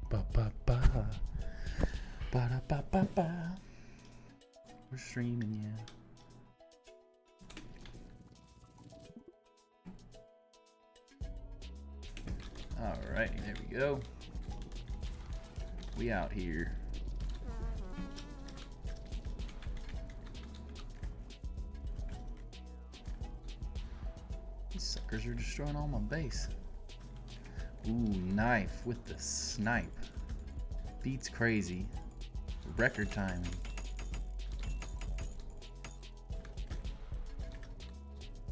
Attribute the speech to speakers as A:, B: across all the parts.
A: Ba ba ba. Ba da ba ba ba. We're streaming, yeah. Alright, there we go. We out here. These suckers are destroying all my base. Ooh, knife with the snipe. Beats crazy. Record timing.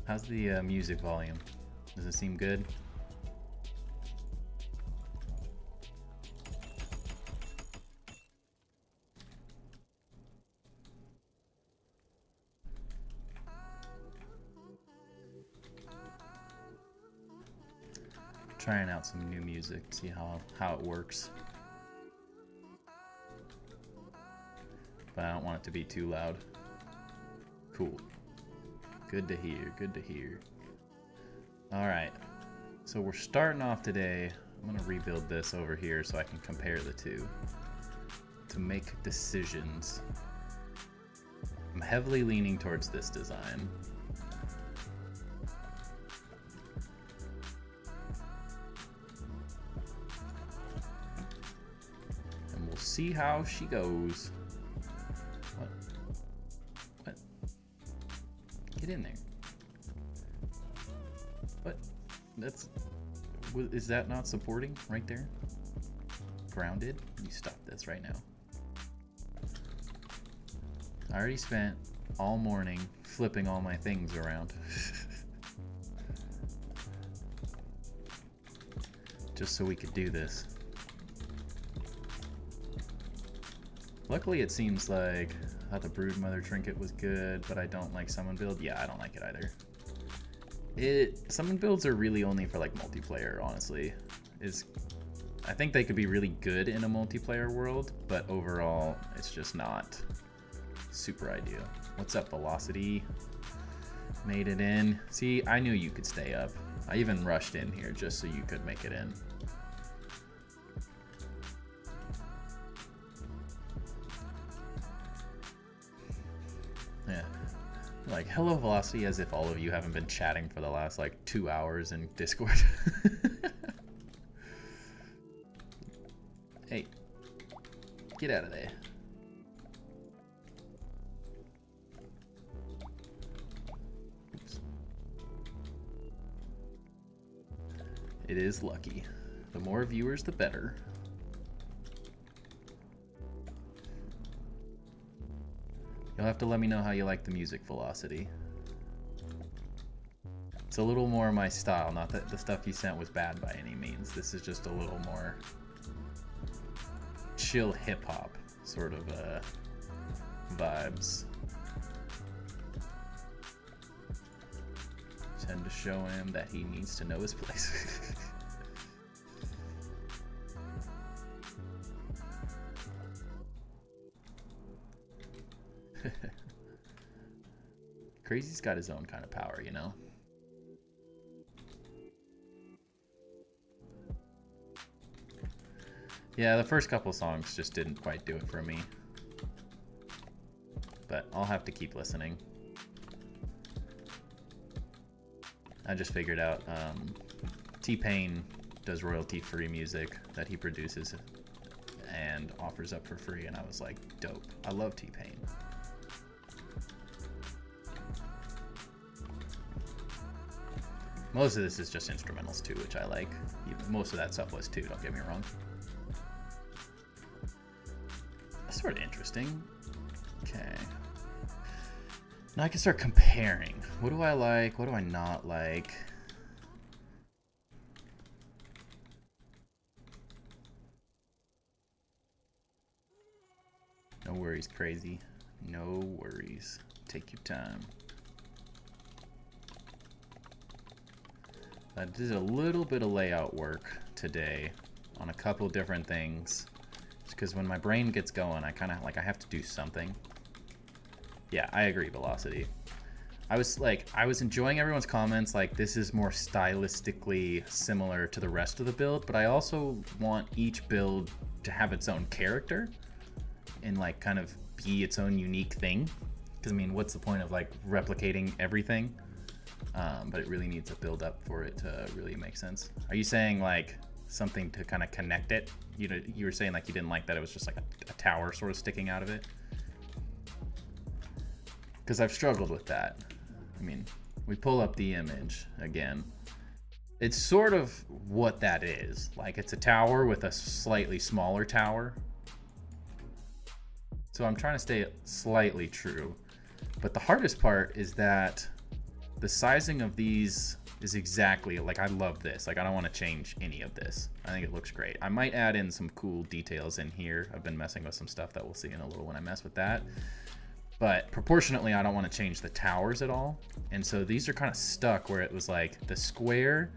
A: How's the music volume? Does it seem good? Trying out some new music, see how it works. But I don't want it to be too loud. Cool. Good to hear, good to hear. Alright, so we're starting off today. I'm gonna rebuild this over here so I can compare the two to make decisions. I'm heavily leaning towards this design. And we'll see how she goes. What? What? Get in there. What? That's... Is that not supporting right there? Grounded? You stop this right now. I already spent all morning flipping all my things around. Just so we could do this. Luckily it seems like I thought the Broodmother Trinket was good, but I don't like summon build. Yeah, I don't like it either. Summon builds are really only for like multiplayer, honestly. I think they could be really good in a multiplayer world, but overall it's just not super ideal. What's up, Velocity? Made it in. See, I knew you could stay up. I even rushed in here just so you could make it in. Yeah. Like, hello, Velocity, as if all of you haven't been chatting for the last, like, 2 hours in Discord. Hey. Get out of there. Oops. It is lucky. The more viewers, the better. You'll have to let me know how you like the music, Velocity. It's a little more my style, not that the stuff you sent was bad by any means. This is just a little more chill hip-hop sort of vibes. Tend to show him that he needs to know his place. Crazy's got his own kind of power, you know? Yeah, the first couple songs just didn't quite do it for me. But I'll have to keep listening. I just figured out T-Pain does royalty-free music that he produces and offers up for free, and I was like, dope. I love T-Pain. Most of this is just instrumentals too, which I like. Most of that stuff was too, don't get me wrong. That's sort of interesting. Okay. Now I can start comparing. What do I like? What do I not like? No worries, Crazy. No worries. Take your time. I did a little bit of layout work today on a couple different things. Just because when my brain gets going, I kind of like I have to do something. Yeah, I agree, Velocity. I was enjoying everyone's comments, like this is more stylistically similar to the rest of the build, but I also want each build to have its own character and like kind of be its own unique thing. Because I mean, what's the point of like replicating everything? But it really needs a build up for it to really make sense. Are you saying like something to kind of connect it? You were saying like you didn't like that it was just like a tower sort of sticking out of it? Because I've struggled with that. I mean, we pull up the image again. It's sort of what that is. Like it's a tower with a slightly smaller tower. So I'm trying to stay slightly true. But the hardest part is that the sizing of these is exactly, like I love this. Like I don't want to change any of this. I think it looks great. I might add in some cool details in here. I've been messing with some stuff that we'll see in a little when I mess with that. But proportionately, I don't want to change the towers at all. And so these are kind of stuck where it was like the square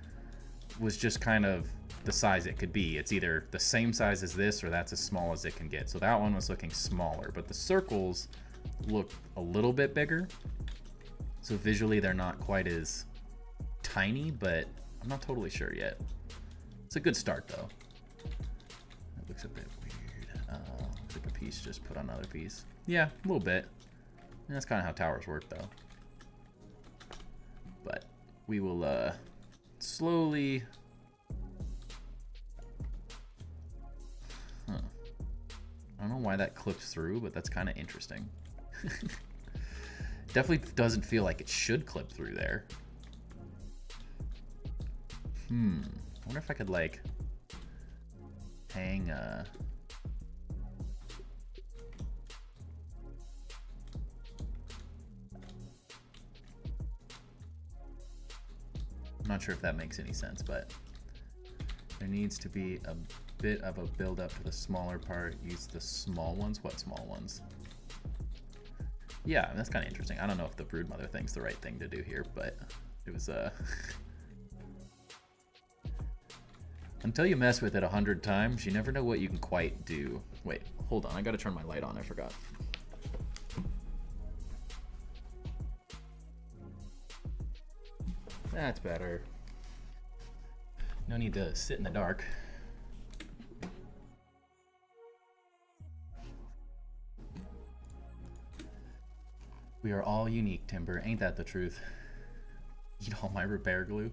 A: was just kind of the size it could be. It's either the same size as this or that's as small as it can get. So that one was looking smaller, but the circles look a little bit bigger. So visually they're not quite as tiny, but I'm not totally sure yet. It's a good start though. It looks a bit weird. Looks like a piece just put on another piece. Yeah, a little bit. And that's kind of how towers work though. But we will slowly... Huh. I don't know why that clips through, but that's kind of interesting. Definitely doesn't feel like it should clip through there. I wonder if I could like hang I'm not sure if that makes any sense, but there needs to be a bit of a build up to the smaller part. Use the small ones. What small ones? Yeah, that's kind of interesting. I don't know if the broodmother thing's the right thing to do here, but it was until you mess with it 100 times, you never know what you can quite do. Wait, hold on. I gotta turn my light on. I forgot. That's better. No need to sit in the dark. We are all unique, Timber. Ain't that the truth? Eat all my repair glue.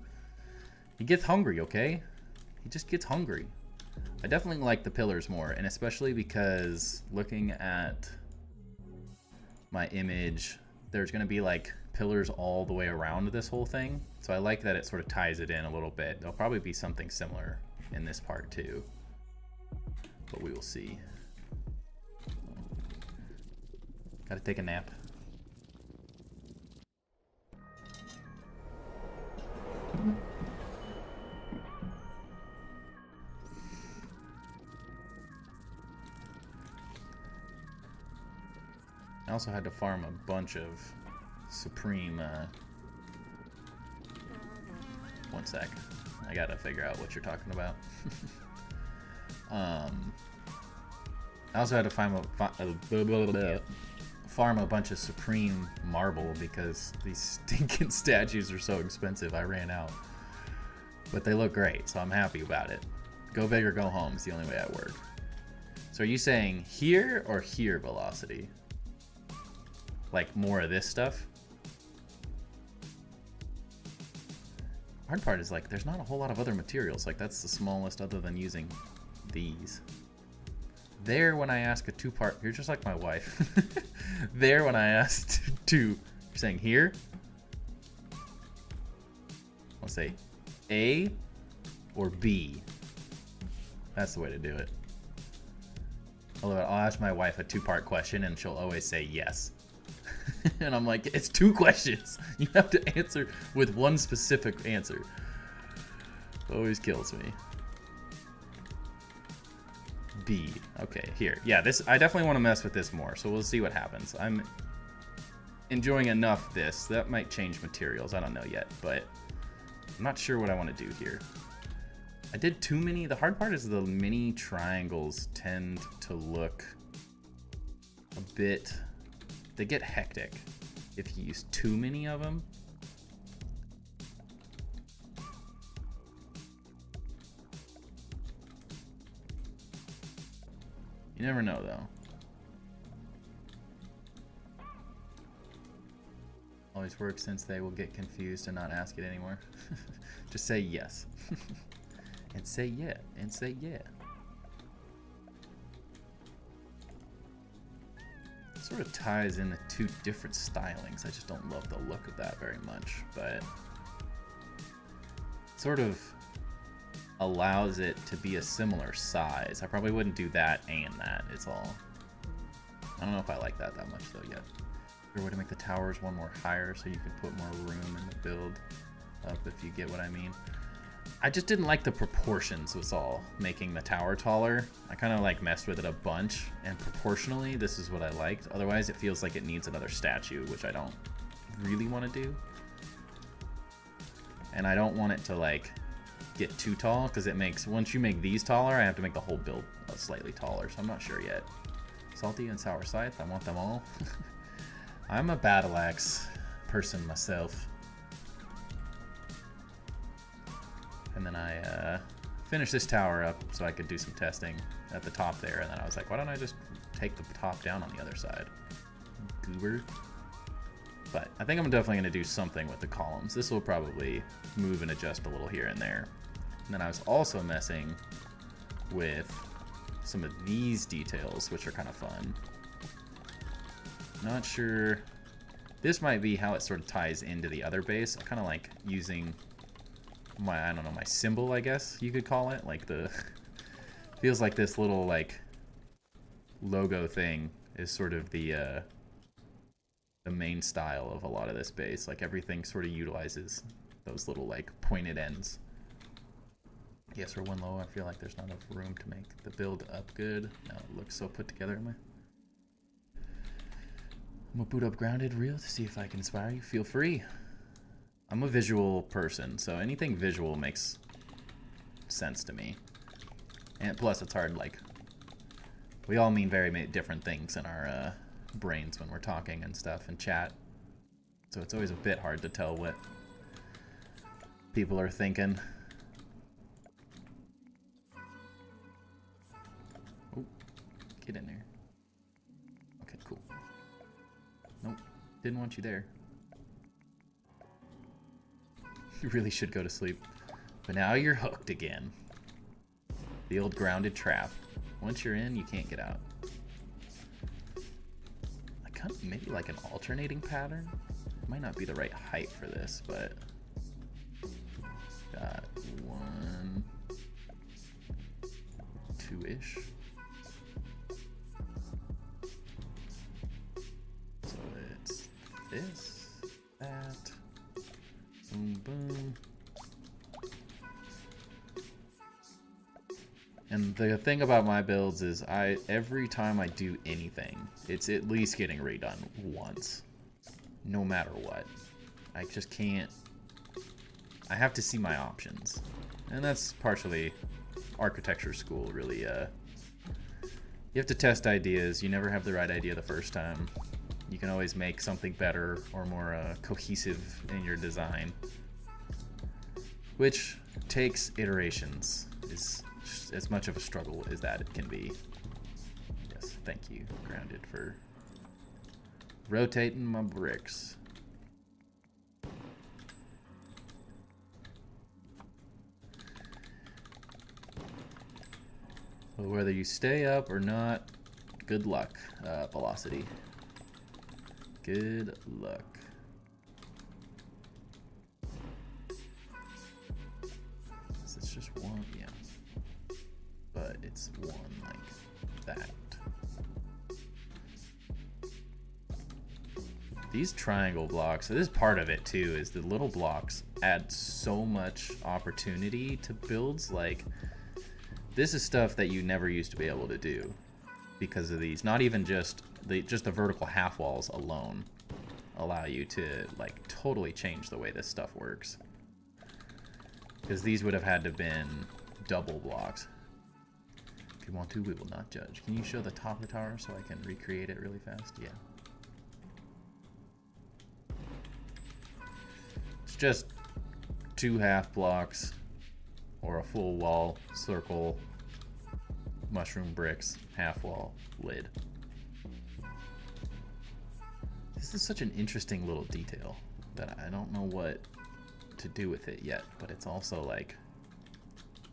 A: He gets hungry, okay? He just gets hungry. I definitely like the pillars more, and especially because looking at my image, there's going to be like pillars all the way around this whole thing. So I like that it sort of ties it in a little bit. There'll probably be something similar in this part too, but we will see. Gotta take a nap. I also had to farm a bunch of Supreme, one sec. I gotta figure out what you're talking about. I also had to farm a bunch of Supreme marble because these stinking statues are so expensive. I ran out. But they look great, so I'm happy about it. Go big or go home is the only way I work. So are you saying here or here velocity? Like more of this stuff? Hard part is like there's not a whole lot of other materials. Like that's the smallest other than using these. There when I ask a two-part, you're just like my wife. There when I asked two, you're saying here? I'll say A or B. That's the way to do it. Although I'll ask my wife a two-part question and she'll always say yes. And I'm like, it's two questions. You have to answer with one specific answer. Always kills me. B. Okay, here. Yeah, this I definitely want to mess with this more, so we'll see what happens. I'm enjoying enough this. That might change materials. I don't know yet, but I'm not sure what I want to do here. I did too many. The hard part is the mini triangles tend to look a bit... They get hectic. if you use too many of them. You never know, though. Always works since they will get confused and not ask it anymore. Just say yes. And say yeah. And say yeah. It sort of ties in the two different stylings. I just don't love the look of that very much. But it sort of allows it to be a similar size. I probably wouldn't do that and that. It's all... I don't know if I like that much, though, yet. Or way to make the towers one more higher so you can put more room in the build up, if you get what I mean. I just didn't like the proportions was all making the tower taller. I kind of like messed with it a bunch, and proportionally this is what I liked. Otherwise it feels like it needs another statue, which I don't really want to do. And I don't want it to like get too tall, because it makes, once you make these taller, I have to make the whole build slightly taller, so I'm not sure yet. Salty and sour scythe, I want them all. I'm a battle axe person myself. And then I finished this tower up so I could do some testing at the top there, and then I was like, why don't I just take the top down on the other side? Goober. But I think I'm definitely going to do something with the columns. This will probably move and adjust a little here and there. And then I was also messing with some of these details, which are kind of fun. Not sure. This might be how it sort of ties into the other base. I kind of like using my, I don't know, my symbol, I guess you could call it. Like the, feels like this little like logo thing is sort of the main style of a lot of this base. Like everything sort of utilizes those little like pointed ends. Yes, or one low. I feel like there's not enough room to make the build up good. Now it looks so put together. I'm gonna boot up Grounded real to see if I can inspire you. Feel free. I'm a visual person, so anything visual makes sense to me. And plus, it's hard, like, we all mean very different things in our brains when we're talking and stuff and chat. So it's always a bit hard to tell what people are thinking. Oh, get in there. Okay, cool. Nope, didn't want you there. You really should go to sleep. But now you're hooked again. The old grounded trap. Once you're in, you can't get out. I kind of, maybe like an alternating pattern? Might not be the right height for this, but... Got 1, 2-ish. So it's this, that... Boom, boom. And the thing about my builds is every time I do anything, it's at least getting redone once. No matter what. I just can't... I have to see my options. And that's partially architecture school, really. You have to test ideas. You never have the right idea the first time. You can always make something better or more cohesive in your design, which takes iterations. Is as much of a struggle as that it can be. Yes, thank you, Grounded, for rotating my bricks. Well, whether you stay up or not, good luck, Velocity. Good luck. So it's just one, yeah. But it's one like that. These triangle blocks, so this is part of it too, is the little blocks add so much opportunity to builds. Like, this is stuff that you never used to be able to do because of these. Not even just the vertical half walls alone allow you to like totally change the way this stuff works. Because these would have had to been double blocks. If you want to, we will not judge. Can you show the top of the tower so I can recreate it really fast? Yeah. It's just 2 half blocks or a full wall, circle, mushroom bricks, half wall, lid. This is such an interesting little detail that I don't know what to do with it yet, but it's also like,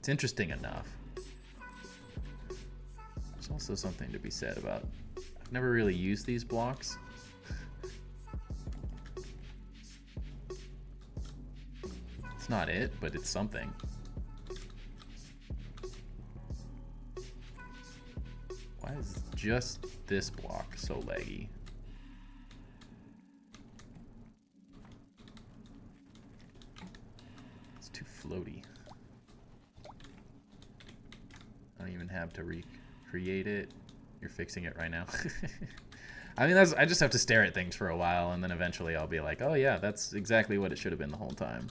A: it's interesting enough. There's also something to be said about, I've never really used these blocks. It's not it, but it's something. Why is just this block so laggy? It's too floaty. I don't even have to recreate it. You're fixing it right now. I mean, I just have to stare at things for a while, and then eventually I'll be like, oh yeah, that's exactly what it should have been the whole time.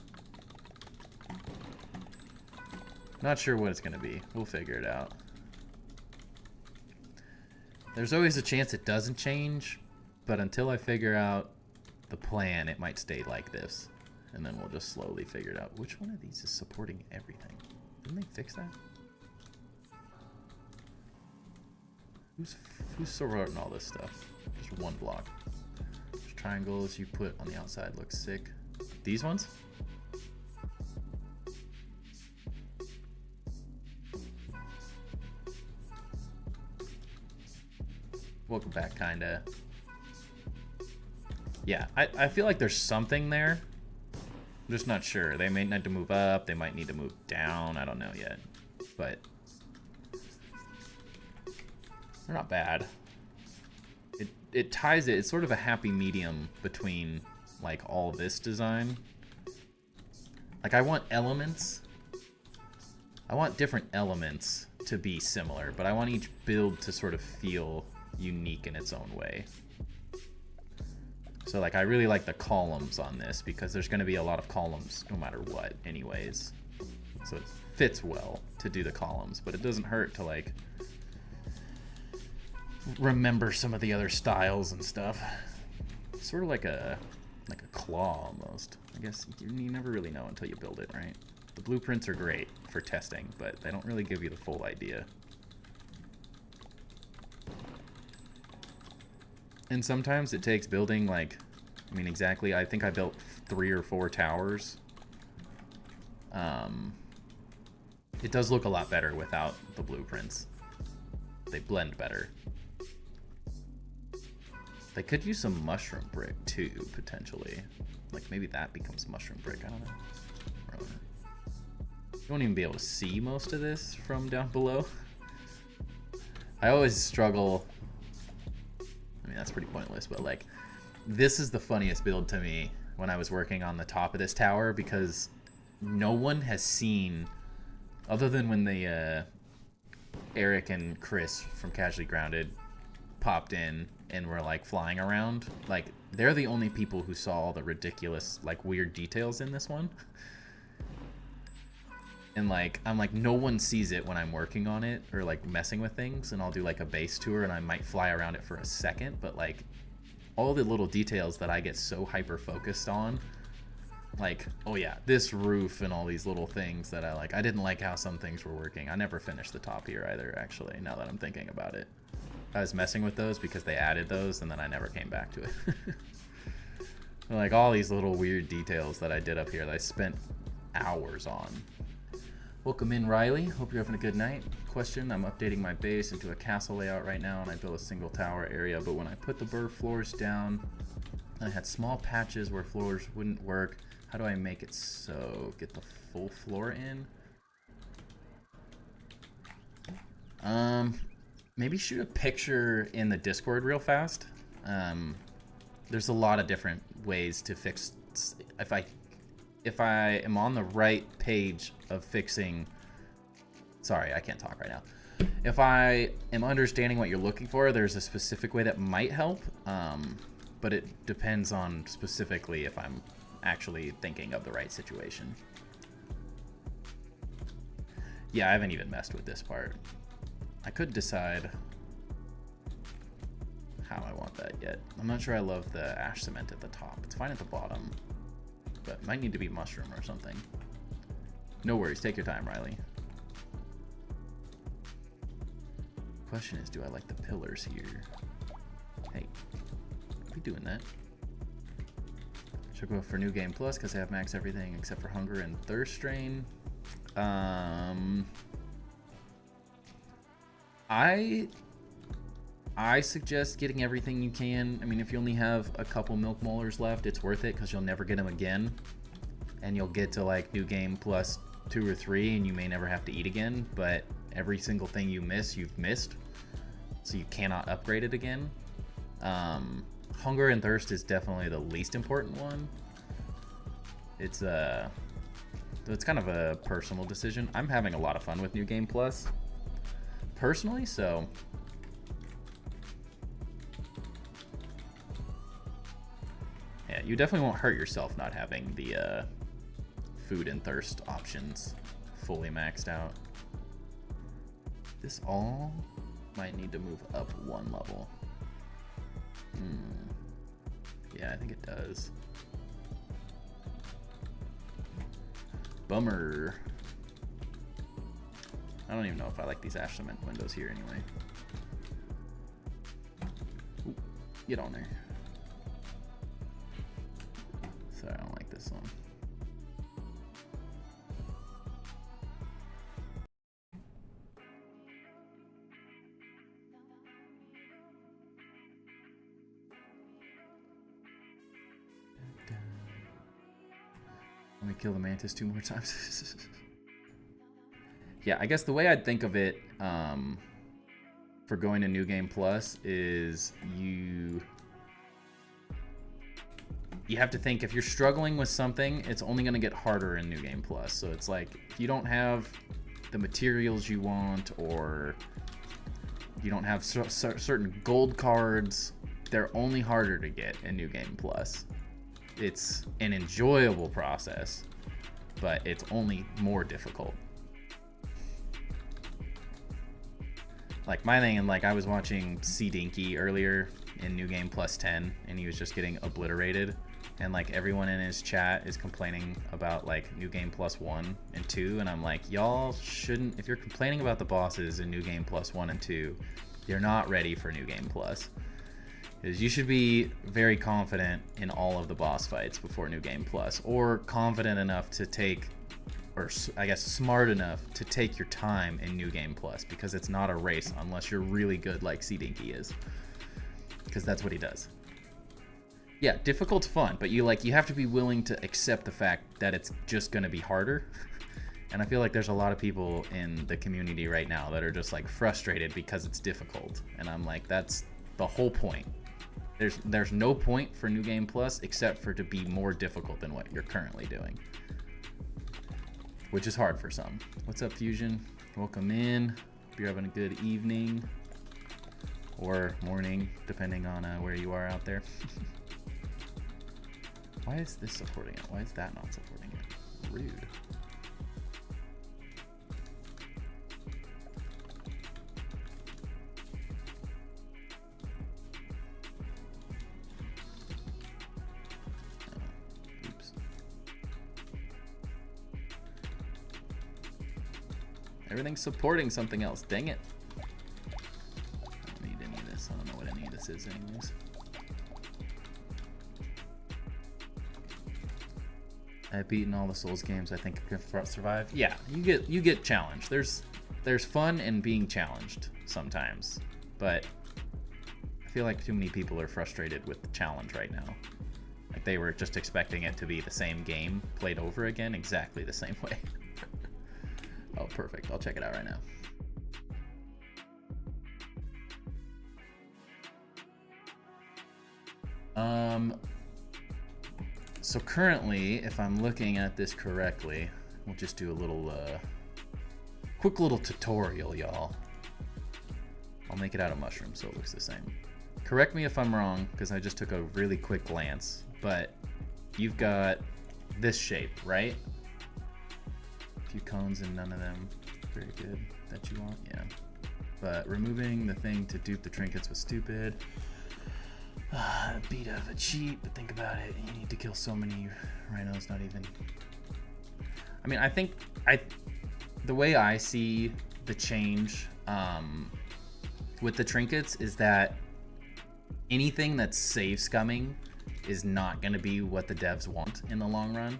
A: Not sure what it's going to be. We'll figure it out. There's always a chance it doesn't change, but until I figure out the plan, it might stay like this. And then we'll just slowly figure it out. Which one of these is supporting everything? Didn't they fix that? Who's supporting all this stuff? Just one block. Those triangles you put on the outside look sick. These ones? Welcome back, kinda. Yeah, I feel like there's something there. I'm just not sure. They may need to move up, they might need to move down, I don't know yet. But they're not bad. It ties it, it's sort of a happy medium between like all this design. Like I want elements. I want different elements to be similar, but I want each build to sort of feel unique in its own way. So like I really like the columns on this because there's going to be a lot of columns no matter what anyways. So it fits well to do the columns, but it doesn't hurt to like remember some of the other styles and stuff. It's sort of like a claw almost. I guess you never really know until you build it, right? The blueprints are great for testing, but they don't really give you the full idea. And sometimes it takes building like, I mean exactly, I think I built 3 or 4 towers. It does look a lot better without the blueprints. They blend better. They could use some mushroom brick too, potentially. Like maybe that becomes mushroom brick, I don't know. You won't even be able to see most of this from down below. I always struggle. I mean, that's pretty pointless, but like, this is the funniest build to me when I was working on the top of this tower because no one has seen, other than when the Eric and Chris from Casually Grounded popped in and were like flying around. Like, they're the only people who saw all the ridiculous, like, weird details in this one. And like, I'm like, no one sees it when I'm working on it or like messing with things, and I'll do like a base tour and I might fly around it for a second, but like all the little details that I get so hyper focused on, like, oh yeah, this roof and all these little things that I didn't like how some things were working. I never finished the top here either, actually, now that I'm thinking about it. I was messing with those because they added those and then I never came back to it. Like all these little weird details that I did up here that I spent hours on. Welcome in, Riley. Hope you're having a good night. Question, I'm updating my base into a castle layout right now and I built a single tower area, but when I put the burr floors down, I had small patches where floors wouldn't work. How do I make it so? Get the full floor in? Maybe shoot a picture in the Discord real fast. There's a lot of different ways to fix. If I am on the right page of fixing, sorry, I can't talk right now. If I am understanding what you're looking for, there's a specific way that might help, but it depends on specifically if I'm actually thinking of the right situation. Yeah, I haven't even messed with this part. I could decide how I want that yet. I'm not sure I love the ash cement at the top. It's fine at the bottom. but might need to be mushroom or something. No worries, take your time, Riley. Question is, do I like the pillars here? Hey, be doing that. Should go for New Game Plus because they have max everything except for Hunger and Thirst Drain. I suggest getting everything you can. I mean, if you only have a couple milk molars left, it's worth it because you'll never get them again. And you'll get to like New Game Plus 2 or 3 and you may never have to eat again. But every single thing you miss, you've missed. So you cannot upgrade it again. Hunger and Thirst is definitely the least important one. It's kind of a personal decision. I'm having a lot of fun with New Game Plus personally, so yeah, you definitely won't hurt yourself not having the food and thirst options fully maxed out. This all might need to move up 1 level. Yeah, I think it does. Bummer. I don't even know if I like these ash cement windows here anyway. Ooh, get on there. Sorry, I don't like this one. Let me kill the mantis 2 more times. Yeah, I guess the way I'd think of it for going to New Game Plus is you have to think if you're struggling with something, it's only going to get harder in New Game Plus. So it's like if you don't have the materials you want or you don't have certain gold cards, they're only harder to get in New Game Plus. It's an enjoyable process, but it's only more difficult. Like my thing, and like I was watching C Dinky earlier in New Game Plus 10, and he was just getting obliterated, and like everyone in his chat is complaining about like New Game Plus 1 and 2, and I'm like, y'all shouldn't, if you're complaining about the bosses in New Game Plus 1 and 2, you're not ready for New Game Plus. Because you should be very confident in all of the boss fights before New Game Plus, or confident enough to take, or I guess smart enough to take your time in New Game Plus, because it's not a race unless you're really good like C Dinky is, because that's what he does. Yeah, difficult's fun, but you have to be willing to accept the fact that it's just gonna be harder. And I feel like there's a lot of people in the community right now that are just like frustrated because it's difficult, and I'm like, that's the whole point. There's no point for New Game Plus except for to be more difficult than what you're currently doing, which is hard for some. What's up, Fusion? Welcome in. Hope you're having a good evening or morning, depending on where you are out there. Why is this supporting it? Why is that not supporting it? Rude. Everything's supporting something else. Dang it. I don't need any of this. I don't know what any of this is anyways. I've beaten all the Souls games I think I can survive. Yeah, you get challenged. There's fun in being challenged sometimes. But I feel like too many people are frustrated with the challenge right now. Like they were just expecting it to be the same game played over again exactly the same way. Oh, perfect. I'll check it out right now. So currently, if I'm looking at this correctly, we'll just do a little, quick little tutorial, y'all. I'll make it out of mushrooms so it looks the same. Correct me if I'm wrong, because I just took a really quick glance, but you've got this shape, right? Few cones and none of them very good that you want. Yeah, but removing the thing to dupe the trinkets was stupid. A bit of a cheat, but think about it. You need to kill so many rhinos, not even... I mean, I think the way I see the change with the trinkets is that anything that's save scumming is not going to be what the devs want in the long run.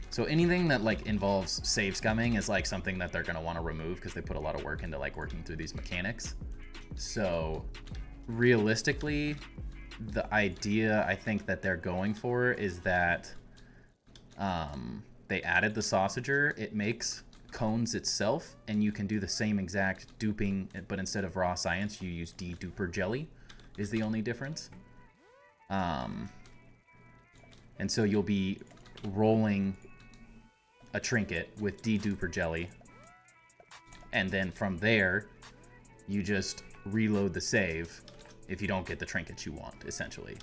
A: So anything that like involves save scumming is like something that they're going to want to remove because they put a lot of work into like working through these mechanics. So realistically, the idea I think that they're going for is that they added the sausager. It makes cones itself, and you can do the same exact duping, but instead of raw science, you use de-duper jelly is the only difference. And so you'll be rolling a trinket with de-duper jelly, and then from there, you just reload the save if you don't get the trinkets you want, essentially.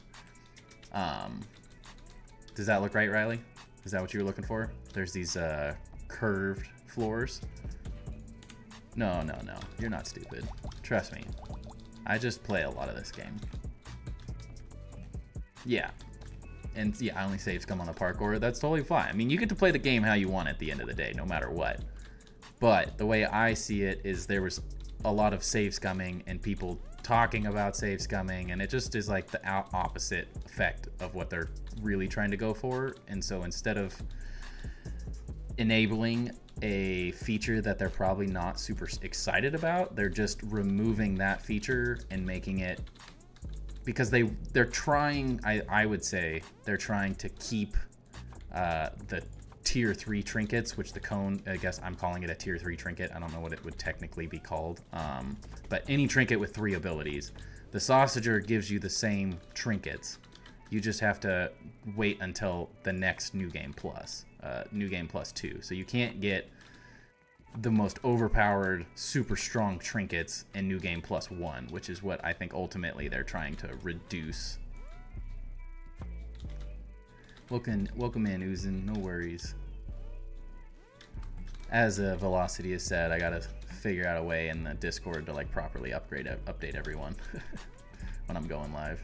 A: Does that look right, Riley? Is that what you were looking for? There's these curved floors. No. You're not stupid. Trust me. I just play a lot of this game. Yeah. And yeah, I only save scum on the parkour. That's totally fine. I mean, you get to play the game how you want at the end of the day, no matter what. But the way I see it is there was a lot of save scumming and people talking about save scumming, and it just is like the opposite effect of what they're really trying to go for. And so instead of enabling a feature that they're probably not super excited about, they're just removing that feature and making it, because they're trying, I would say they're trying to keep the tier 3 trinkets, which the cone, I guess I'm calling it a tier 3 trinket. I don't know what it would technically be called. But any trinket with 3 abilities. The sausager gives you the same trinkets. You just have to wait until the next New Game Plus, New Game Plus 2. So you can't get the most overpowered, super strong trinkets in New Game Plus 1, which is what I think ultimately they're trying to reduce. Welcome in, Uzin. No worries. As Velocity has said, I gotta figure out a way in the Discord to like properly update everyone when I'm going live.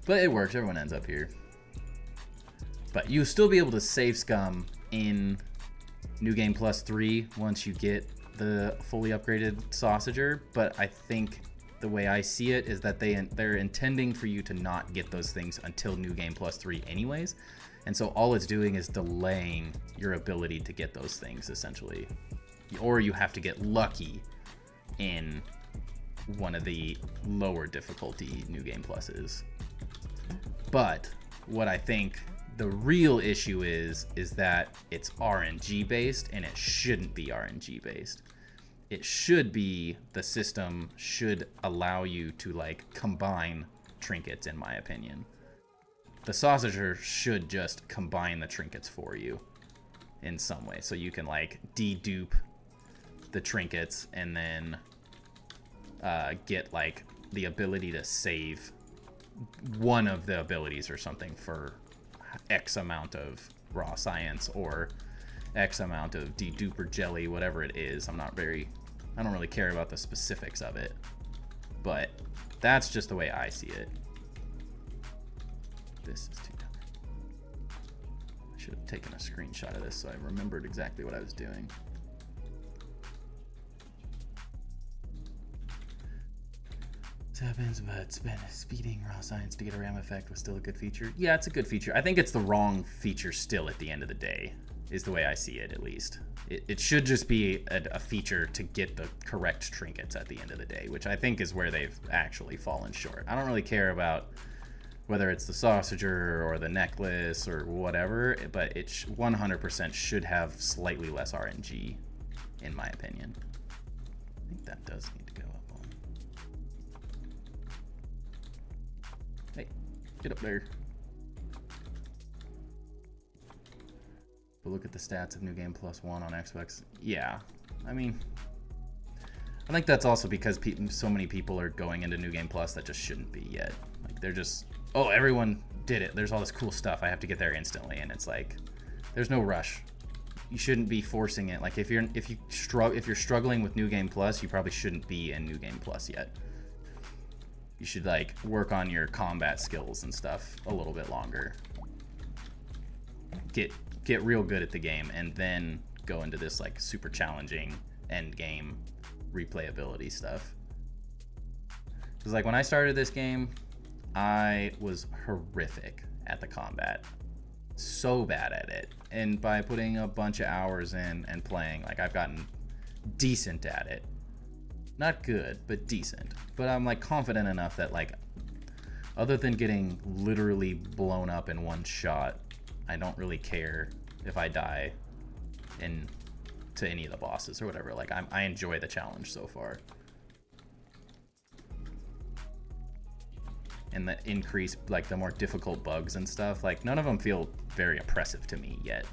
A: But it works. Everyone ends up here. But you'll still be able to save scum in New Game Plus 3 once you get the fully upgraded sausager. But I think the way I see it is that they're intending for you to not get those things until New Game Plus 3 anyways. And so all it's doing is delaying your ability to get those things, essentially. Or you have to get lucky in one of the lower difficulty New Game Pluses. But what I think the real issue is that it's RNG based, and it shouldn't be RNG based. It should be, the system should allow you to like combine trinkets, in my opinion. The sausager should just combine the trinkets for you in some way. So you can like de-dupe the trinkets and then get like the ability to save one of the abilities or something for X amount of raw science or X amount of de-duper jelly, whatever it is. I don't really care about the specifics of it, but that's just the way I see it. This is too dumb. I should have taken a screenshot of this so I remembered exactly what I was doing. This happens, but speeding raw science to get a RAM effect was still a good feature. Yeah, it's a good feature. I think it's the wrong feature still at the end of the day, is the way I see it, at least. It should just be a feature to get the correct trinkets at the end of the day, which I think is where they've actually fallen short. I don't really care about whether it's the sausager or the necklace or whatever, but it 100% should have slightly less RNG, in my opinion. I think that does need to go up on. Hey, get up there. But look at the stats of New Game Plus 1 on Xbox. Yeah, I mean, I think that's also because so many people are going into New Game Plus that just shouldn't be yet. Like, they're just, oh, everyone did it. There's all this cool stuff. I have to get there instantly, and it's like, there's no rush. You shouldn't be forcing it. Like, if you're struggling with New Game Plus, you probably shouldn't be in New Game Plus yet. you should like work on your combat skills and stuff a little bit longer. Get real good at the game, and then go into this like super challenging end game replayability stuff. Because like when I started this game, I was horrific at the combat, so bad at it, and by putting a bunch of hours in and playing, like I've gotten decent at it. Not good, but decent. But I'm like confident enough that like, other than getting literally blown up in one shot, I don't really care if I die to any of the bosses or whatever. Like I enjoy the challenge so far. And the increase, like the more difficult bugs and stuff, like none of them feel very oppressive to me yet.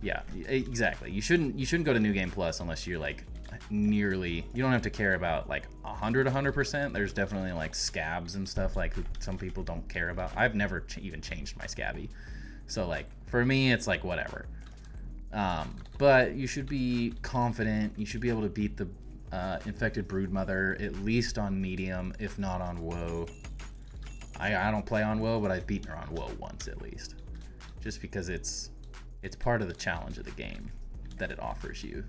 A: Yeah, exactly. You shouldn't go to New Game Plus unless you're like nearly, you don't have to care about like 100%. There's definitely like scabs and stuff like some people don't care about. I've never even changed my scabby, so like for me it's like whatever. But you should be confident. You should be able to beat the infected broodmother at least on medium, if not on woe. I don't play on woe, but I've beaten her on woe once at least, just because it's part of the challenge of the game that it offers you.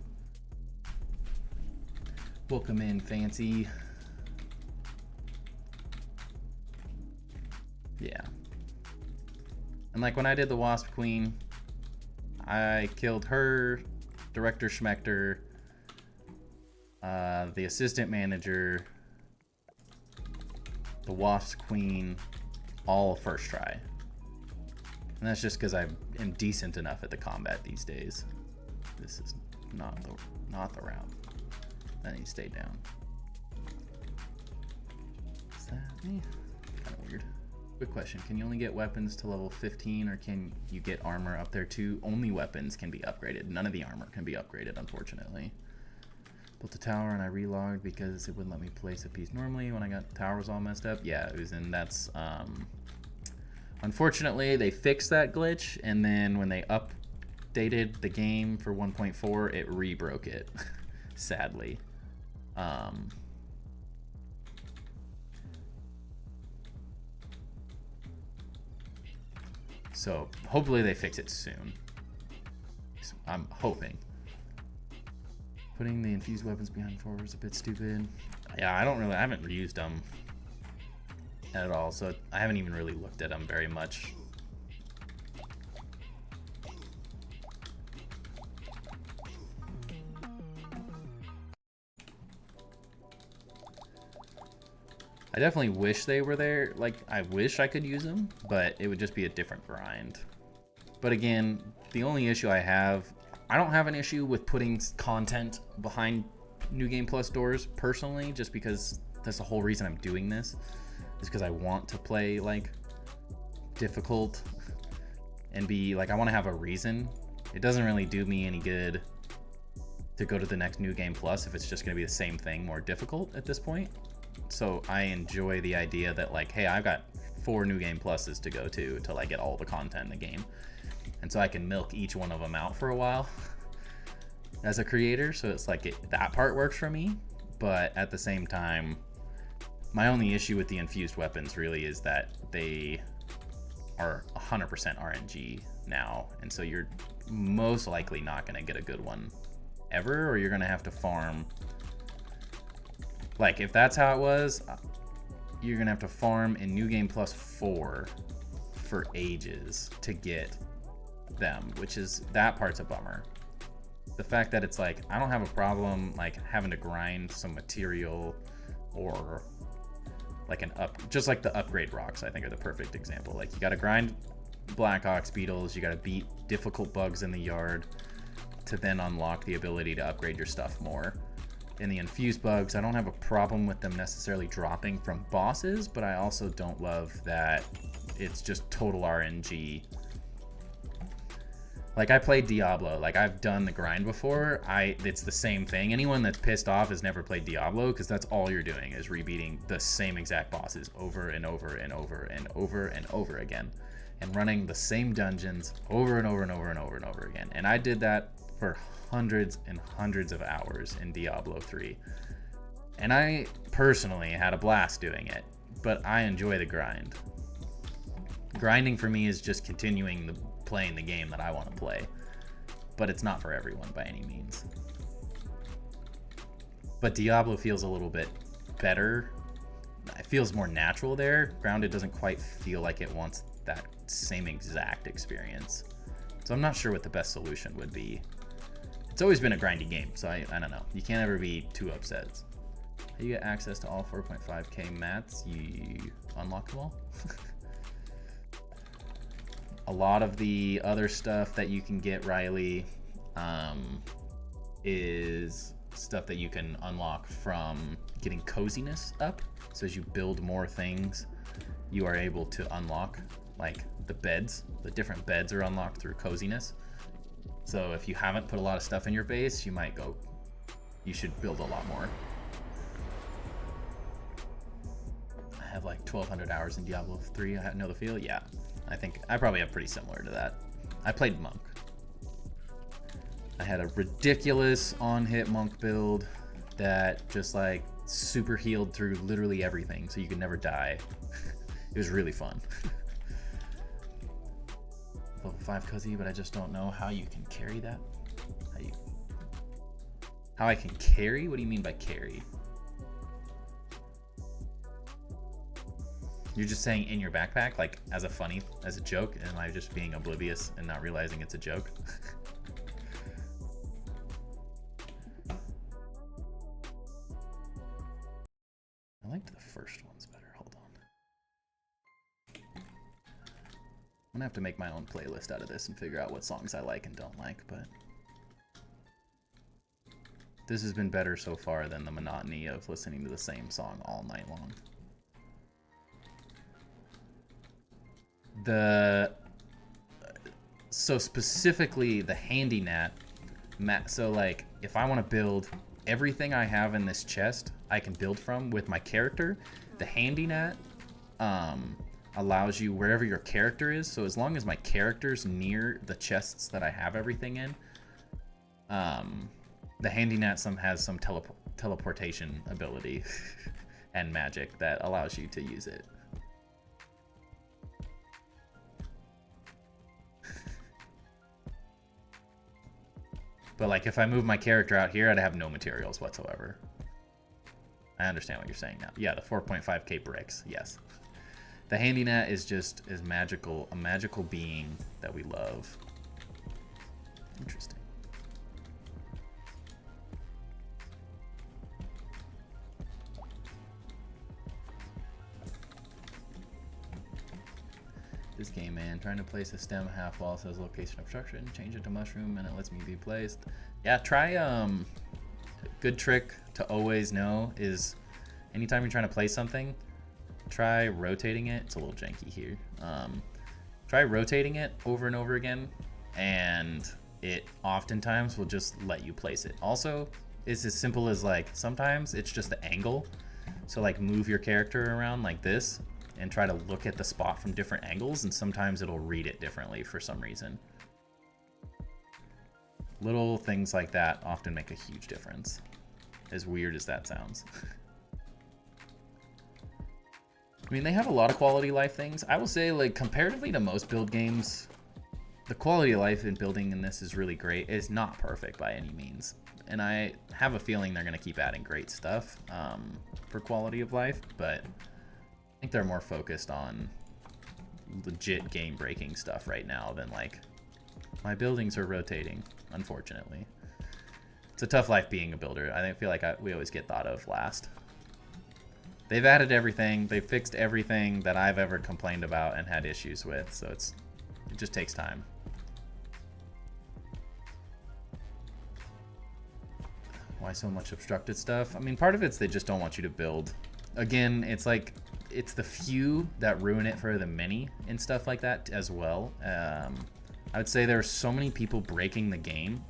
A: Welcome in, Fancy. Yeah. And like when I did the Wasp Queen, I killed her, Director Schmechter, the Assistant Manager, the Wasp Queen, all first try. And that's just because I am decent enough at the combat these days. This is not the route. That needs to stay down. Is that me? Kind of weird. Quick question. Can you only get weapons to level 15, or can you get armor up there too? Only weapons can be upgraded. None of the armor can be upgraded, unfortunately. Built the tower and I relogged because it wouldn't let me place a piece normally when I got the tower was all messed up. Yeah, it was in, that's unfortunately they fixed that glitch, and then when they updated the game for 1.4 it rebroke it. Sadly. So hopefully they fix it soon. I'm hoping. Putting the infused weapons behind forward is a bit stupid. Yeah, I haven't reused them at all, so I haven't even really looked at them very much. I definitely wish they were there. Like, I wish I could use them, but it would just be a different grind. But again, the only issue I don't have an issue with putting content behind New Game Plus doors personally, just because that's the whole reason I'm doing this, is because I want to play like difficult and be like, I want to have a reason. It doesn't really do me any good to go to the next New Game Plus if it's just going to be the same thing, more difficult at this point. So I enjoy the idea that like, hey, I've got 4 New Game Pluses to go to till I get all the content in the game. And so I can milk each one of them out for a while as a creator. So it's like that part works for me. But at the same time, my only issue with the infused weapons really is that they are 100% RNG now. And so you're most likely not going to get a good one ever, or you're going to have to farm. Like, if that's how it was, you're going to have to farm in New Game Plus 4 for ages to get them, which is, that part's a bummer. The fact that it's like, I don't have a problem like having to grind some material, or like just like the upgrade rocks, I think are the perfect example. Like, you got to grind Black Ox beetles, you got to beat difficult bugs in the yard to then unlock the ability to upgrade your stuff more. In the infused bugs, I don't have a problem with them necessarily dropping from bosses, but I also don't love that it's just total RNG. Like, I played Diablo, like I've done the grind before. It's the same thing. Anyone that's pissed off has never played Diablo, because that's all you're doing is rebeating the same exact bosses over and over and over and over and over again, and running the same dungeons over and over and over and over and over again. And I did that for hundreds and hundreds of hours in Diablo 3. And I personally had a blast doing it, but I enjoy the grind. Grinding for me is just continuing playing the game that I want to play, but it's not for everyone by any means. But Diablo feels a little bit better. It feels more natural there. Grounded doesn't quite feel like it wants that same exact experience. So I'm not sure what the best solution would be. It's always been a grindy game, so I don't know. You can't ever be too upset. You get access to all 4.5k mats. You unlock them all. A lot of the other stuff that you can get, Riley, is stuff that you can unlock from getting coziness up. So as you build more things, you are able to unlock, like, the beds. The different beds are unlocked through coziness. So if you haven't put a lot of stuff in your base, you should build a lot more. I have like 1,200 hours in Diablo 3. I know the feel. Yeah, I think I probably have pretty similar to that. I played Monk. I had a ridiculous on-hit Monk build that just like super healed through literally everything, so you could never die. It was really fun. Level 5 cozy, but I just don't know how you can carry that. How I can carry? What do you mean by carry? You're just saying in your backpack, like as a joke? Am I just being oblivious and not realizing it's a joke? I liked the first ones better. Hold on. I'm gonna have to make my own playlist out of this and figure out what songs I like and don't like, but this has been better so far than the monotony of listening to the same song all night long. So specifically the handy mat, so like if I want to build everything I have in this chest I can build from with my character, the handy net allows you wherever your character is, so as long as my character's near the chests that I have everything in, the handy net has some teleportation ability and magic that allows you to use it. But like if I move my character out here, I'd have no materials whatsoever. I understand what you're saying now. Yeah, the 4.5k bricks, yes. The handy net is just a magical being that we love. Interesting. This game, man, trying to place a stem half wall says location obstruction, change it to mushroom, and it lets me be placed. Yeah, try, good trick to always know is anytime you're trying to place something, try rotating it. It's a little janky here. Try rotating it over and over again, and it oftentimes will just let you place it. Also, it's as simple as like, sometimes it's just the angle. So like move your character around like this, and try to look at the spot from different angles, and sometimes it'll read it differently for some reason. Little things like that often make a huge difference, as weird as that sounds. I mean, they have a lot of quality of life things. I will say, like, comparatively to most build games, the quality of life in building in this is really great. It's not perfect by any means, and I have a feeling they're going to keep adding great stuff for quality of life, but I think they're more focused on legit game-breaking stuff right now than like, my buildings are rotating, unfortunately. It's a tough life being a builder. I feel like we always get thought of last. They've added everything. They've fixed everything that I've ever complained about and had issues with, so it just takes time. Why so much obstructed stuff? I mean, part of it's they just don't want you to build. Again, it's like, it's the few that ruin it for the many and stuff like that as well. I would say there are so many people breaking the game,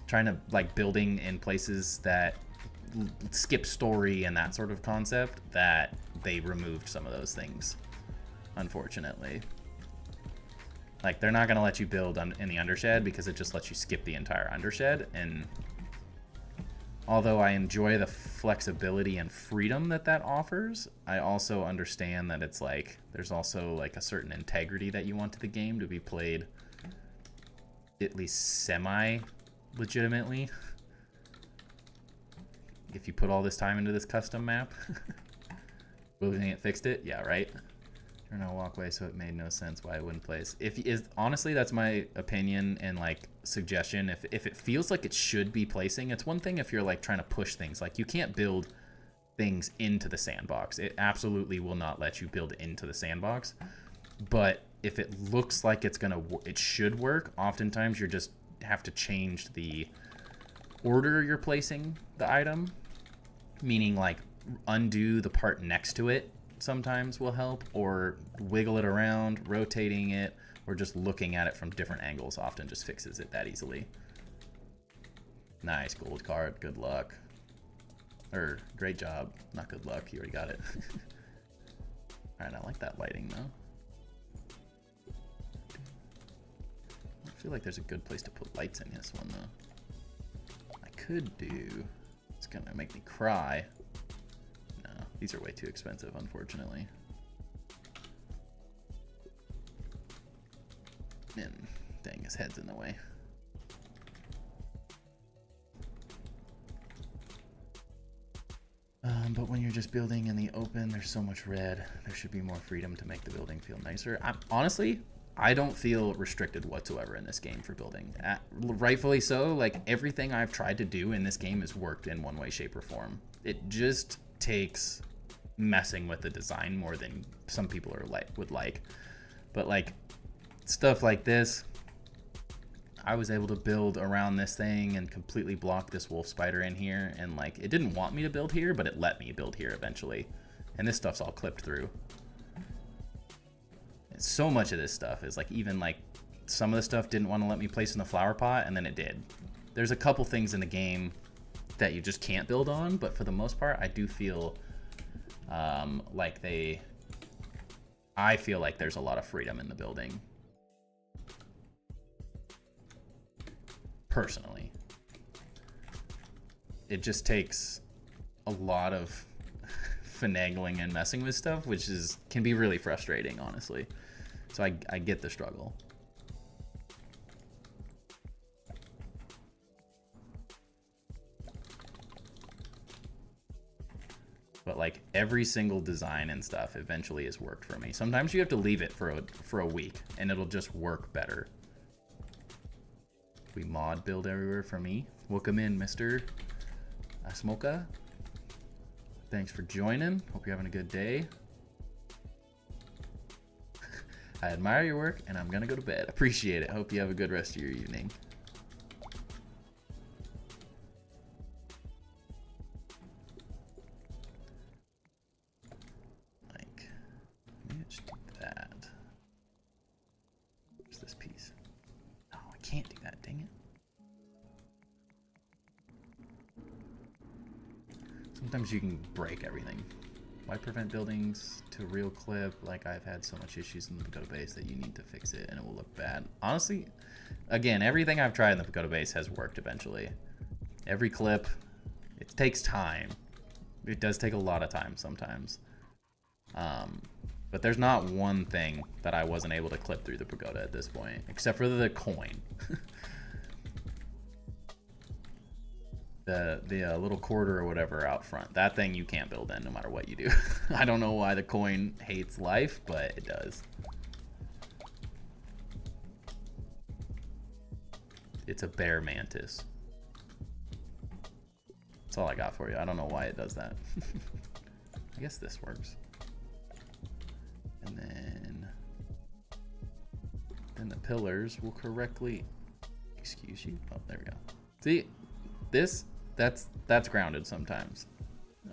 A: trying to like building in places that skip story and that sort of concept, that they removed some of those things, unfortunately. Like, they're not going to let you build in the undershed because it just lets you skip the entire undershed. And although I enjoy the flexibility and freedom that that offers, I also understand that it's like, there's also like a certain integrity that you want to the game to be played at least semi-legitimately. If you put all this time into this custom map. Building it fixed it? Yeah, right? Turn on walkway, so it made no sense why it wouldn't place. Honestly, that's my opinion and like suggestion. If it feels like it should be placing, it's one thing if you're like trying to push things. Like, you can't build things into the sandbox. It absolutely will not let you build into the sandbox. But if it looks like it should work, oftentimes you just have to change the order you're placing the item. Meaning, like, undo the part next to it sometimes will help, or wiggle it around, rotating it, or just looking at it from different angles often just fixes it that easily. Nice gold card, good luck. Or great job, not good luck, you already got it. Alright, I like that lighting though. I feel like there's a good place to put lights in this one though. I could do, it's gonna make me cry. These are way too expensive, unfortunately. And dang, his head's in the way. But when you're just building in the open, there's so much red. There should be more freedom to make the building feel nicer. Honestly, I don't feel restricted whatsoever in this game for building. Rightfully so. Like, everything I've tried to do in this game has worked in one way, shape, or form. It just takes messing with the design more than some people would like. But like stuff like this, I was able to build around this thing and completely block this wolf spider in here, and like, it didn't want me to build here, but it let me build here eventually. And this stuff's all clipped through. And so much of this stuff is like, even like some of the stuff didn't want to let me place in the flower pot, and then it did. There's a couple things in the game that you just can't build on, but for the most part I do feel I feel like there's a lot of freedom in the building. Personally. It just takes a lot of finagling and messing with stuff, which can be really frustrating, honestly. So I get the struggle. But like, every single design and stuff eventually has worked for me. Sometimes you have to leave it for a week and it'll just work better. We mod build everywhere for me. Welcome in, Mr. Asmoka. Thanks for joining. Hope you're having a good day. I admire your work and I'm gonna go to bed. Appreciate it. Hope you have a good rest of your evening. Can't do that, dang it. Sometimes you can break everything. Why prevent buildings to real clip? Like, I've had so much issues in the Pagoda base that you need to fix it and it will look bad. Honestly, again, everything I've tried in the Pagoda base has worked eventually. Every clip, it takes time. It does take a lot of time sometimes. But there's not one thing that I wasn't able to clip through the pagoda at this point, except for the coin. the little quarter or whatever out front. That thing you can't build in no matter what you do. I don't know why the coin hates life, but it does. It's a bear mantis. That's all I got for you. I don't know why it does that. I guess this works. And then the pillars will correctly, excuse you. Oh, there we go. See, that's grounded sometimes.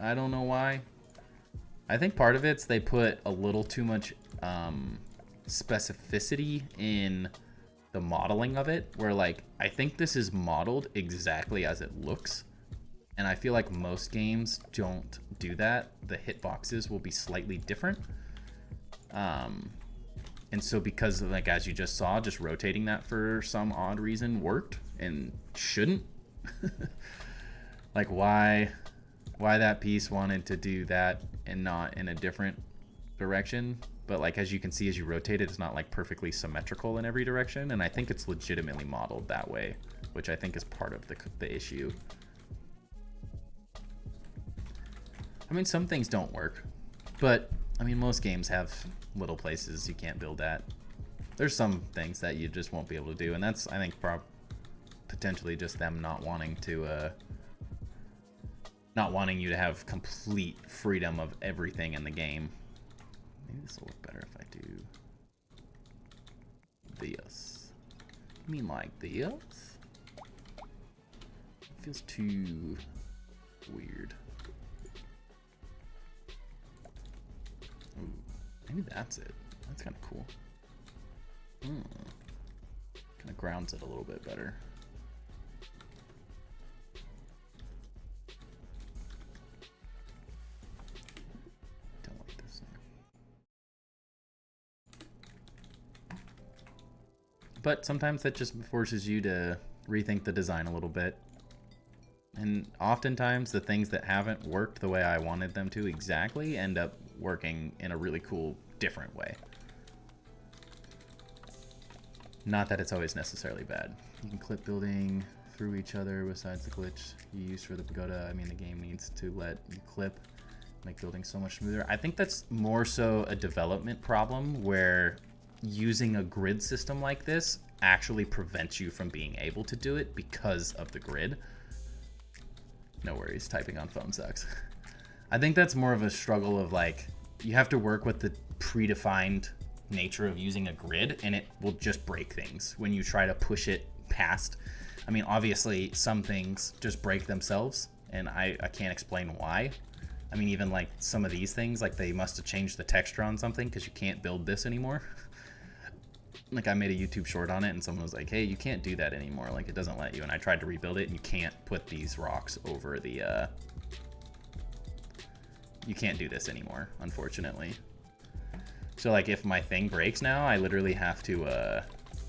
A: I don't know why. I think part of it's they put a little too much specificity in the modeling of it, where like, I think this is modeled exactly as it looks. And I feel like most games don't do that. The hitboxes will be slightly different. And so because, like, as you just saw, just rotating that for some odd reason worked and shouldn't. Like, why that piece wanted to do that and not in a different direction. But like, as you can see, as you rotate it, it's not like perfectly symmetrical in every direction. And I think it's legitimately modeled that way, which I think is part of the issue. I mean, some things don't work, but I mean, most games have little places you can't build at. There's some things that you just won't be able to do, and that's, I think, potentially just them not wanting you to have complete freedom of everything in the game. Maybe this will look better if I do this. You mean like this? It feels too weird. Ooh, maybe that's it. That's kind of cool. Kind of grounds it a little bit better. Don't like this one. But sometimes that just forces you to rethink the design a little bit. And oftentimes the things that haven't worked the way I wanted them to exactly end up working in a really cool, different way. Not that it's always necessarily bad. You can clip building through each other besides the glitch you use for the pagoda. I mean, the game needs to let you clip, make building so much smoother. I think that's more so a development problem where using a grid system like this actually prevents you from being able to do it because of the grid. No worries, typing on phone sucks. I think that's more of a struggle of like, you have to work with the predefined nature of using a grid, and it will just break things when you try to push it past. I mean, obviously some things just break themselves, and I can't explain why. I mean, even like some of these things, like they must have changed the texture on something because you can't build this anymore. Like I made a YouTube short on it and someone was like, hey, you can't do that anymore, like it doesn't let you. And I tried to rebuild it and you can't put these rocks over the you can't do this anymore, unfortunately. So like if my thing breaks now, I literally have to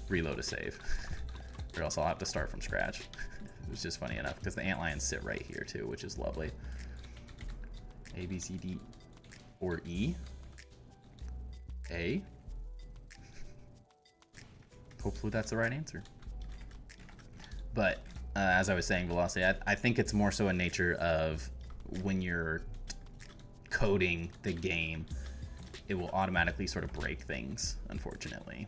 A: reload a save or else I'll have to start from scratch. It was just funny enough because the antlions sit right here too, which is lovely. A, B, C, D, or E. A. Hopefully that's the right answer. But as I was saying, velocity, I think it's more so a nature of when you're coding the game, it will automatically sort of break things, unfortunately.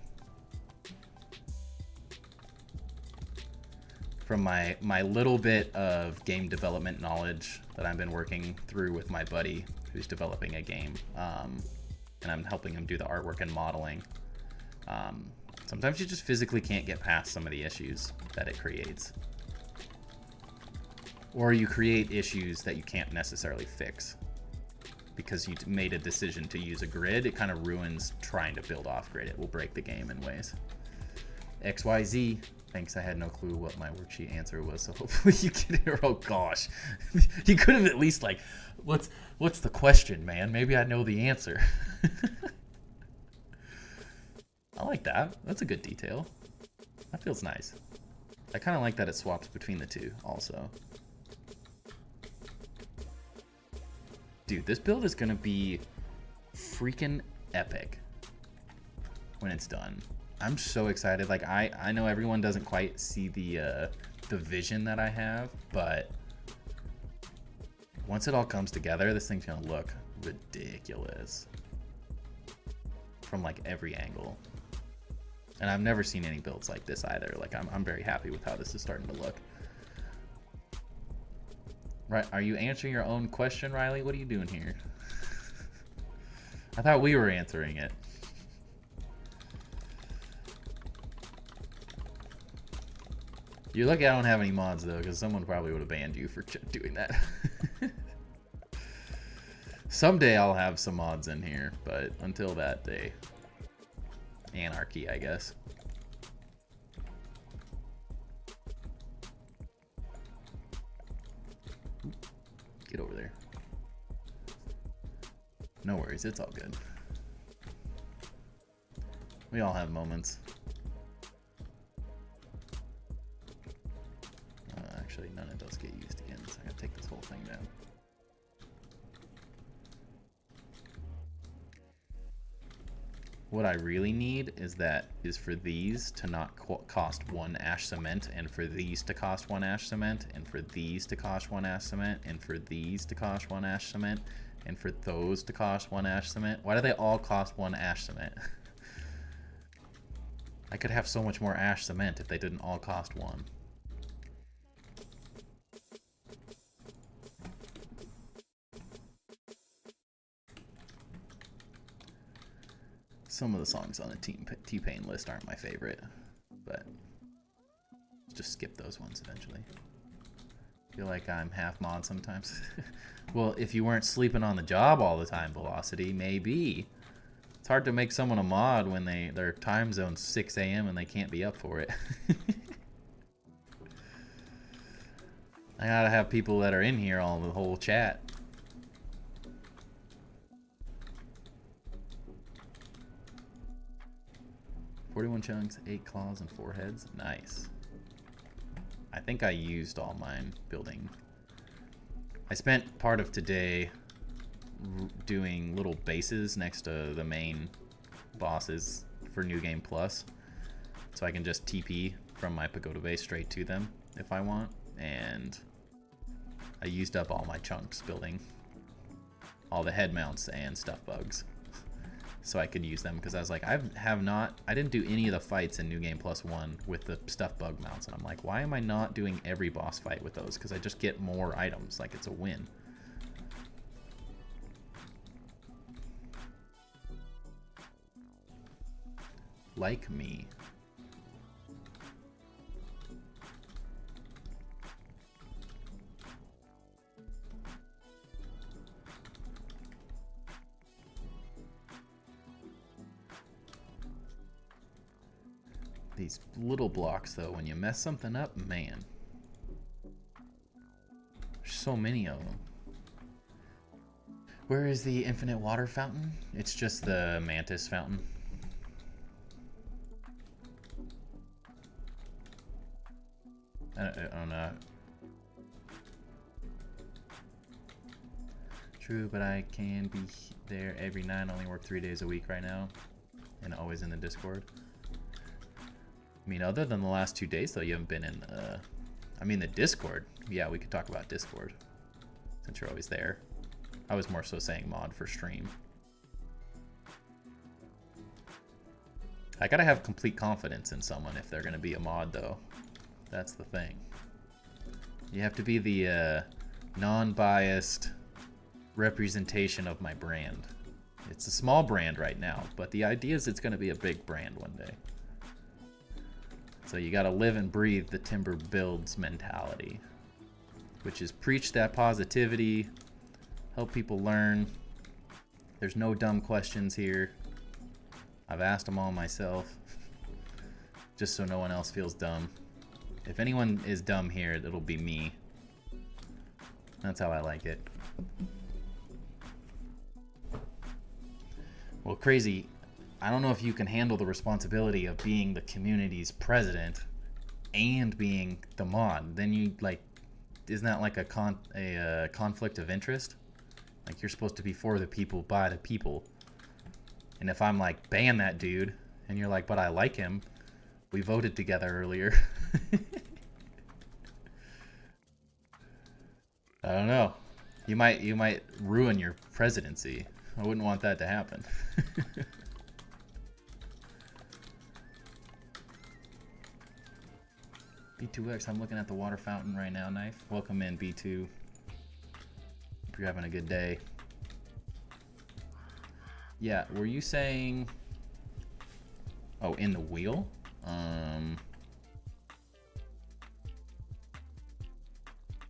A: From my little bit of game development knowledge that I've been working through with my buddy who's developing a game, and I'm helping him do the artwork and modeling, sometimes you just physically can't get past some of the issues that it creates. Or you create issues that you can't necessarily fix because you made a decision to use a grid. It kind of ruins trying to build off grid. It will break the game in ways. XYZ. Thanks, I had no clue what my worksheet answer was, so hopefully you get it. Oh gosh. You could have at least like, what's the question, man? Maybe I know the answer. I like that. That's a good detail. That feels nice. I kind of like that it swaps between the two also. Dude, this build is gonna be freaking epic when it's done. I'm so excited. Like I know everyone doesn't quite see the vision that I have, but once it all comes together, this thing's gonna look ridiculous from like every angle. And I've never seen any builds like this either. Like I'm very happy with how this is starting to look. Right, are you answering your own question, Riley? What are you doing here? I thought we were answering it. You're lucky I don't have any mods though, because someone probably would have banned you for doing that. Someday I'll have some mods in here, but until that day, anarchy, I guess. Get over there. No worries, it's all good. We all have moments. Actually, none of those get used again, so I gotta take this whole thing down. What I really need is for these to not cost 1 ash cement, and for these to cost 1 ash cement, and for these to cost 1 ash cement, and for these to cost 1 ash cement, and for those to cost 1 ash cement. Why do they all cost 1 ash cement? I could have so much more ash cement if they didn't all cost 1. Some of the songs on the T-Pain list aren't my favorite, but just skip those ones eventually. Feel like I'm half mod sometimes. Well, if you weren't sleeping on the job all the time, Velocity, maybe. It's hard to make someone a mod when their time zone's 6 a.m. and they can't be up for it. I gotta have people that are in here all the whole chat. "41 chunks, 8 claws, and 4 heads." Nice. I think I used all mine building. I spent part of today doing little bases next to the main bosses for New Game Plus, so I can just TP from my pagoda base straight to them if I want, and I used up all my chunks building all the head mounts and stuff bugs, so I could use them, because I was like, I didn't do any of the fights in New Game Plus 1 with the stuff bug mounts, and I'm like, why am I not doing every boss fight with those? Because I just get more items, like it's a win. Like me. These little blocks, though, when you mess something up, man. There's so many of them. Where is the infinite water fountain? It's just the mantis fountain. I don't know. True, but I can be there every night. I only work 3 days a week right now, and always in the Discord. I mean, other than the last 2 days, though, you haven't been in the... I mean, the Discord. Yeah, we could talk about Discord, since you're always there. I was more so saying mod for stream. I gotta have complete confidence in someone if they're gonna be a mod, though. That's the thing. You have to be the non-biased representation of my brand. It's a small brand right now, but the idea is it's gonna be a big brand one day. So you gotta live and breathe the Timber Builds mentality, which is preach that positivity, help people learn. There's no dumb questions here. I've asked them all myself, just so no one else feels dumb. If anyone is dumb here, it'll be me. That's how I like it. Well, Crazy, I don't know if you can handle the responsibility of being the community's president and being the mod. Then you, like, isn't that like a conflict of interest? Like, you're supposed to be for the people, by the people. And if I'm like, ban that dude, and you're like, but I like him, we voted together earlier. I don't know. You might ruin your presidency. I wouldn't want that to happen. B2X, I'm looking at the water fountain right now, Knife. Welcome in, B2. Hope you're having a good day. Yeah, were you saying... Oh, in the wheel?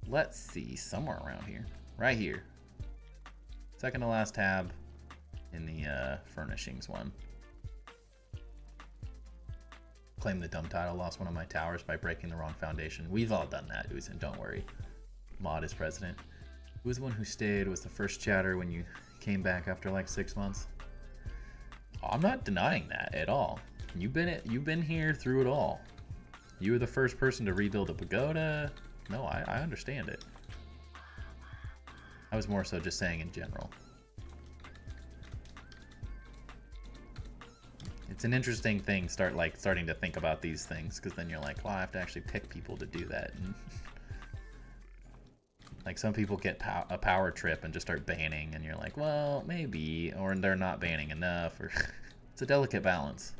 A: Let's see, somewhere around here. Right here. Second to last tab in the furnishings one. Claim the dumb title, lost one of my towers by breaking the wrong foundation. We've all done that, Uzin, don't worry. Mod is president. Who was the one who stayed? Was the first chatter when you came back after like 6 months? I'm not denying that at all. You've been here through it all. You were the first person to rebuild a pagoda. No, I understand it. I was more so just saying in general. It's an interesting thing, starting to think about these things, because then you're like, well, I have to actually pick people to do that. And like, some people get a power trip and just start banning, and you're like, well, maybe, or they're not banning enough, or it's a delicate balance.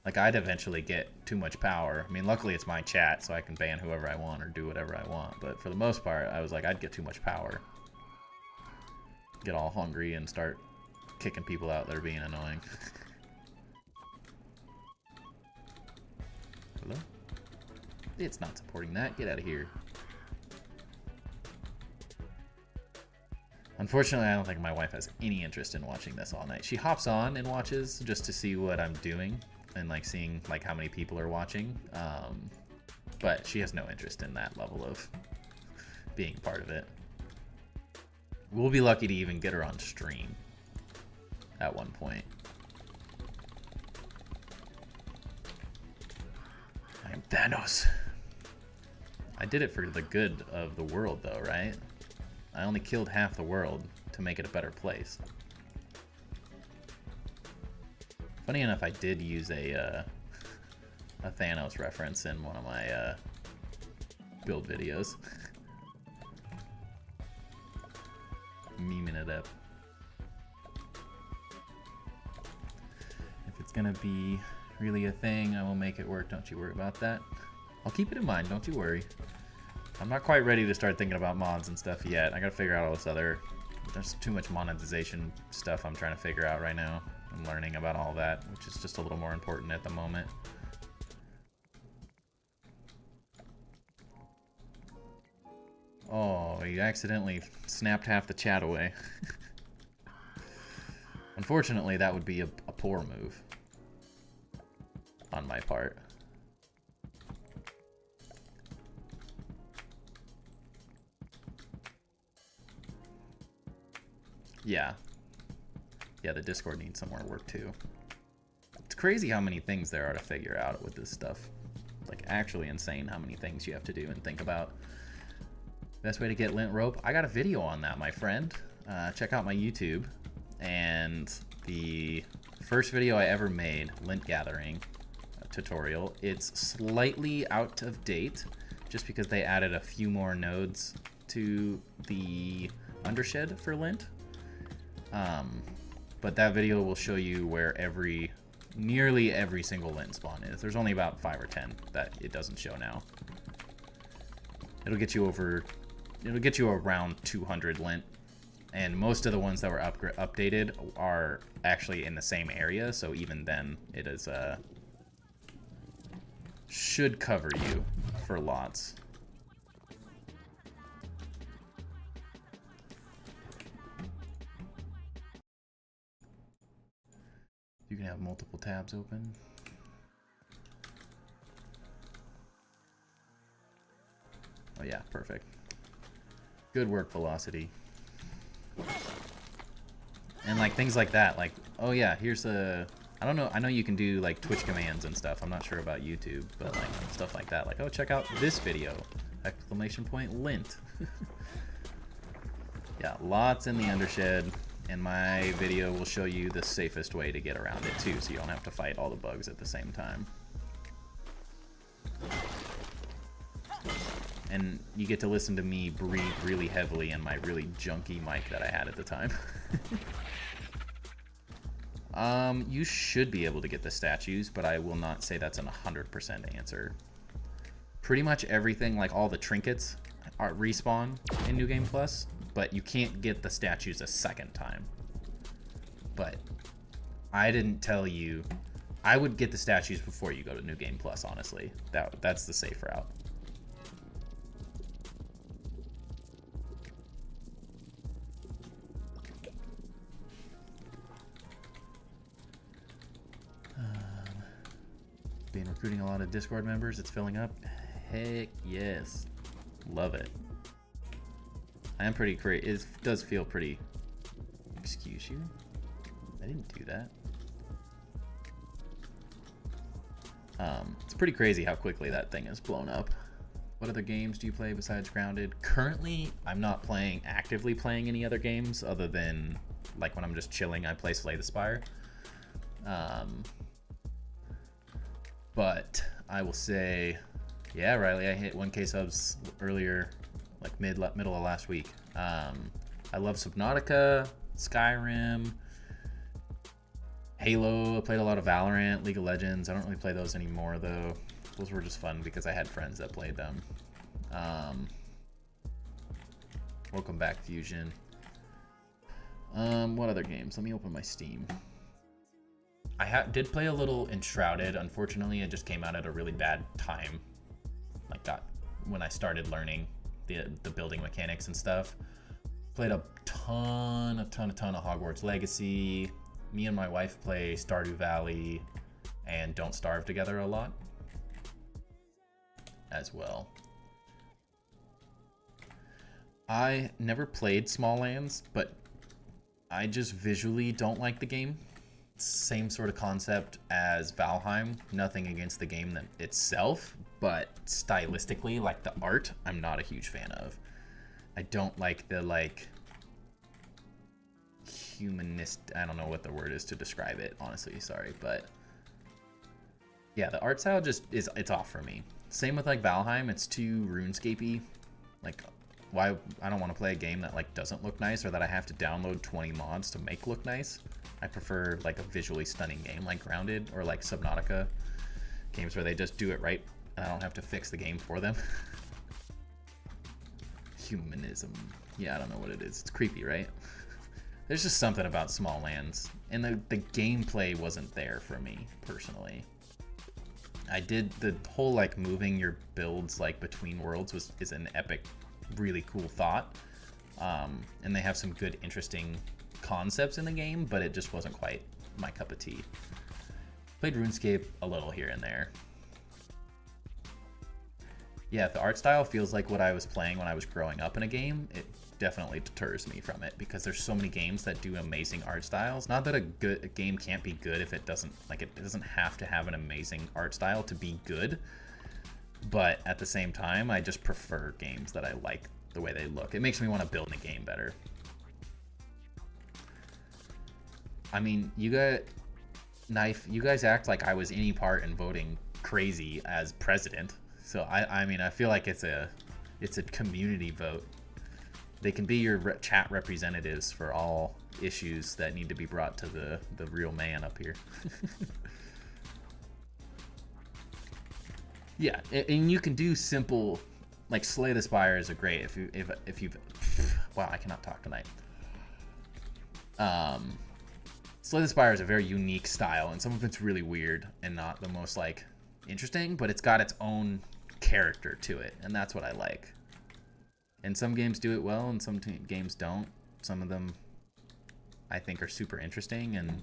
A: Like, I'd eventually get too much power. I mean, luckily it's my chat, so I can ban whoever I want or do whatever I want. But for the most part, I was like, I'd get too much power. Get all hungry and start kicking people out that are being annoying. Hello? It's not supporting that. Get out of here. Unfortunately, I don't think my wife has any interest in watching this all night. She hops on and watches just to see what I'm doing. And like seeing like how many people are watching, but she has no interest in that level of being part of it. We'll be lucky to even get her on stream at one point. I am Thanos. I did it for the good of the world though, right? I only killed half the world to make it a better place. Funny enough, I did use a Thanos reference in one of my build videos. Memeing it up. If it's gonna be really a thing, I will make it work. Don't you worry about that. I'll keep it in mind, don't you worry. I'm not quite ready to start thinking about mods and stuff yet. I gotta figure out all this other... There's too much monetization stuff I'm trying to figure out right now. I'm learning about all that, which is just a little more important at the moment. Oh, you accidentally snapped half the chat away. Unfortunately, that would be a poor move on my part. Yeah. Yeah, the Discord needs some more work too. It's crazy how many things there are to figure out with this stuff. Like, actually insane how many things you have to do and think about. Best way to get lint rope? I got a video on that, my friend. Check out my YouTube. And the first video I ever made, lint gathering tutorial, it's slightly out of date just because they added a few more nodes to the undershed for lint. But that video will show you where nearly every single lint spawn is. There's only about 5 or 10 that it doesn't show now. It'll get you around 200 lint, and most of the ones that were updated are actually in the same area, so even then it is should cover you for lots. You can have multiple tabs open. Oh yeah, perfect. Good work, Velocity. And like things like that, like, oh yeah, here's a, I don't know, I know you can do like Twitch commands and stuff. I'm not sure about YouTube, but like stuff like that. Like, oh, check out this video! Exclamation point lint. Yeah, lots in the undershed. And my video will show you the safest way to get around it too, so you don't have to fight all the bugs at the same time. And you get to listen to me breathe really heavily in my really junky mic that I had at the time. You should be able to get the statues, but I will not say that's an 100% answer. Pretty much everything, like all the trinkets, are respawn in New Game Plus, but you can't get the statues a second time. But I didn't tell you. I would get the statues before you go to New Game Plus, honestly. That's the safe route. Been recruiting a lot of Discord members. It's filling up. Heck yes. Love it. I am pretty great. It does feel pretty excuse you. I didn't do that. It's pretty crazy how quickly that thing has blown up. What other games do you play besides Grounded? Currently, I'm not actively playing any other games other than like when I'm just chilling, I play Slay the Spire. But I will say, yeah, Riley, I hit 1K subs earlier, like middle of last week. I love Subnautica, Skyrim, Halo. I played a lot of Valorant, League of Legends. I don't really play those anymore though. Those were just fun because I had friends that played them. Welcome back, Fusion. What other games? Let me open my Steam. I did play a little Enshrouded. Unfortunately, it just came out at a really bad time. Like that, when I started learning the building mechanics and stuff. Played a ton of Hogwarts Legacy. Me and my wife play Stardew Valley and Don't Starve together a lot as well. I never played Small Lands, but I just visually don't like the game. Same sort of concept as Valheim. Nothing against the game itself, but stylistically, like the art, I'm not a huge fan of. I don't like the humanist, I don't know what the word is to describe it, honestly, sorry, but yeah, the art style just it's off for me. Same with like Valheim, it's too RuneScape-y. Like, why? I don't want to play a game that like doesn't look nice or that I have to download 20 mods to make look nice. I prefer like a visually stunning game like Grounded or like Subnautica, games where they just do it right and I don't have to fix the game for them. Humanism. Yeah, I don't know what it is. It's creepy, right? There's just something about Small Lands, and the gameplay wasn't there for me personally. I did the whole like moving your builds like between worlds is an epic, really cool thought, and they have some good, interesting concepts in the game, but it just wasn't quite my cup of tea. Played RuneScape a little here and there. Yeah, if the art style feels like what I was playing when I was growing up in a game, it definitely deters me from it because there's so many games that do amazing art styles. Not that a game can't be good if it doesn't have to have an amazing art style to be good, but at the same time, I just prefer games that I like the way they look. It makes me want to build a game better. I mean, you guys act like I was any part in voting crazy as president. So I mean, I feel like it's a community vote. They can be your chat representatives for all issues that need to be brought to the real man up here. Yeah, and you can do simple, like Slay the Spire is a great if you've wow, I cannot talk tonight. Slay the Spire is a very unique style, and some of it's really weird and not the most like interesting, but it's got its own character to it, and that's what I like. And some games do it well, and some games don't. Some of them I think are super interesting, and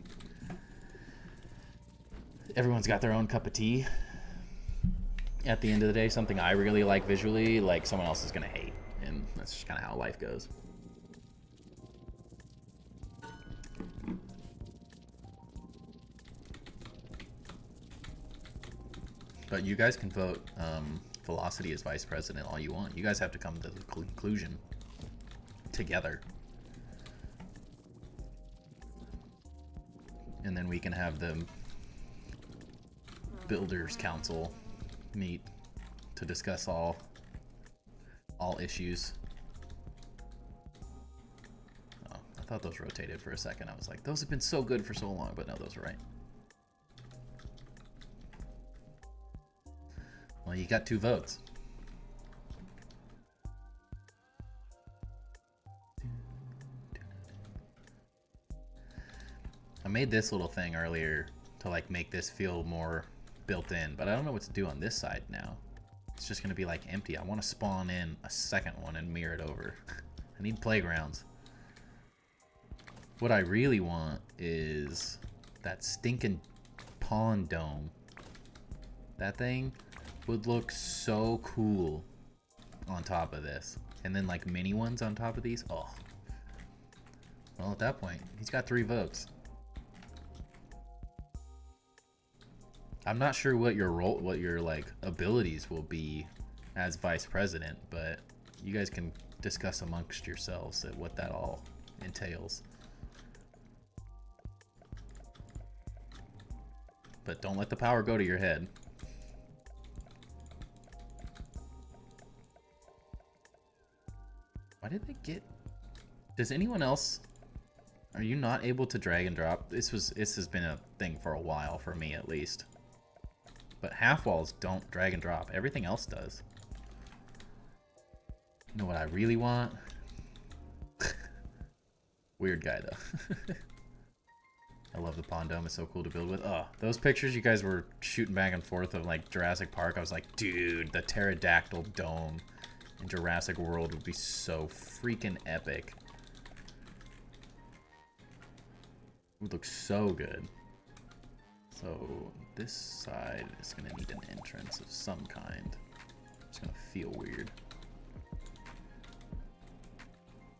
A: everyone's got their own cup of tea. At the end of the day, something I really like visually, like someone else is gonna hate, and that's just kind of how life goes. But you guys can vote Velocity as vice president all you want. You guys have to come to the conclusion together. And then we can have the Builders Council meet to discuss all issues. Oh, I thought those rotated for a second. I was like, those have been so good for so long, but no, those are right. Well, you got 2 votes. I made this little thing earlier to like make this feel more built in, but I don't know what to do on this side now. It's just gonna be like empty. I want to spawn in a second one and mirror it over. I need playgrounds. What I really want is that stinking pond dome. That thing would look so cool on top of this. And then like mini ones on top of these. Oh. Well, at that point, he's got 3 votes. I'm not sure what your role, what your like abilities will be as vice president, but you guys can discuss amongst yourselves at what that all entails. But don't let the power go to your head. Why did they get... Does anyone else... Are you not able to drag and drop? This has been a thing for a while, for me at least. But half walls don't drag and drop. Everything else does. You know what I really want? Weird guy, though. I love the pond dome. It's so cool to build with. Oh, those pictures you guys were shooting back and forth of, like, Jurassic Park. I was like, dude, the pterodactyl dome in Jurassic World would be so freaking epic. It would look so good. So this side is going to need an entrance of some kind. It's going to feel weird.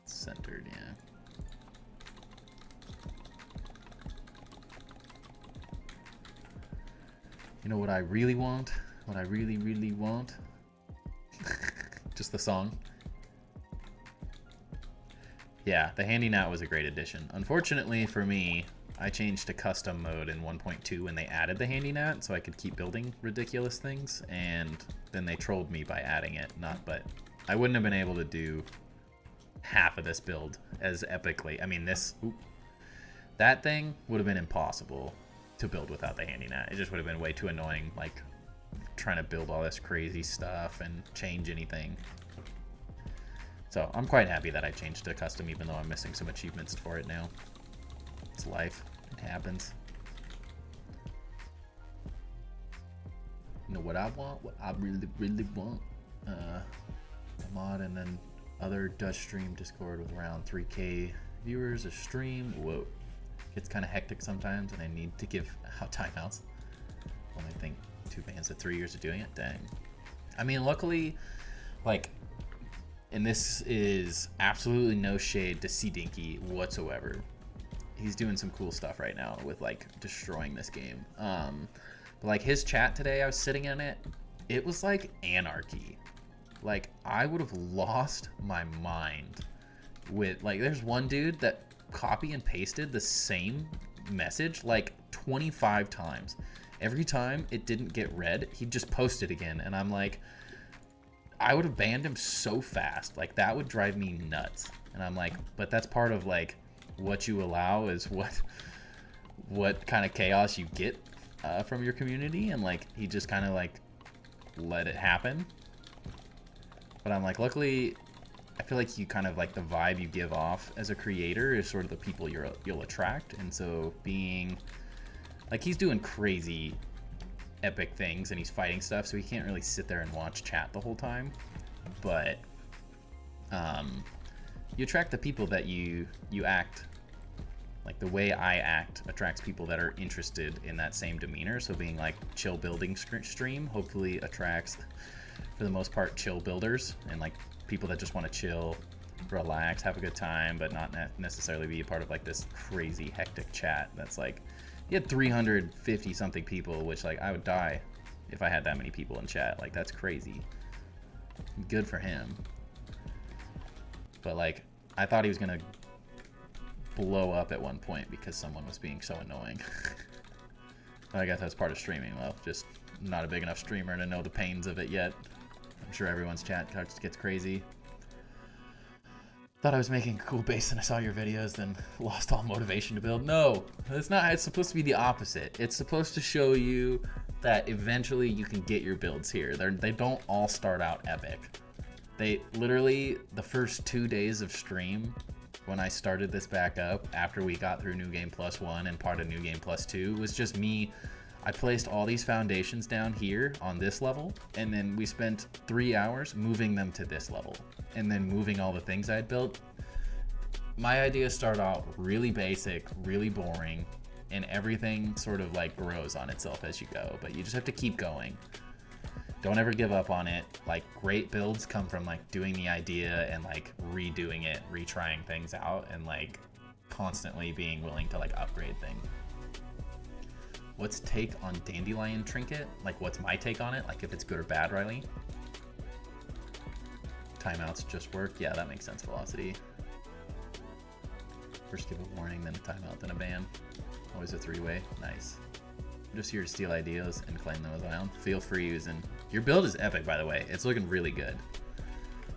A: Centered, yeah. You know what I really want? What I really, really want? Just the song. Yeah, the handy nat was a great addition. Unfortunately for me, I changed to custom mode in 1.2 when they added the handy nat, so I could keep building ridiculous things, and then they trolled me by adding it. But I wouldn't have been able to do half of this build as epically. I mean, that thing would have been impossible to build without the handy nat. It just would have been way too annoying, like trying to build all this crazy stuff and change anything. So I'm quite happy that I changed to custom, even though I'm missing some achievements for it now. It's life. It happens. You know what I want? What I really, really want? A mod and then other Dutch stream Discord with around 3K viewers a stream. Whoa. It's kind of hectic sometimes, and I need to give out timeouts. Only think 2 bands at 3 years of doing it. Dang. I mean, luckily, like, and this is absolutely no shade to C Dinky whatsoever. He's doing some cool stuff right now with like destroying this game. But like his chat today, I was sitting in it. It was like anarchy. Like I would have lost my mind with like. There's one dude that copy and pasted the same message like 25 times. Every time it didn't get read, he'd just post it again, and I'm like, I would have banned him so fast. Like that would drive me nuts. And I'm like, but that's part of like what you allow is what kind of chaos you get from your community. And like he just kind of like let it happen. But I'm like, luckily I feel like you kind of like the vibe you give off as a creator is sort of the people you'll attract. And so being like, he's doing crazy epic things and he's fighting stuff, so he can't really sit there and watch chat the whole time. But you attract the people that you act like. The way I act attracts people that are interested in that same demeanor. So being like chill building stream hopefully attracts, for the most part, chill builders and like people that just want to chill, relax, have a good time, but not necessarily be a part of like this crazy hectic chat that's like, he had 350 something people, which like I would die if I had that many people in chat. Like that's crazy. Good for him. But like I thought he was gonna blow up at one point because someone was being so annoying. I guess that's part of streaming though. Just not a big enough streamer to know the pains of it yet. I'm sure everyone's chat gets crazy. Thought I was making a cool base and I saw your videos, then lost all motivation to build. No, that's not. It's supposed to be the opposite. It's supposed to show you that eventually you can get your builds here. They don't all start out epic. They literally, the first 2 days of stream, when I started this back up, after we got through New Game Plus 1 and part of New Game Plus 2, was just me. I placed all these foundations down here on this level, and then we spent 3 hours moving them to this level, and then moving all the things I had built. My ideas start out really basic, really boring, and everything sort of like grows on itself as you go, but you just have to keep going. Don't ever give up on it. Like great builds come from like doing the idea and like redoing it, retrying things out, and like constantly being willing to like upgrade things. What's take on Dandelion Trinket? Like, what's my take on it? Like, if it's good or bad, Riley? Timeouts just work. Yeah, that makes sense. Velocity. First give a warning, then a timeout, then a ban. Always a three-way. Nice. I'm just here to steal ideas and claim them as my own. Feel free using. Your build is epic, by the way. It's looking really good.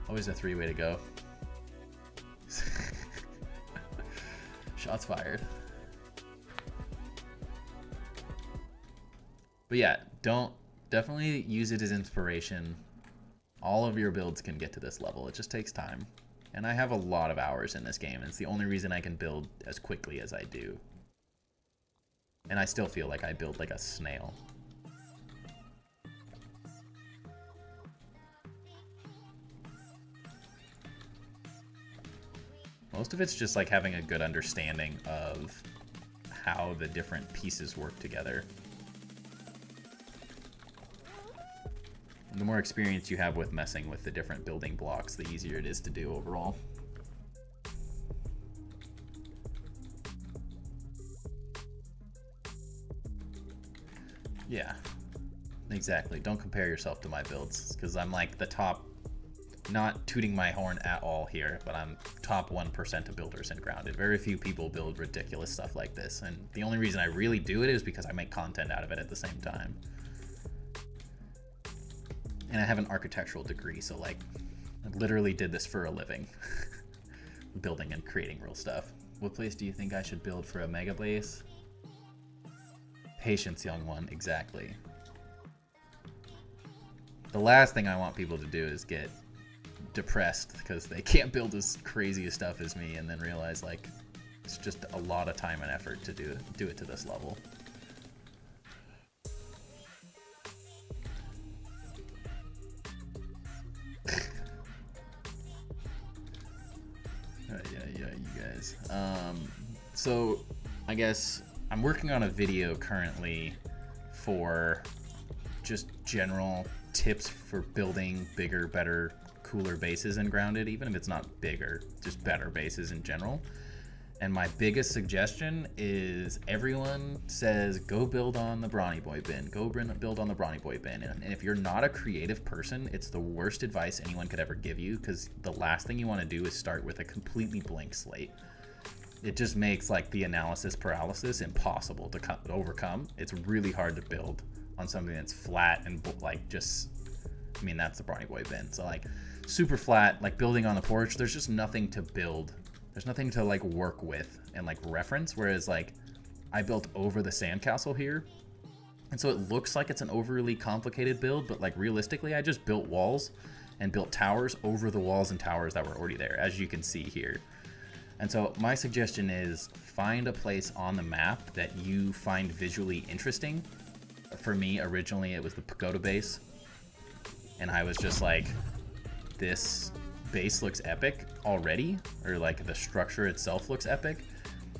A: Always a three-way to go. Shots fired. But yeah, definitely use it as inspiration. All of your builds can get to this level. It just takes time. And I have a lot of hours in this game. It's the only reason I can build as quickly as I do. And I still feel like I build like a snail. Most of it's just like having a good understanding of how the different pieces work together. The more experience you have with messing with the different building blocks, the easier it is to do overall. Yeah, exactly. Don't compare yourself to my builds, because I'm like the top, not tooting my horn at all here, but I'm top 1% of builders in Grounded. Very few people build ridiculous stuff like this, and the only reason I really do it is because I make content out of it at the same time. And I have an architectural degree, so like, I literally did this for a living. Building and creating real stuff. What place do you think I should build for a mega base? Patience, young one, exactly. The last thing I want people to do is get depressed because they can't build as crazy stuff as me and then realize like, it's just a lot of time and effort to do it to this level. Yeah, you guys. So I guess I'm working on a video currently for just general tips for building bigger, better, cooler bases in Grounded, even if it's not bigger, just better bases in general. And my biggest suggestion is everyone says, go build on the Brawny Boy bin, go build on the Brawny Boy bin. And if you're not a creative person, it's the worst advice anyone could ever give you, because the last thing you want to do is start with a completely blank slate. It just makes like the analysis paralysis impossible to overcome. It's really hard to build on something that's flat and like just, I mean, that's the Brawny Boy bin. So like super flat, like building on the porch, there's just nothing to build. There's nothing to like work with and like reference, whereas like I built over the sandcastle here. And so it looks like it's an overly complicated build, but like realistically, I just built walls and built towers over the walls and towers that were already there, as you can see here. And so my suggestion is find a place on the map that you find visually interesting. For me, originally it was the pagoda base. And I was just like, this base looks epic already, or like the structure itself looks epic.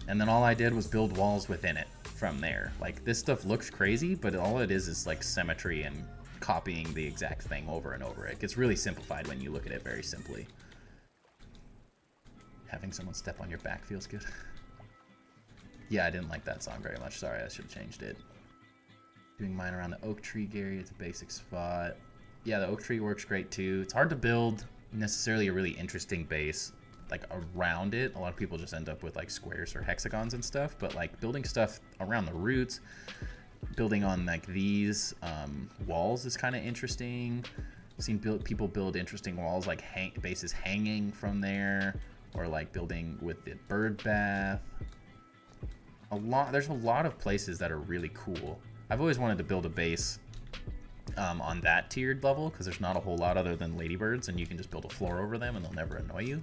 A: And then all I did was build walls within it from there. Like this stuff looks crazy, but all it is like symmetry and copying the exact thing over and over. It gets really simplified when you look at it very simply. Having someone step on your back feels good. Yeah, I didn't like that song very much. Sorry, I should have changed it. Doing mine around the oak tree, Gary. It's a basic spot. Yeah, the oak tree works great too. It's hard to build necessarily a really interesting base like around it. A lot of people just end up with like squares or hexagons and stuff, but like building stuff around the roots, building on like these walls is kind of interesting. I've seen people build interesting walls like bases hanging from there, or like building with the bird bath. There's a lot of places that are really cool. I've always wanted to build a base on that tiered level, because there's not a whole lot other than ladybirds, and you can just build a floor over them and they'll never annoy you.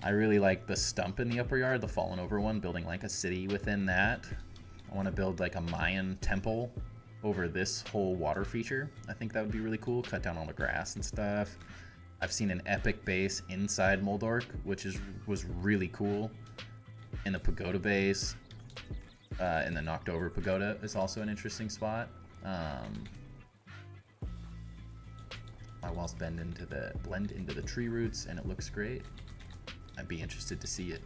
A: I really like the stump in the upper yard, the fallen over one, building like a city within that. I want to build like a Mayan temple over this whole water feature. I think that would be really cool. Cut down all the grass and stuff. I've seen an epic base inside Moldorc, which was really cool. In the pagoda base, in the knocked over pagoda is also an interesting spot. My walls blend into the tree roots, and it looks great. I'd be interested to see it.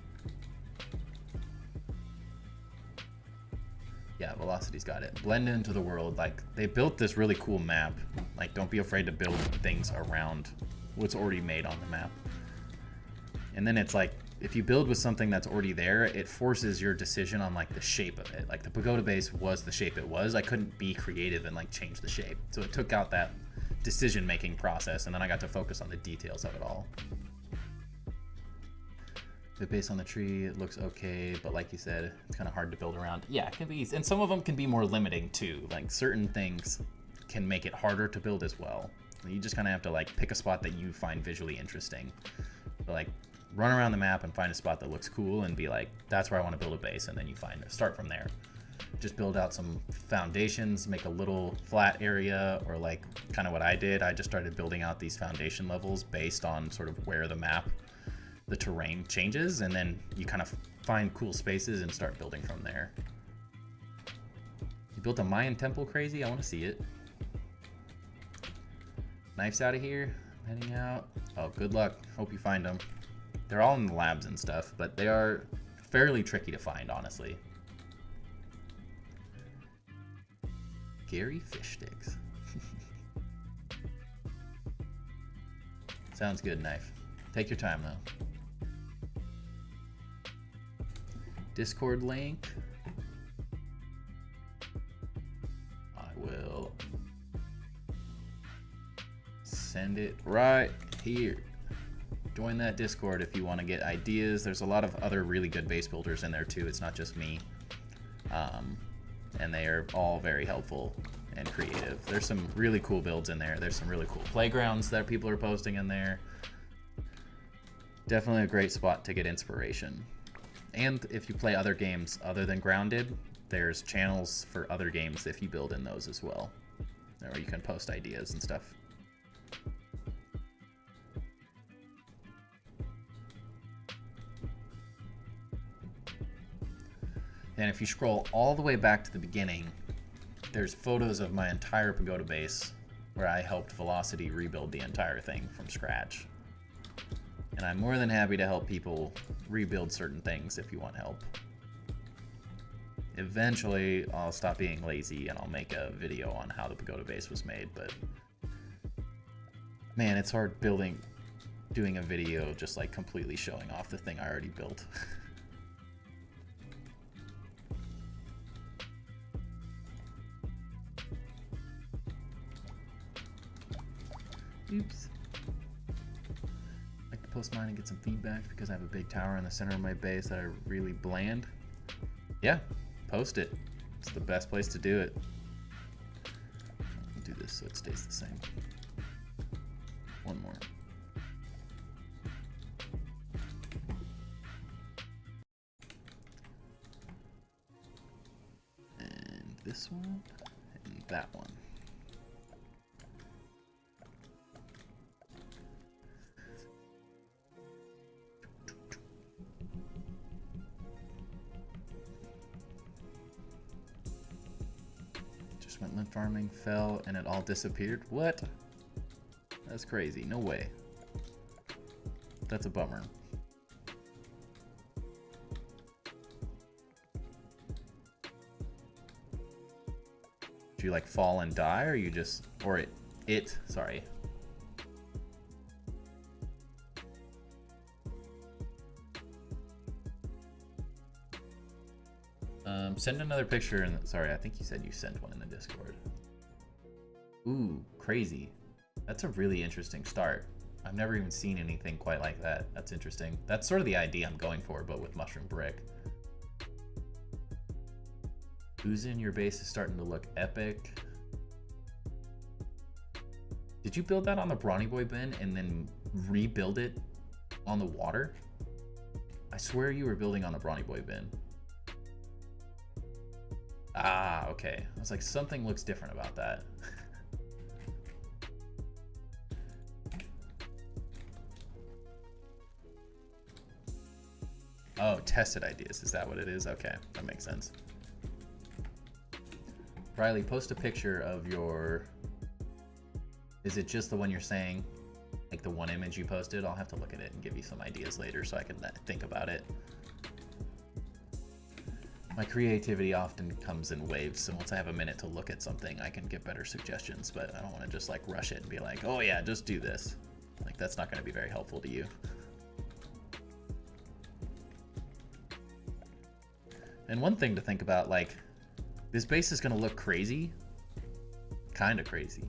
A: Velocity's got it. Blend into the world. Like, they built this really cool map. Like, don't be afraid to build things around what's already made on the map. And then it's like, if you build with something that's already there, it forces your decision on like the shape of it. Like the pagoda base was the shape it was. I couldn't be creative and like change the shape. So it took out that decision-making process, and then I got to focus on the details of it all. The base on the tree, it looks okay, but like you said, it's kind of hard to build around. Yeah, it can be, and some of them can be more limiting too. Like certain things can make it harder to build as well. You just kind of have to like pick a spot that you find visually interesting. But, like, run around the map and find a spot that looks cool and be like, that's where I want to build a base, and then you start from there. Just build out some foundations, make a little flat area, or like kind of what I did. I just started building out these foundation levels based on sort of where the terrain changes, and then you kind of find cool spaces and start building from there. You built a Mayan temple, crazy? I want to see it. Knives out of here, heading out. Oh, good luck. Hope you find them. They're all in the labs and stuff, but they are fairly tricky to find, honestly. Gary fish sticks. Sounds good, Knife. Take your time, though. Discord link. I will send it right here. Join that Discord if you want to get ideas. There's a lot of other really good base builders in there too. It's not just me. And they are all very helpful and creative. There's some really cool builds in there. There's some really cool playgrounds that people are posting in there. Definitely a great spot to get inspiration. And if you play other games other than Grounded, there's channels for other games if you build in those as well, where you can post ideas and stuff. And if you scroll all the way back to the beginning, there's photos of my entire pagoda base where I helped Velocity rebuild the entire thing from scratch. And I'm more than happy to help people rebuild certain things if you want help. Eventually, I'll stop being lazy and I'll make a video on how the pagoda base was made, but man, it's hard doing a video just like completely showing off the thing I already built. Oops. I like to post mine and get some feedback because I have a big tower in the center of my base that are really bland. Yeah, post it. It's the best place to do it. I'll do this so it stays the same. One more. And this one, and that one. Went lint farming, fell, and it all disappeared. What? That's crazy. No way. That's a bummer. Did you like fall and die, or you just, or it, sorry. Send another picture, and sorry, I think you said you sent one in the Discord. Ooh, crazy. That's a really interesting start. I've never even seen anything quite like that. That's interesting. That's sort of the idea I'm going for, but with mushroom brick. Who's in your base is starting to look epic. Did you build that on the Brawny Boy bin and then rebuild it on the water? I swear you were building on the Brawny Boy bin. Ah, okay. I was like, something looks different about that. Oh, tested ideas. Is that what it is? Okay, that makes sense. Riley, post a picture of your... Is it just the one you're saying? Like the one image you posted? I'll have to look at it and give you some ideas later so I can think about it. My creativity often comes in waves, so once I have a minute to look at something, I can get better suggestions, but I don't want to just like rush it and be like, oh yeah, just do this. Like, that's not going to be very helpful to you. And one thing to think about, like, this base is going to look crazy, kind of crazy,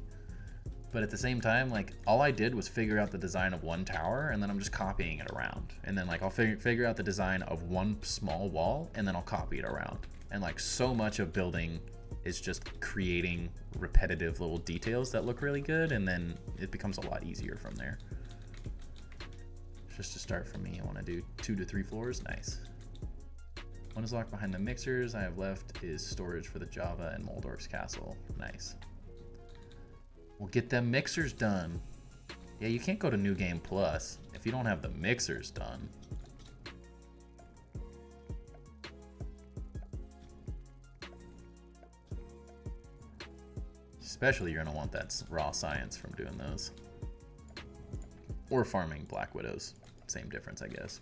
A: but at the same time, like, all I did was figure out the design of one tower, and then I'm just copying it around. And then, like, I'll figure out the design of one small wall, and then I'll copy it around. And, like, so much of building is just creating repetitive little details that look really good, and then it becomes a lot easier from there. Just to start from me, I want to do 2 to 3 floors. Nice. One is locked behind the mixers. I have left is storage for the Java and Moldorf's castle. Nice. We'll get them mixers done. Yeah, you can't go to New Game Plus if you don't have the mixers done. Especially you're gonna want that raw science from doing those. Or farming Black Widows. Same difference, I guess.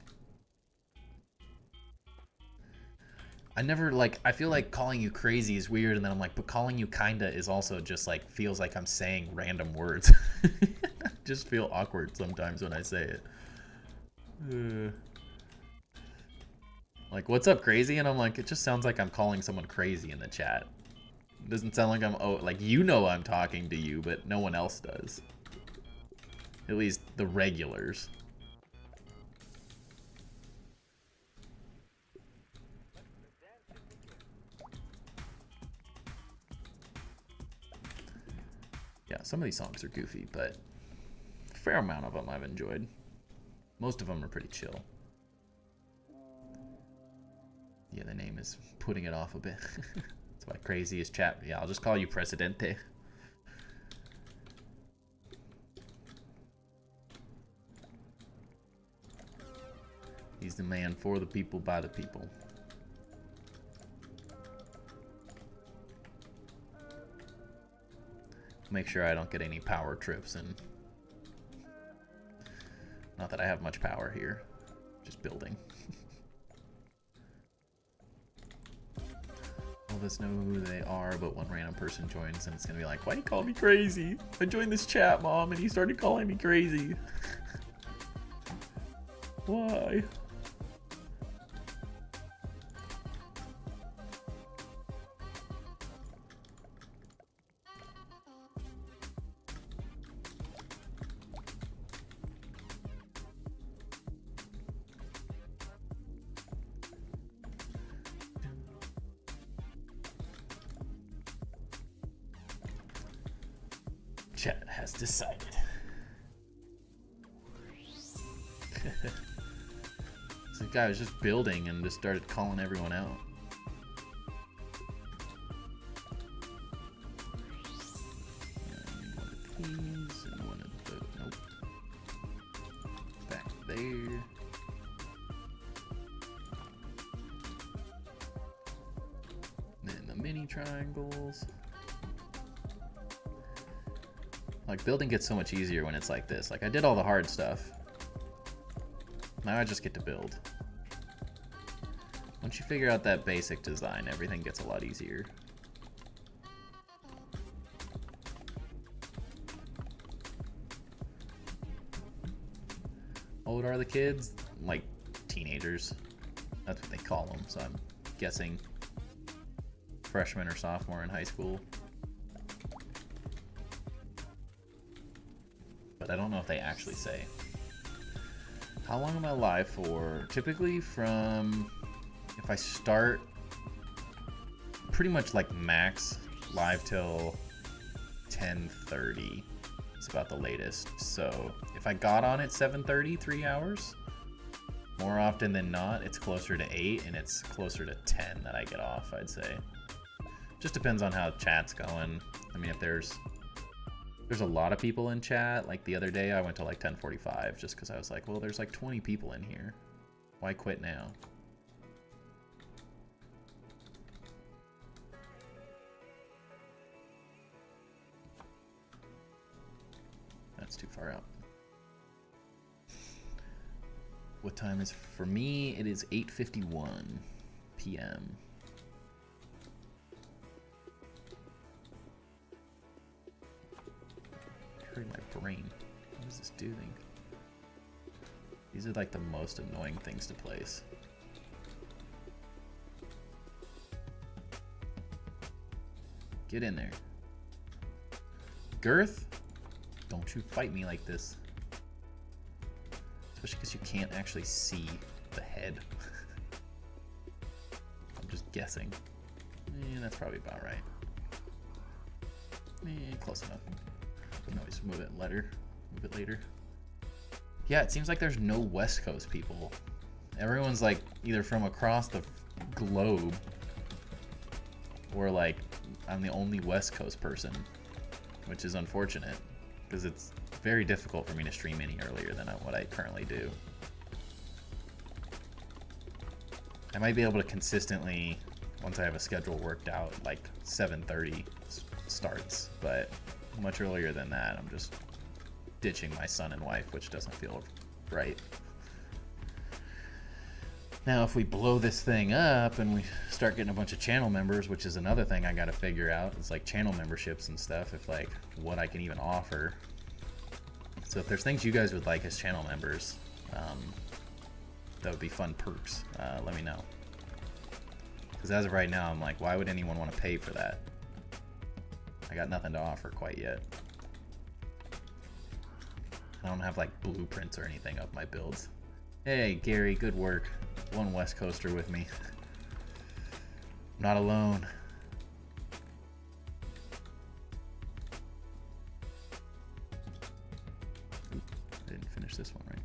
A: I feel like calling you crazy is weird, and then I'm like, but calling you kinda is also just like, feels like I'm saying random words. Just feel awkward sometimes when I say it. Like, what's up, crazy? And I'm like, it just sounds like I'm calling someone crazy in the chat. It doesn't sound like like, you know I'm talking to you, but no one else does. At least the regulars. Yeah, some of these songs are goofy, but a fair amount of them I've enjoyed. Most of them are pretty chill. Yeah, the name is putting it off a bit. That's why crazy is chat. Yeah, I'll just call you Presidente. He's the man for the people, by the people. Make sure I don't get any power trips, and not that I have much power here, just building. All of us know who they are, but one random person joins and it's gonna be like, why do you call me crazy? I joined this chat, Mom, and he started calling me crazy. Why? Chat has decided. This guy was just building and just started calling everyone out. One of these and one of those. Nope. Back there. Then the mini triangles. Like, building gets so much easier when it's like this. Like, I did all the hard stuff. Now I just get to build. Once you figure out that basic design, everything gets a lot easier. How old are the kids? Like, teenagers. That's what they call them, so I'm guessing freshman or sophomore in high school. But I don't know if they actually say. How long am I live for? Typically from, if I start pretty much like max live till 10:30. It's about the latest. So if I got on at 7:30, 3 hours, more often than not, it's closer to 8 and it's closer to 10 that I get off, I'd say. Just depends on how chat's going. I mean, if there's a lot of people in chat. Like the other day I went to like 10:45 just because I was like, well, there's like 20 people in here. Why quit now? That's too far out. What time is for me? It is 8:51 p.m. hurting my brain. What is this doing? These are like the most annoying things to place. Get in there. Girth? Don't you fight me like this. Especially because you can't actually see the head. I'm just guessing. That's probably about right. Close enough. We can always move it later. Yeah, it seems like there's no West Coast people. Everyone's like either from across the globe or like I'm the only West Coast person, which is unfortunate because it's very difficult for me to stream any earlier than what I currently do. I might be able to consistently, once I have a schedule worked out, like 7:30 starts, but much earlier than that, I'm just ditching my son and wife, which doesn't feel right. Now, if we blow this thing up and we start getting a bunch of channel members, which is another thing I got to figure out, it's like channel memberships and stuff, if like what I can even offer. So if there's things you guys would like as channel members, that would be fun perks, let me know. Because as of right now, I'm like, why would anyone want to pay for that? I got nothing to offer quite yet. I don't have like blueprints or anything of my builds. Hey, Gary, good work. One West Coaster with me. I'm not alone. Oop, I didn't finish this one right.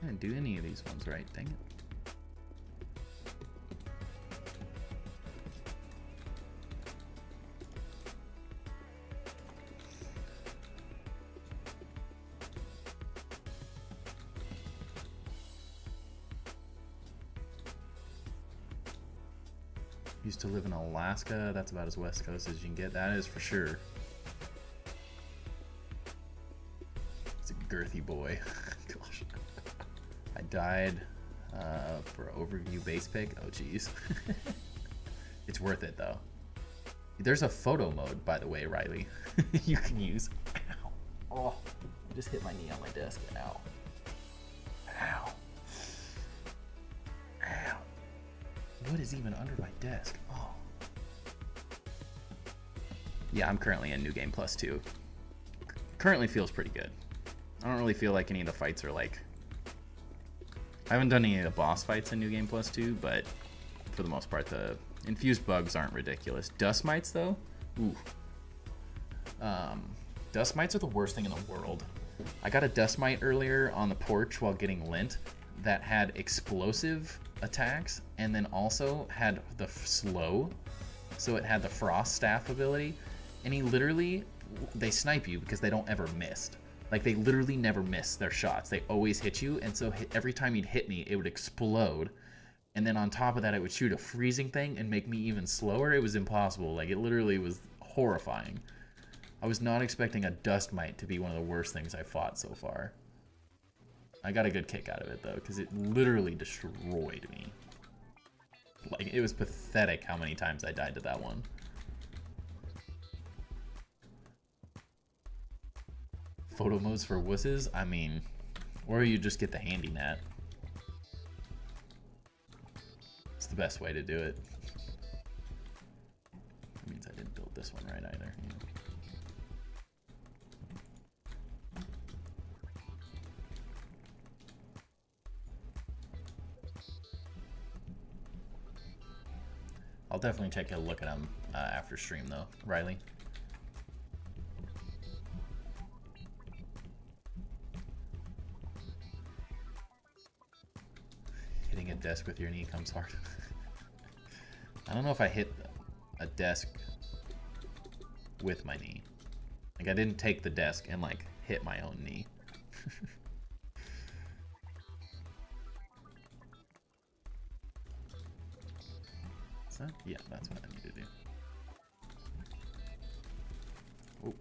A: I didn't do any of these ones right, dang it. Used to live in Alaska. That's about as West Coast as you can get. That is for sure. It's a girthy boy. Gosh. I died for overview base pick. Oh, geez. It's worth it, though. There's a photo mode, by the way, Riley, you can use. Ow. Oh, I just hit my knee on my desk. Ow. Ow. Ow. What is even under my desk? Oh. Yeah, I'm currently in New Game Plus 2. Currently feels pretty good. I don't really feel like any of the fights are like... I haven't done any of the boss fights in New Game Plus 2, but for the most part, the infused bugs aren't ridiculous. Dust mites, though? Ooh. Dust mites are the worst thing in the world. I got a dust mite earlier on the porch while getting lint that had explosive attacks and then also had the slow, so it had the frost staff ability, and he literally, they snipe you because they don't ever miss. Like, they literally never miss their shots. They always hit you, and so every time he'd hit me, it would explode, and then on top of that, it would shoot a freezing thing and make me even slower. It was impossible. Like, it literally was horrifying. I was not expecting a dust mite to be one of the worst things I fought so far. I got a good kick out of it, though, because it literally destroyed me. Like, it was pathetic how many times I died to that one. Photo modes for wusses? I mean, or you just get the handy net. It's the best way to do it. That means I didn't build this one right either. Yeah. I'll definitely take a look at them after stream, though, Riley. Hitting a desk with your knee comes hard. I don't know if I hit a desk with my knee. Like, I didn't take the desk and, like, hit my own knee. That? Yeah, that's what I need to do. Oh,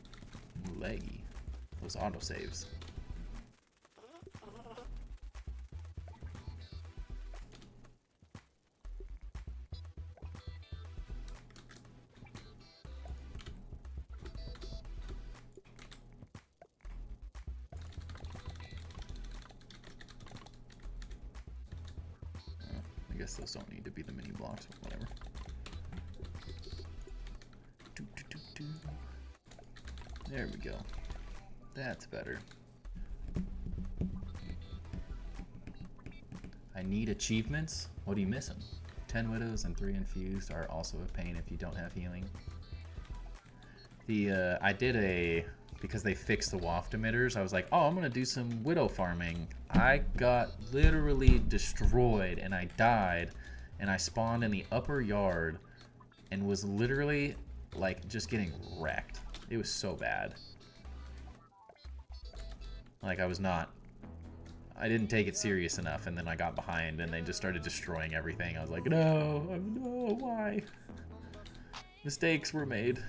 A: leggy. Those autosaves. I guess those don't need to be the mini blocks, but whatever. There we go. That's better. I need achievements. What are you missing? 10 widows and 3 infused are also a pain if you don't have healing. I did because they fixed the waft emitters, I was like, oh, I'm gonna do some widow farming. I got literally destroyed and I died, and I spawned in the upper yard and was literally like just getting wrecked. It was so bad. Like I didn't take it serious enough, and then I got behind and they just started destroying everything. I was like, no, why? Mistakes were made.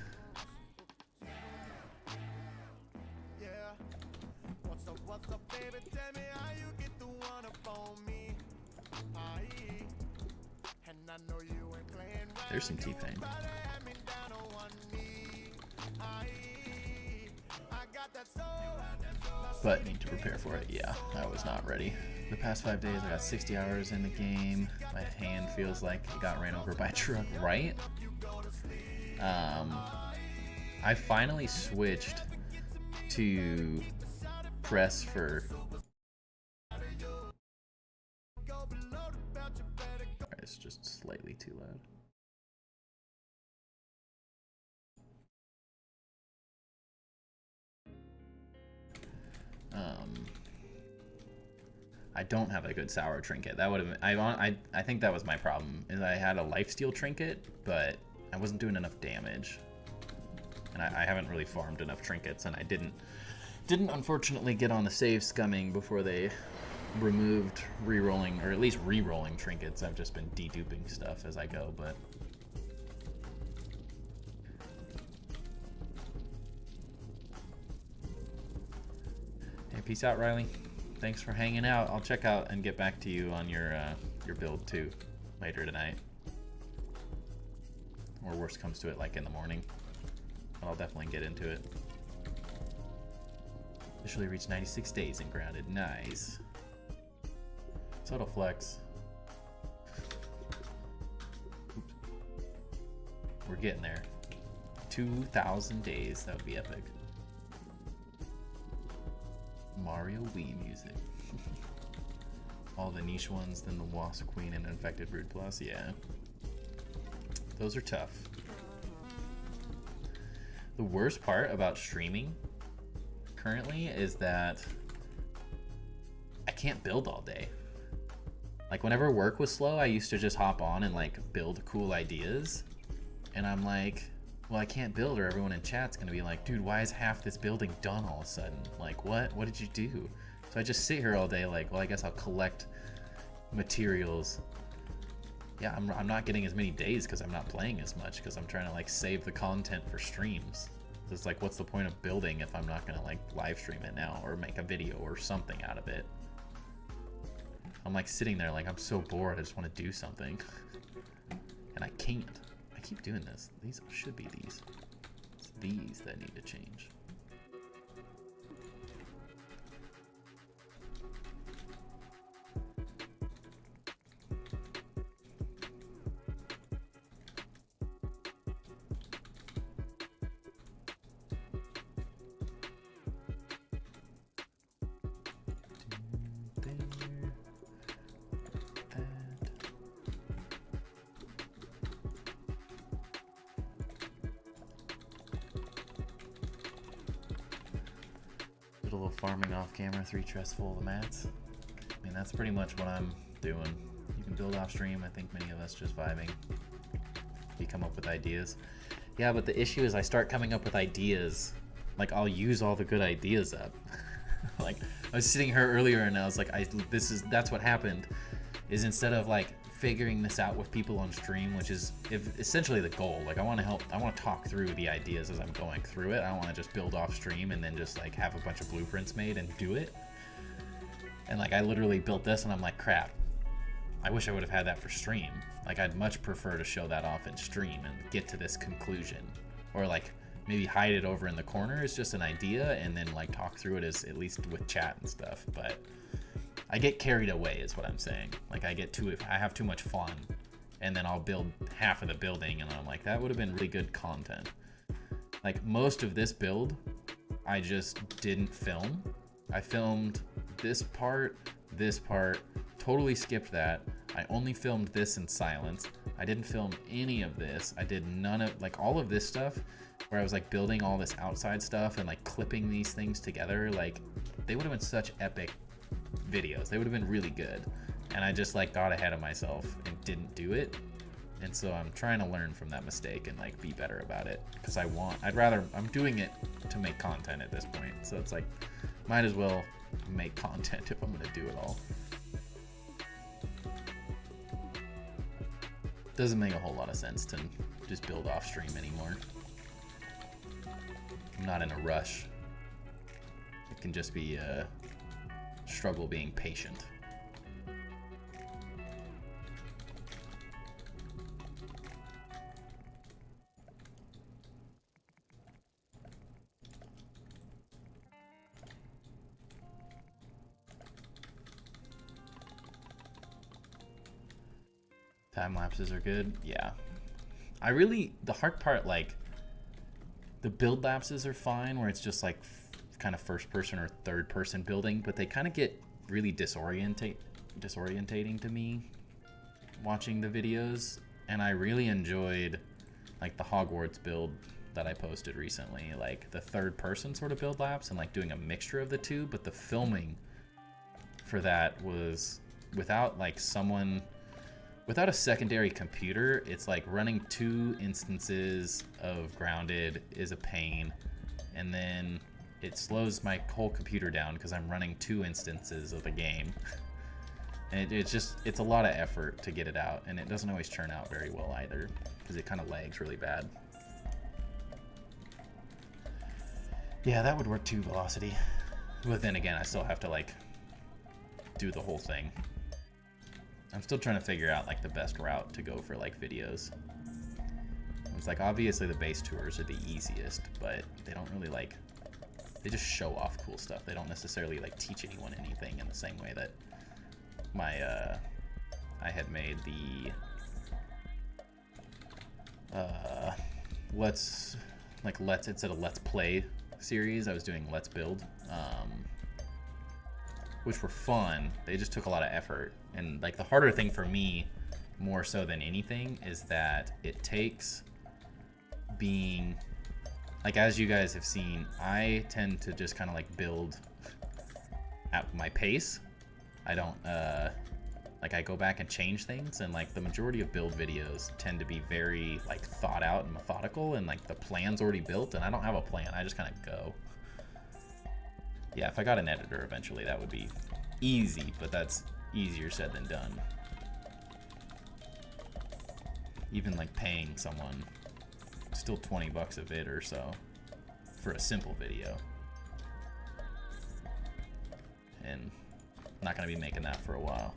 A: There's some T-Pain. But need to prepare for it. Yeah, I was not ready. The past 5 days, I got 60 hours in the game. My hand feels like it got ran over by a truck, right? I finally switched to press for... Alright, it's just slightly too loud. I don't have a good sour trinket. That would have been, I think that was my problem, is I had a lifesteal trinket, but I wasn't doing enough damage. And I haven't really farmed enough trinkets, and I didn't unfortunately get on the save scumming before they removed re-rolling, or at least re-rolling trinkets. I've just been de-duping stuff as I go, but... Hey, peace out, Riley. Thanks for hanging out. I'll check out and get back to you on your build too later tonight. Or worst comes to it, like in the morning. But I'll definitely get into it. Officially reached 96 days in grounded. Nice. Subtle flex. Oops. We're getting there. 2,000 days. That would be epic. Mario Wii music. All the niche ones, then the Wasp Queen and Infected Brood Plus. Yeah. Those are tough. The worst part about streaming currently is that I can't build all day. Like whenever work was slow, I used to just hop on and like build cool ideas. And I'm like, well, I can't build or everyone in chat's gonna be like, dude, why is half this building done all of a sudden? Like, what did you do? So I just sit here all day like, well, I guess I'll collect materials. Yeah, I'm not getting as many days because I'm not playing as much, because I'm trying to like save the content for streams. It's like, what's the point of building if I'm not gonna like live stream it now or make a video or something out of it? I'm like sitting there like, I'm so bored, I just want to do something. And I can't. I keep doing this. These should be these. It's these that need to change. Farming off camera, 3 chests full of mats. I mean, that's pretty much what I'm doing. You can build off stream. I think many of us just vibing. You come up with ideas. Yeah, but the issue is I start coming up with ideas. Like, I'll use all the good ideas up. Like, I was sitting here earlier and I was like, that's what happened. Is instead of like figuring this out with people on stream, which is essentially the goal. Like I want to talk through the ideas as I'm going through it. I don't want to just build off stream and then just like have a bunch of blueprints made and do it. And like I literally built this and I'm like, crap, I wish I would have had that for stream. Like I'd much prefer to show that off in stream and get to this conclusion, or like maybe hide it over in the corner as just an idea and then like talk through it as at least with chat and stuff. But I get carried away is what I'm saying. Like I have too much fun, and then I'll build half of the building and I'm like, that would have been really good content. Like most of this build, I just didn't film. I filmed this part, totally skipped that. I only filmed this in silence. I didn't film any of this. I did none of, like all of this stuff where I was like building all this outside stuff and like clipping these things together. Like they would have been such epic videos. They would have been really good. And I just like got ahead of myself and didn't do it. And so I'm trying to learn from that mistake and like be better about it, because I'm doing it to make content at this point. So it's like, might as well make content if I'm gonna do it all. Doesn't make a whole lot of sense to just build off stream anymore. I'm not in a rush. It can just be a struggle being patient. Time lapses are good. Yeah. The hard part, like, the build lapses are fine, where it's just like kind of first person or third person building, but they kind of get really disorientating to me watching the videos. And I really enjoyed like the Hogwarts build that I posted recently, like the third person sort of build laps and like doing a mixture of the two, but the filming for that was without a secondary computer. It's like running 2 instances of Grounded is a pain, and then it slows my whole computer down because I'm running 2 instances of the game. And it's a lot of effort to get it out, and it doesn't always turn out very well either because it kind of lags really bad. Yeah, that would work too, Velocity. But then again, I still have to like do the whole thing. I'm still trying to figure out like the best route to go for like videos. It's like obviously the base tours are the easiest, but they don't really they just show off cool stuff. They don't necessarily like teach anyone anything in the same way that I had made the instead of Let's Play series, I was doing Let's Build, which were fun. They just took a lot of effort. And like the harder thing for me, more so than anything, is that it takes being, like, as you guys have seen, I tend to just kind of like build at my pace. I don't, I go back and change things, and like the majority of build videos tend to be very like thought out and methodical, and like the plan's already built, and I don't have a plan. I just kind of go. Yeah, if I got an editor eventually, that would be easy, but that's easier said than done. Even like paying someone, still 20 bucks a vid or so for a simple video. And I'm not gonna be making that for a while.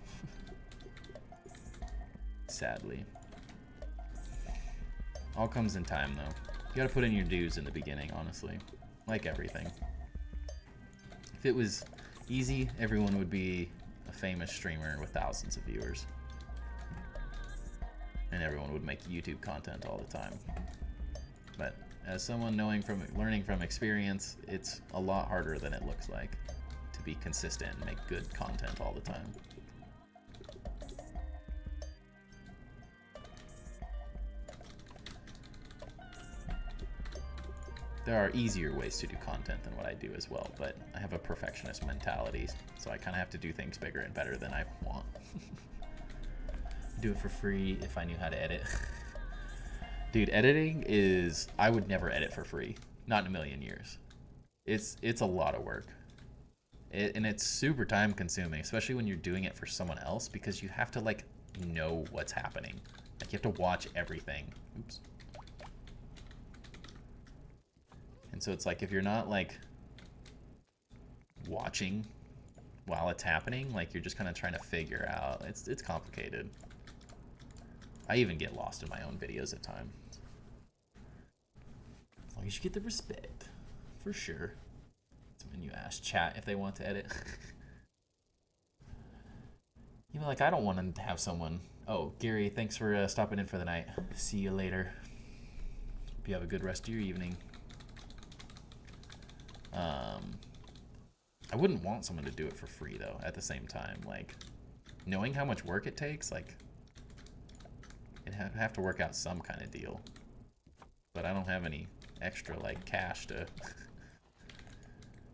A: Sadly. All comes in time though. You gotta put in your dues in the beginning, honestly. Like everything. If it was easy, everyone would be a famous streamer with thousands of viewers. And everyone would make YouTube content all the time. But as someone learning from experience, it's a lot harder than it looks like to be consistent and make good content all the time. There are easier ways to do content than what I do as well, but I have a perfectionist mentality, so I kind of have to do things bigger and better than I want. Do it for free if I knew how to edit. Dude, editing is... I would never edit for free. Not in a million years. It's a lot of work. And it's super time consuming, especially when you're doing it for someone else, because you have to like know what's happening. Like you have to watch everything. Oops. And so it's like if you're not like watching while it's happening, like you're just kind of trying to figure out. It's complicated. I even get lost in my own videos at times. As long as you get the respect, for sure. It's when you ask chat if they want to edit. Even like I don't want to have someone. Oh, Gary, thanks for stopping in for the night. See you later. Hope you have a good rest of your evening. I wouldn't want someone to do it for free though. At the same time, like knowing how much work it takes, like it'd have to work out some kind of deal. But I don't have any extra like cash to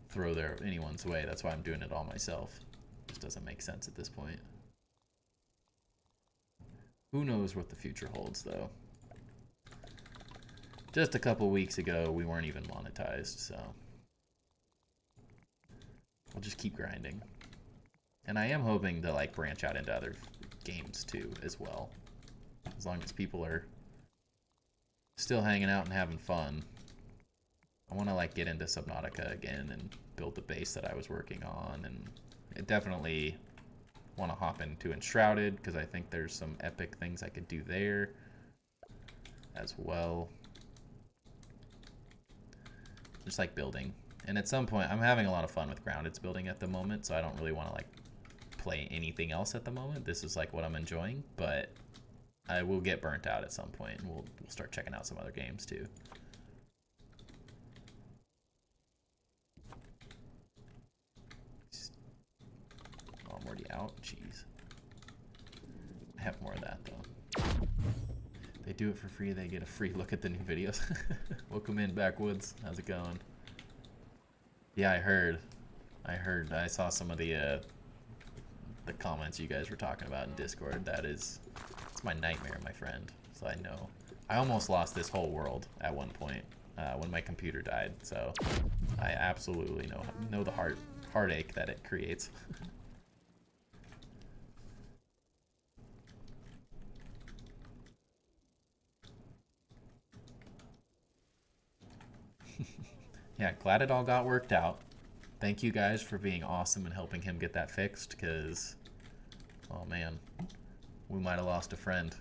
A: throw anyone's way. That's why I'm doing it all myself. Just doesn't make sense at this point. Who knows what the future holds though. Just a couple weeks ago we weren't even monetized, so we'll just keep grinding. And I am hoping to like branch out into other games too as well. As long as people are still hanging out and having fun. I want to like get into Subnautica again and build the base that I was working on, and I definitely want to hop into Enshrouded because I think there's some epic things I could do there as well. Just like building. And at some point, I'm having a lot of fun with Grounded's building at the moment, so I don't really want to like play anything else at the moment. This is like what I'm enjoying, but I will get burnt out at some point, and we'll start checking out some other games too. Oh, I'm already out? Jeez. I have more of that though. They do it for free, they get a free look at the new videos. Welcome in, Backwoods. How's it going? Yeah, I heard. I saw some of the comments you guys were talking about in Discord. It's my nightmare, my friend. So I know. I almost lost this whole world at one point when my computer died. So I absolutely know the heartache that it creates. Yeah, glad it all got worked out. Thank you guys for being awesome and helping him get that fixed, because, oh man, we might have lost a friend.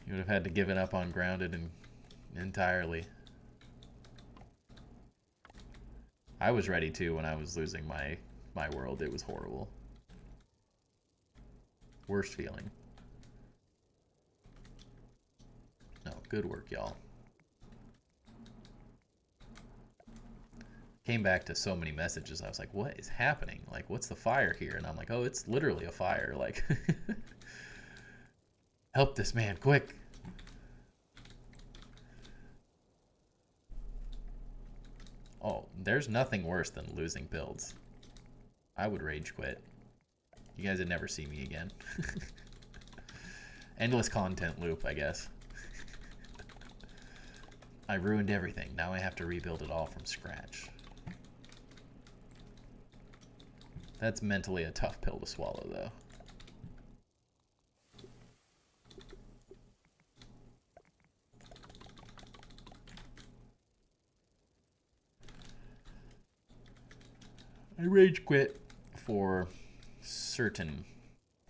A: You would have had to give it up on Grounded entirely. I was ready to when I was losing my world. It was horrible. Worst feeling. No, good work, y'all. Came back to so many messages. I was like, what is happening? Like, what's the fire here? And I'm like, oh, it's literally a fire. Like, help this man, quick. Oh, there's nothing worse than losing builds. I would rage quit. You guys would never see me again. Endless content loop, I guess. I ruined everything. Now I have to rebuild it all from scratch. That's mentally a tough pill to swallow, though. I rage quit for certain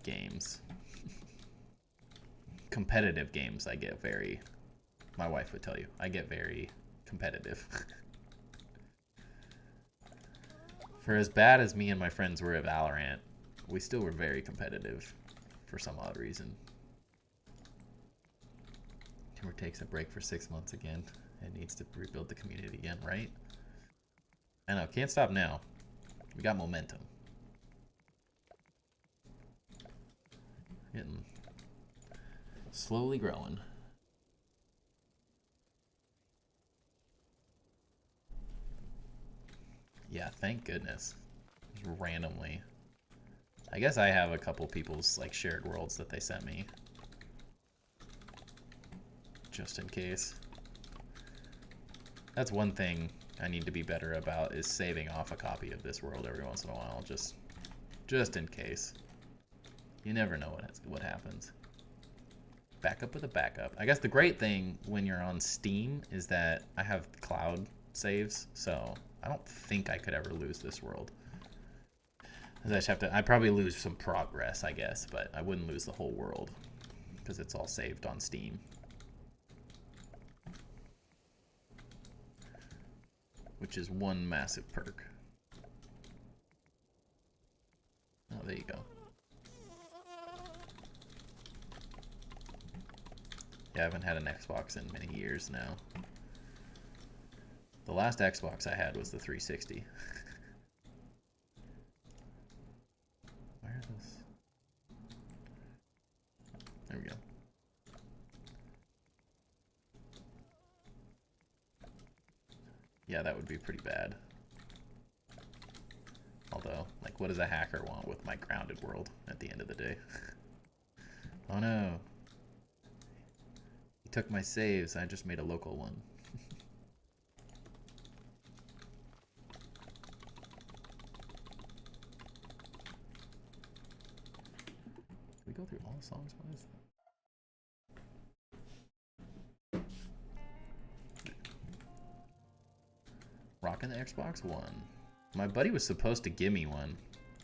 A: games. Competitive games, I get very... My wife would tell you, I get very competitive. For as bad as me and my friends were at Valorant, we still were very competitive for some odd reason. Timur takes a break for 6 months again and needs to rebuild the community again, right? I know, can't stop now. We got momentum. Getting slowly growing. Yeah, thank goodness. Just randomly. I guess I have a couple people's like shared worlds that they sent me. Just in case. That's one thing I need to be better about, is saving off a copy of this world every once in a while, just in case. You never know what happens. Backup with a backup. I guess the great thing when you're on Steam is that I have cloud saves, so I don't think I could ever lose this world. I just have to. I'd probably lose some progress, I guess, but I wouldn't lose the whole world because it's all saved on Steam. Which is one massive perk. Yeah, I haven't had an Xbox in many years now. The last Xbox I had was the 360. Where is this? There we go. Yeah, that would be pretty bad. Although, like, what does a hacker want with my grounded world at the end of the day? Oh no. He took my saves. I just made a local one. Did we go through all the songs? What is that? Rocking the Xbox One. My buddy was supposed to give me one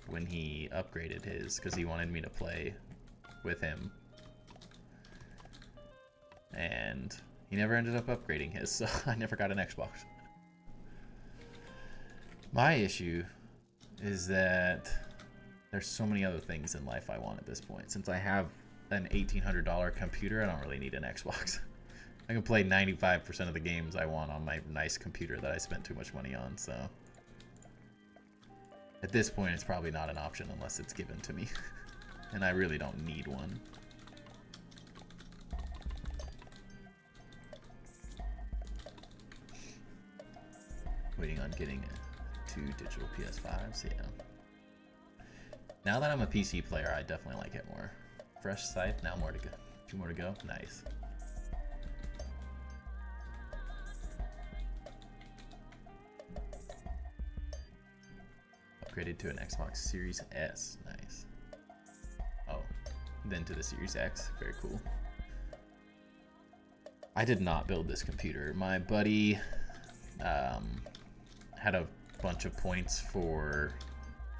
A: when he upgraded his because he wanted me to play with him. And he never ended up upgrading his, so I never got an Xbox. My issue is that there's so many other things in life I want at this point. Since I have an $1,800 computer, I don't really need an Xbox. I can play 95% of the games I want on my nice computer that I spent too much money on, so... At this point, it's probably not an option unless it's given to me. And I really don't need one. Waiting on getting 2 digital PS5s, yeah. Now that I'm a PC player, I definitely like it more. Fresh scythe, now more to go. 2 more to go, nice. Upgraded to an Xbox Series S, nice. Oh, then to the Series X, very cool. I did not build this computer. My buddy had a bunch of points for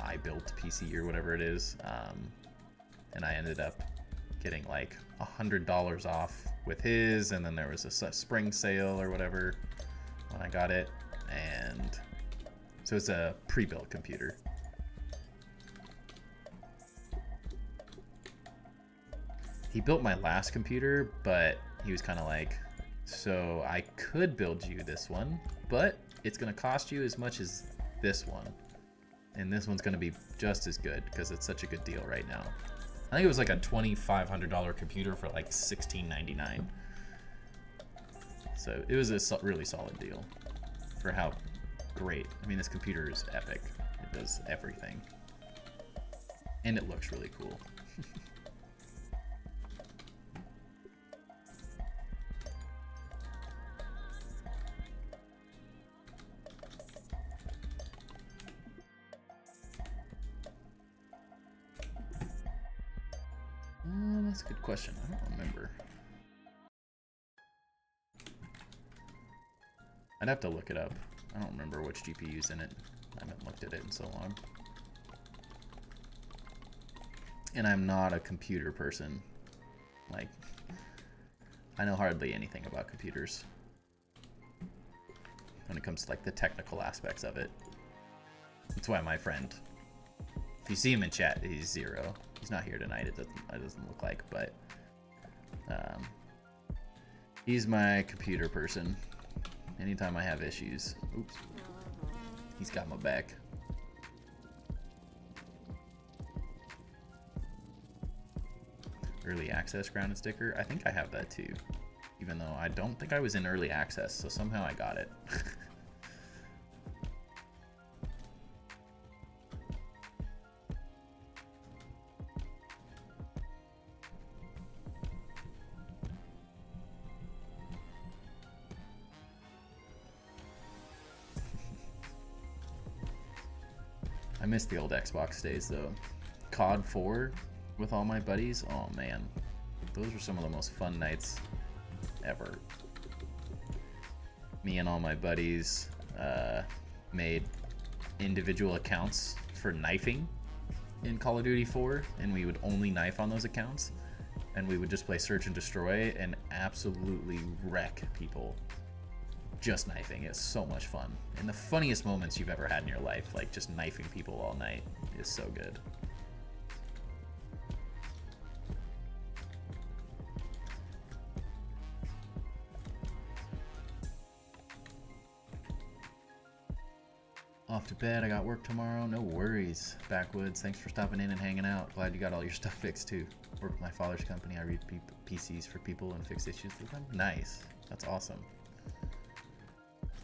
A: I built PC or whatever it is, and I ended up getting like $100 off with his, and then there was a spring sale or whatever when I got it, and so it's a pre-built computer. He built my last computer, but he was kind of like, so I could build you this one, but it's going to cost you as much as this one. And this one's going to be just as good because it's such a good deal right now. I think it was like a $2,500 computer for like $16.99. So it was a really solid deal for how great. I mean, this computer is epic. It does everything. And it looks really cool. That's a good question. I don't remember. I'd have to look it up. I don't remember which GPU's in it. I haven't looked at it in so long. And I'm not a computer person. Like, I know hardly anything about computers when it comes to like the technical aspects of it. That's why my friend, if you see him in chat, he's 0. He's not here tonight, it doesn't look like, but he's my computer person. Anytime I have issues, oops, he's got my back. Early access grounded sticker, I think I have that too, even though I don't think I was in early access, so somehow I got it. I miss the old Xbox days though. COD 4 with all my buddies, oh man. Those were some of the most fun nights ever. Me and all my buddies made individual accounts for knifing in Call of Duty 4, and we would only knife on those accounts, and we would just play search and destroy and absolutely wreck people. Just knifing is so much fun. And the funniest moments you've ever had in your life, like just knifing people all night, is so good. Off to bed. I got work tomorrow. No worries. Backwoods, thanks for stopping in and hanging out. Glad you got all your stuff fixed too. Work with my father's company. I read PCs for people and fix issues with them. Nice. That's awesome.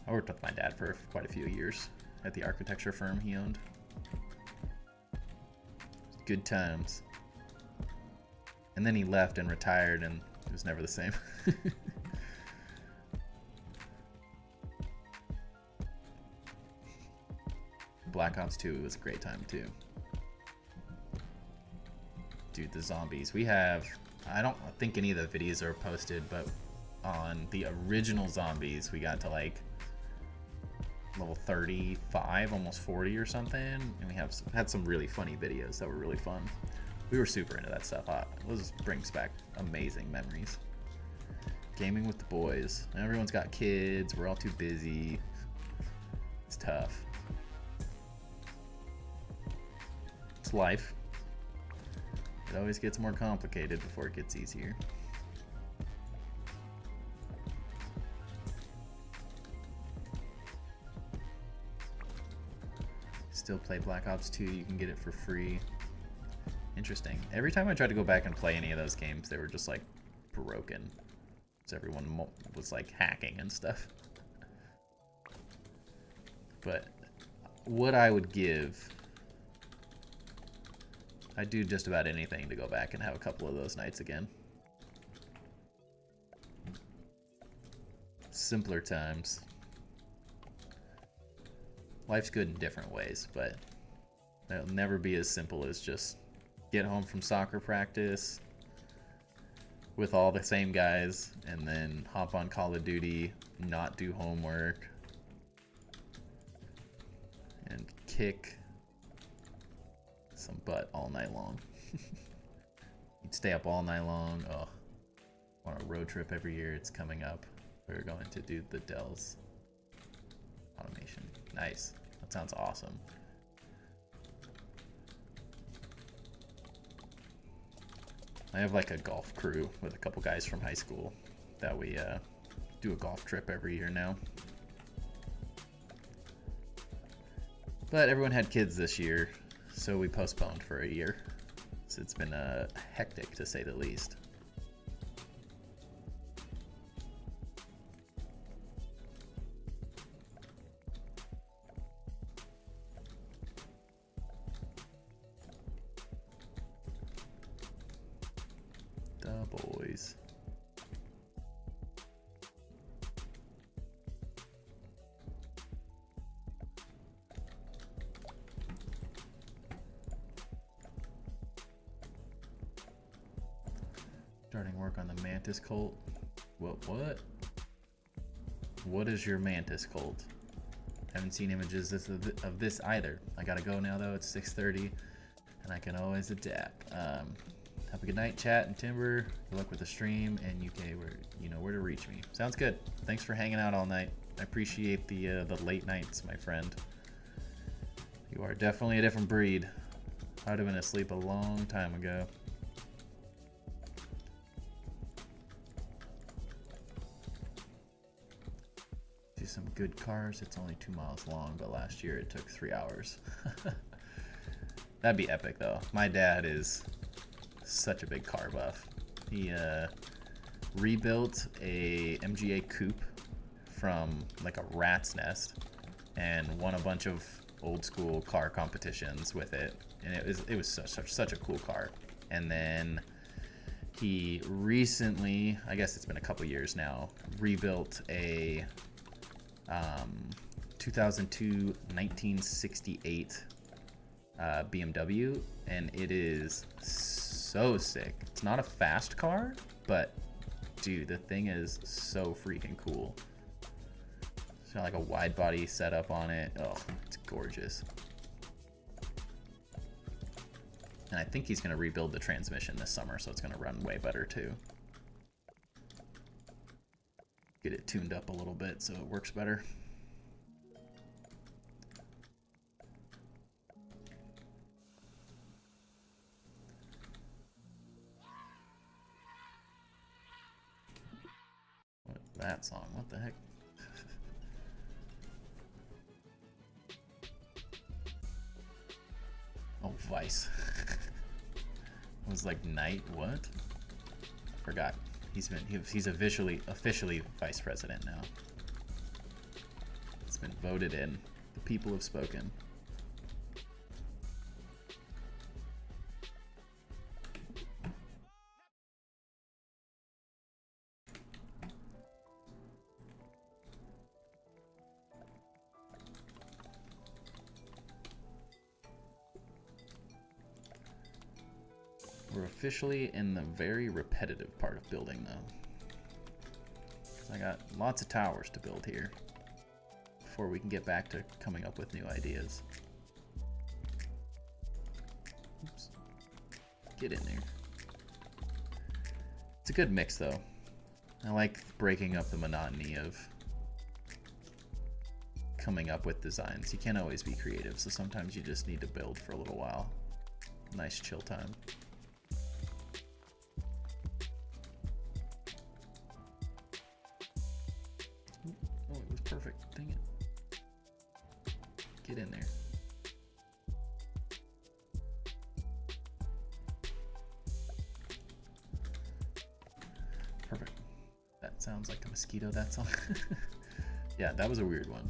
A: I worked with my dad for quite a few years at the architecture firm he owned. Good times. And then he left and retired, and it was never the same. Black Ops 2 was a great time too. Dude, the zombies. We have, I don't think any of the videos are posted, but on the original zombies, we got to like level 35, almost 40 or something, and we had some really funny videos that were really fun. We were super into that stuff. This brings back amazing memories. Gaming with the boys. Everyone's got kids. We're all too busy. It's tough. It's life. It always gets more complicated before it gets easier. Still play Black Ops 2, you can get it for free. Interesting. Every time I tried to go back and play any of those games, they were just like broken. So everyone was like hacking and stuff. But what I would give, I'd do just about anything to go back and have a couple of those nights again. Simpler times. Life's good in different ways, but it'll never be as simple as just get home from soccer practice with all the same guys and then hop on Call of Duty, not do homework, and kick some butt all night long. You'd stay up all night long. Oh, on a road trip every year. It's coming up. We're going to do the Dell's automation. Nice. That sounds awesome. I have like a golf crew with a couple guys from high school that we do a golf trip every year now. But everyone had kids this year, so we postponed for a year. So it's been hectic to say the least. The boys. Starting work on the Mantis cult. What? What is your Mantis cult? Haven't seen images of this either. I gotta go now though. It's 6:30, and I can always adapt. Have a good night, chat and Timber. Good luck with the stream, and UK, where you know where to reach me. Sounds good. Thanks for hanging out all night. I appreciate the late nights, my friend. You are definitely a different breed. I'd have been asleep a long time ago. Do some good cars. It's only 2 miles long, but last year it took 3 hours. That'd be epic though. My dad is such a big car buff. He rebuilt a MGA coupe from like a rat's nest and won a bunch of old school car competitions with it, and it was such a cool car. And then he recently, I guess it's been a couple years now, rebuilt a 2002 1968 BMW, and it is so sick. It's not a fast car, but dude, the thing is so freaking cool. It's got like a wide body setup on it. Oh, it's gorgeous. And I think he's gonna rebuild the transmission this summer, so it's gonna run way better too. Get it tuned up a little bit so it works better. That song, what the heck? vice. I was like, knight, what? Forgot. He's officially vice president now. It's been voted in. The people have spoken. We're officially in the very repetitive part of building, though. 'Cause I got lots of towers to build here before we can get back to coming up with new ideas. Oops. Get in there. It's a good mix, though. I like breaking up the monotony of coming up with designs. You can't always be creative, so sometimes you just need to build for a little while. Nice chill time. Oh, it was perfect. Dang it. Get in there. Perfect. That sounds like a mosquito, that song. Yeah, that was a weird one.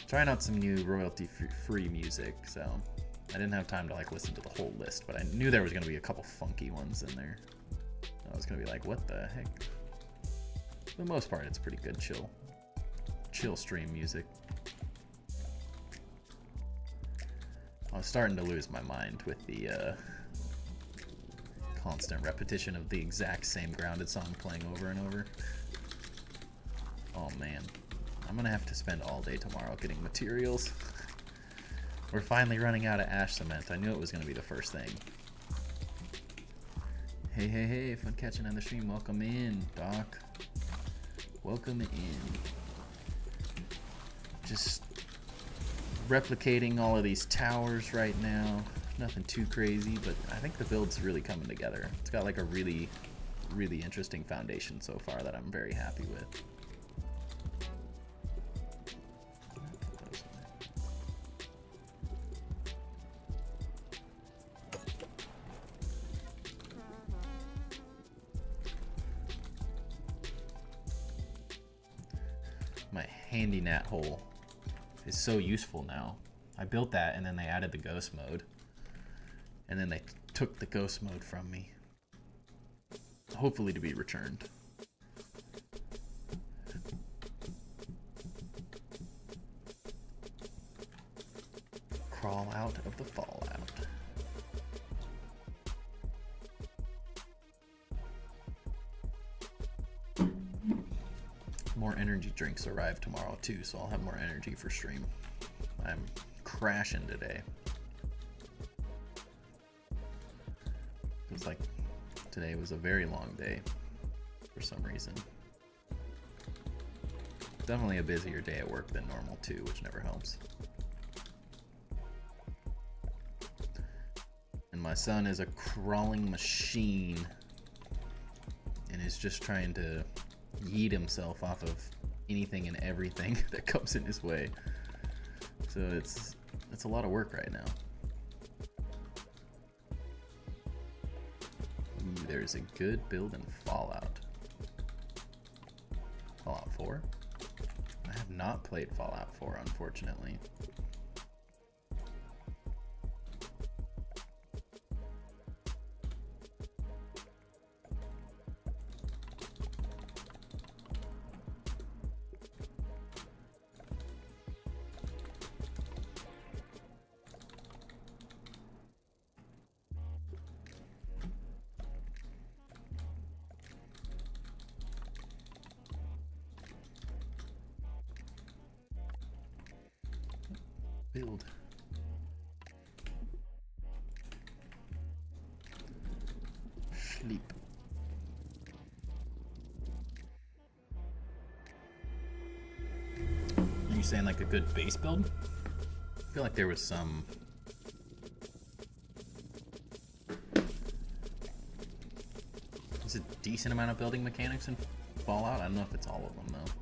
A: Trying out some new royalty-free music, so I didn't have time to like listen to the whole list, but I knew there was going to be a couple funky ones in there. I was going to be like, what the heck? For the most part, it's pretty good chill stream music. I was starting to lose my mind with the constant repetition of the exact same grounded song playing over and over. Oh man, I'm gonna have to spend all day tomorrow getting materials. We're finally running out of ash cement. I knew it was gonna be the first thing. Hey, fun catching on the stream. Welcome in, Doc. Welcome in. Just replicating all of these towers right now. Nothing too crazy, but I think the build's really coming together. It's got like a really interesting foundation so far that I'm very happy with. My handy gnat hole is so useful now. I built that and then they added the ghost mode. And then they took the ghost mode from me. Hopefully to be returned. Crawl out of the fallout. More energy drinks arrive tomorrow too, so I'll have more energy for stream. I'm crashing today. It's like today was a very long day for some reason. Definitely a busier day at work than normal too, which never helps. And my son is a crawling machine and is just trying to yeet himself off of anything and everything that comes in his way. So it's a lot of work right now. Ooh, there's a good build in Fallout. Fallout 4? I have not played Fallout 4, unfortunately. Build. Sleep. Are you saying like a good base build? I feel like there was some there's a decent amount of building mechanics in Fallout. I don't know if it's all of them though.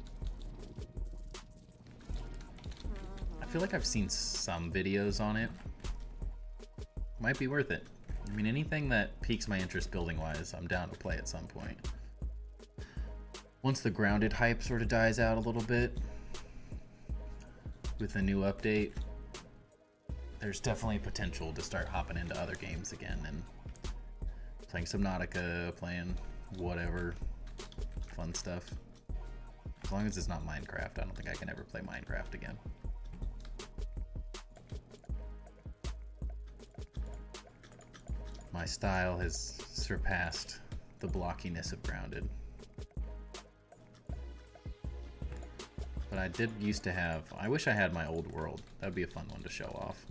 A: I feel like I've seen some videos on it, might be worth it. I mean, anything that piques my interest building-wise, I'm down to play at some point. Once the grounded hype sort of dies out a little bit with a new update, there's definitely potential to start hopping into other games again and playing Subnautica, playing whatever fun stuff. As long as it's not Minecraft, I don't think I can ever play Minecraft again. My style has surpassed the blockiness of Grounded. But I did used to have, I wish I had my old world. That would be a fun one to show off.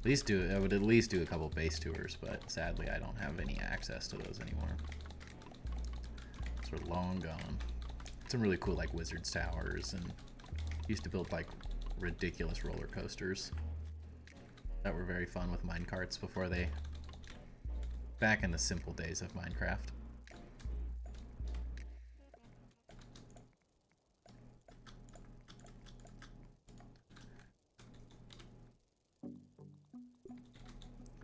A: I would at least do a couple base tours, but sadly I don't have any access to those anymore. Those are long gone. Some really cool like Wizard's Towers, and used to build like ridiculous roller coasters that were very fun with minecarts before they, back in the simple days of Minecraft.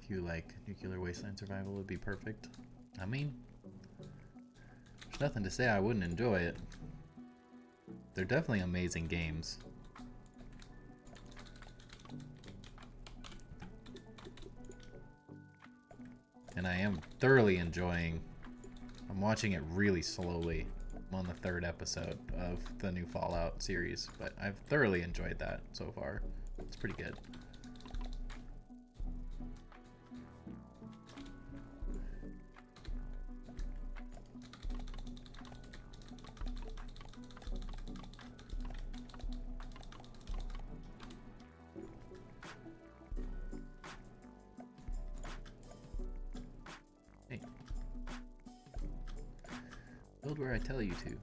A: If you like Nuclear Wasteland Survival, would be perfect. I mean, there's nothing to say I wouldn't enjoy it. They're definitely amazing games. And I am thoroughly enjoying, I'm watching it really slowly. I'm on the 3rd episode of the new Fallout series, but I've thoroughly enjoyed that so far. It's pretty good. Build where I tell you to.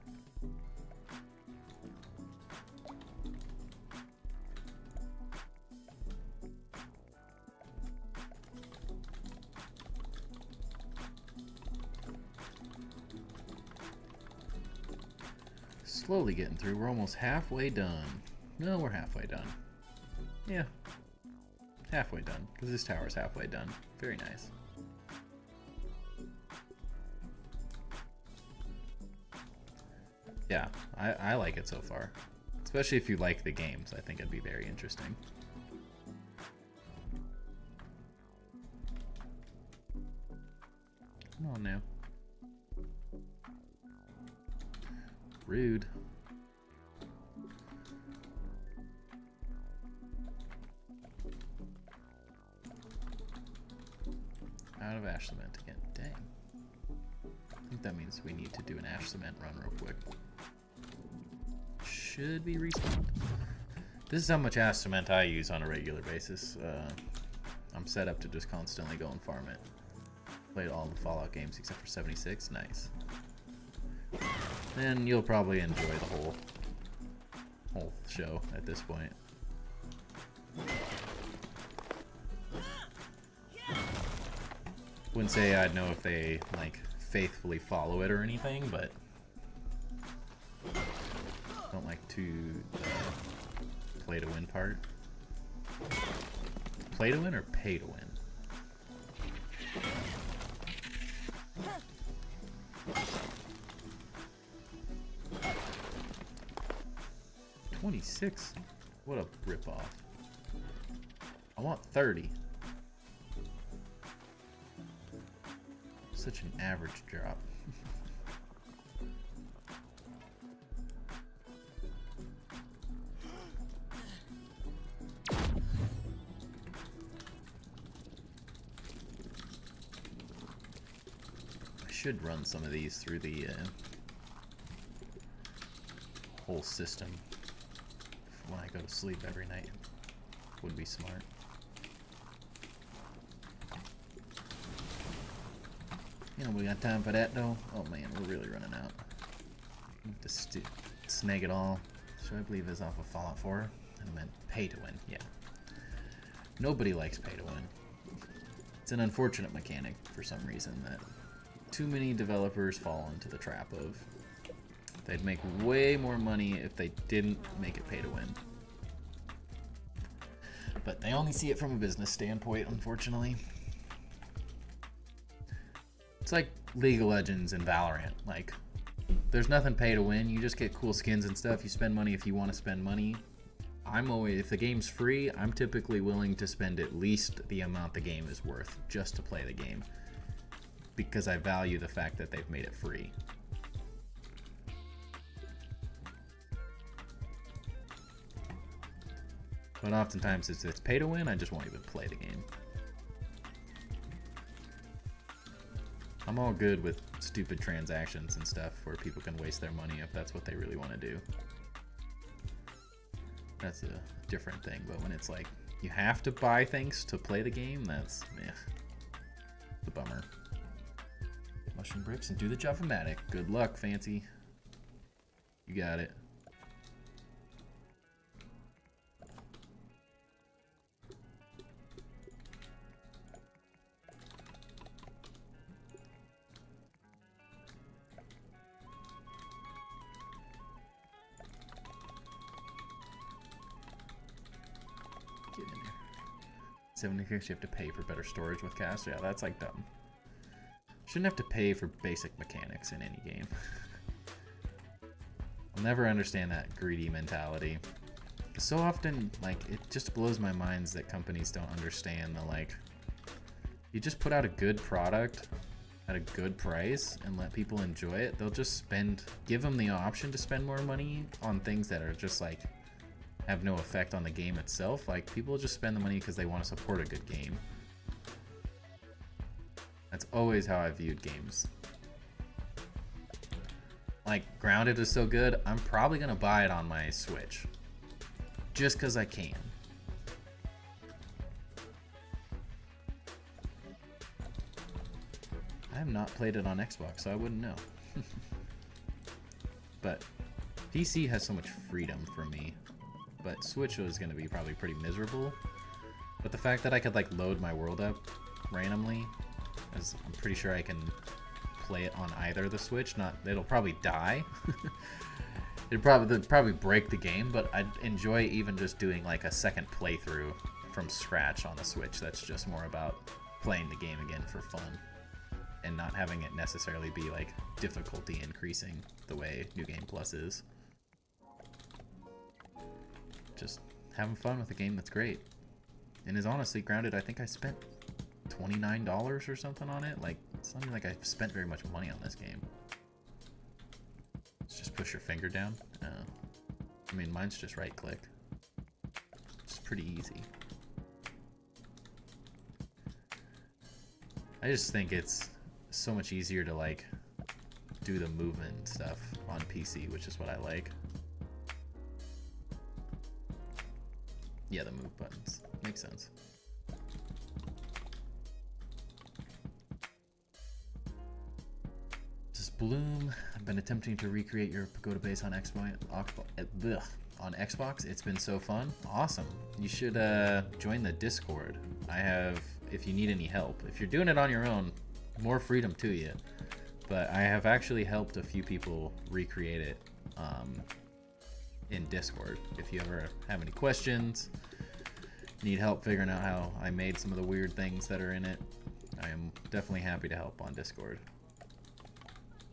A: Slowly getting through. We're almost halfway done. No, we're halfway done. Yeah. Halfway done. Because this tower's halfway done. Very nice. Yeah, I like it so far. Especially if you like the games, I think it'd be very interesting. Come on now. Rude. Out of ash cement again. Dang. I think that means we need to do an ash cement run real quick. Should be respawned. This is how much ash cement I use on a regular basis. I'm set up to just constantly go and farm it. Played all the Fallout games except for 76. Nice. Then you'll probably enjoy the whole show at this point. Wouldn't say I'd know if they like faithfully follow it or anything, but don't like to play to win part. Play to win or pay to win? 26? What a ripoff. I want 30. Such an average drop. I should run some of these through the whole system when I go to sleep every night. Would be smart. You know, we got time for that though. Oh man, we're really running out. Just snag it all. So I believe is off of Fallout 4. I meant pay to win. Yeah. Nobody likes pay to win. It's an unfortunate mechanic for some reason that too many developers fall into the trap of. They'd make way more money if they didn't make it pay to win. But they only see it from a business standpoint, unfortunately. It's like League of Legends and Valorant. Like, there's nothing pay to win. You just get cool skins and stuff. You spend money if you want to spend money. If the game's free, I'm typically willing to spend at least the amount the game is worth just to play the game, because I value the fact that they've made it free. But oftentimes if it's pay to win, I just won't even play the game. I'm all good with stupid transactions and stuff where people can waste their money if that's what they really want to do. That's a different thing, but when it's like you have to buy things to play the game, that's the bummer. Mushroom bricks and do the Java-matic. Good luck, Fancy. You got it. Get in there. 70 gigs, you have to pay for better storage with cast. Yeah, that's like dumb. Shouldn't have to pay for basic mechanics in any game. I'll never understand that greedy mentality. So often, like, it just blows my mind that companies don't understand the, like, you just put out a good product at a good price and let people enjoy it. They'll just give them the option to spend more money on things that are just, like, have no effect on the game itself. Like, people just spend the money because they want to support a good game. That's always how I viewed games. Like, Grounded is so good, I'm probably gonna buy it on my Switch. Just because I can. I have not played it on Xbox, so I wouldn't know. But PC has so much freedom for me. But Switch is gonna be probably pretty miserable. But the fact that I could, like, load my world up randomly, as I'm pretty sure I can play it on either the Switch. It'll probably die. It'd probably break the game, but I'd enjoy even just doing like a second playthrough from scratch on the Switch. That's just more about playing the game again for fun and not having it necessarily be like difficulty increasing the way New Game Plus is. Just having fun with a game that's great. And is honestly Grounded, I think I spent $29 or something on it. Like, it's not even like I've spent very much money on this game. Let's just push your finger down. I mean, mine's just right click. It's pretty easy. I just think it's so much easier to like do the movement stuff on PC, which is what I like. Yeah, the move buttons. Makes sense. Bloom, I've been attempting to recreate your pagoda base on Xbox. It's been so fun. Awesome. You should join the Discord. If you need any help. If you're doing it on your own, more freedom to you. But I have actually helped a few people recreate it in Discord. If you ever have any questions, need help figuring out how I made some of the weird things that are in it, I am definitely happy to help on Discord.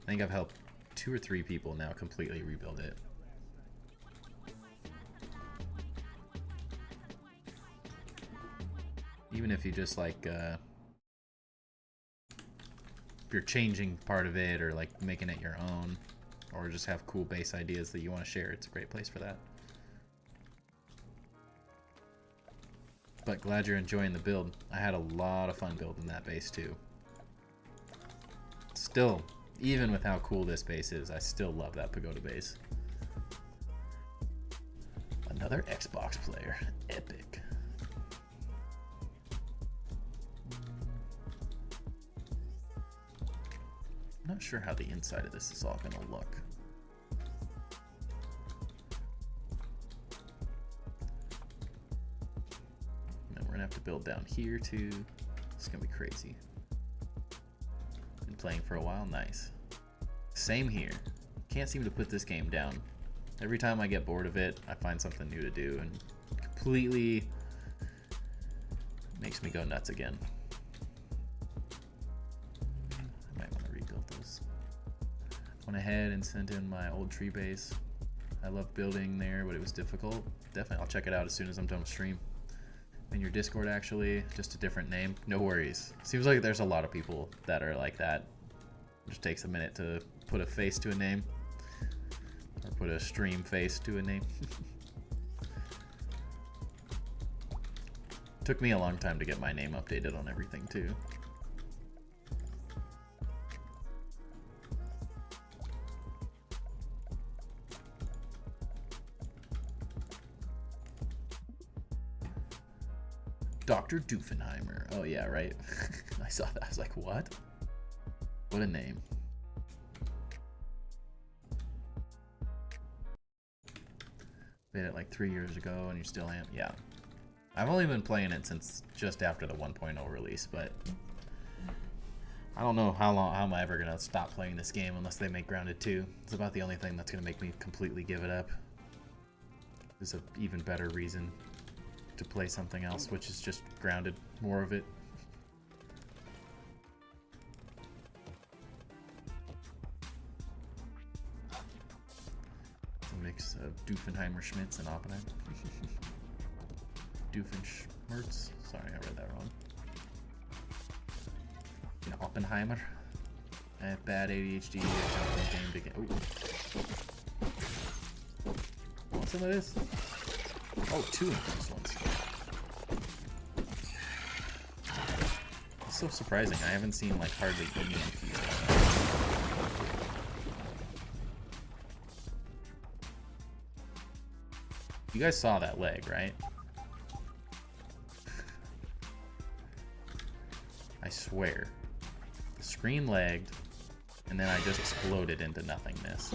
A: I think I've helped 2 or 3 people now completely rebuild it. Even if you just like, if you're changing part of it or like making it your own, or just have cool base ideas that you want to share, it's a great place for that. But glad you're enjoying the build. I had a lot of fun building that base too. Still, even with how cool this base is, I still love that pagoda base. Another Xbox player. Epic. I'm not sure how the inside of this is all going to look. And we're going to have to build down here too. It's going to be crazy. Been playing for a while. Nice. Same here. Can't seem to put this game down. Every time I get bored of it, I find something new to do and completely Makes me go nuts again. I might want to rebuild this. Went ahead and sent in my old tree base. I love building there, but it was difficult. Definitely, I'll check it out as soon as I'm done with stream. In your Discord, actually, just a different name. No worries. Seems like there's a lot of people that are like that. It just takes a minute to put a face to a name. Or put a stream face to a name. Took me a long time to get my name updated on everything, too. Dr. Doofenheimer. Oh yeah, right. I saw that. I was like, what? What a name. Played it like 3 years ago and you still am? Yeah. I've only been playing it since just after the 1.0 release, but I don't know how am I ever going to stop playing this game unless they make Grounded 2. It's about the only thing that's going to make me completely give it up. There's an even better reason to play something else, which is just Grounded, more of it. It's a mix of Doofenheimer, Schmitz, and Oppenheimer. Doofenschmerz. Sorry, I read that wrong. And Oppenheimer. I have bad ADHD. I jump from game to game. Ooh. Want some of this? Oh, 2 infused ones. It's so surprising. I haven't seen like hardly any infused ones. You guys saw that leg, right? I swear. The screen lagged, and then I just exploded into nothingness.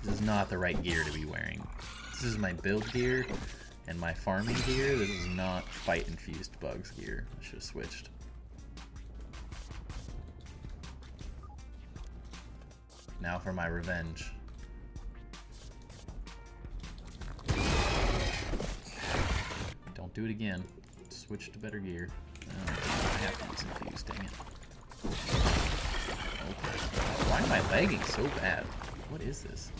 A: This is not the right gear to be wearing. This is my build gear and my farming gear. This is not fight infused bugs gear. I should have switched. Now for my revenge. Don't do it again. Switch to better gear. I have to use infused, dang it. Okay. Why am I lagging so bad? What is this?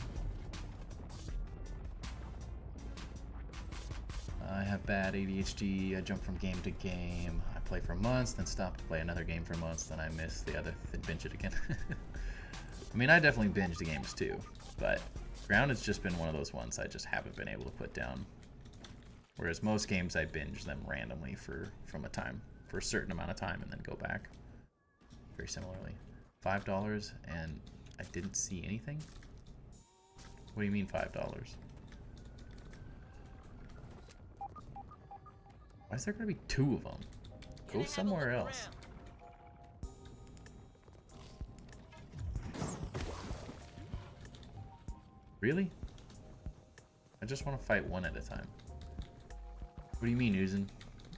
A: I have bad ADHD. I jump from game to game. I play for months, then stop to play another game for months, then I miss the other, then binge it again. I mean, I definitely binge the games too, but Grounded's just been one of those ones I just haven't been able to put down. Whereas most games I binge them randomly for a certain amount of time and then go back. Very similarly. $5 and I didn't see anything? What do you mean $5? Why is there gonna be 2 of them? Go somewhere else. Really? I just want to fight one at a time. What do you mean, Uzin?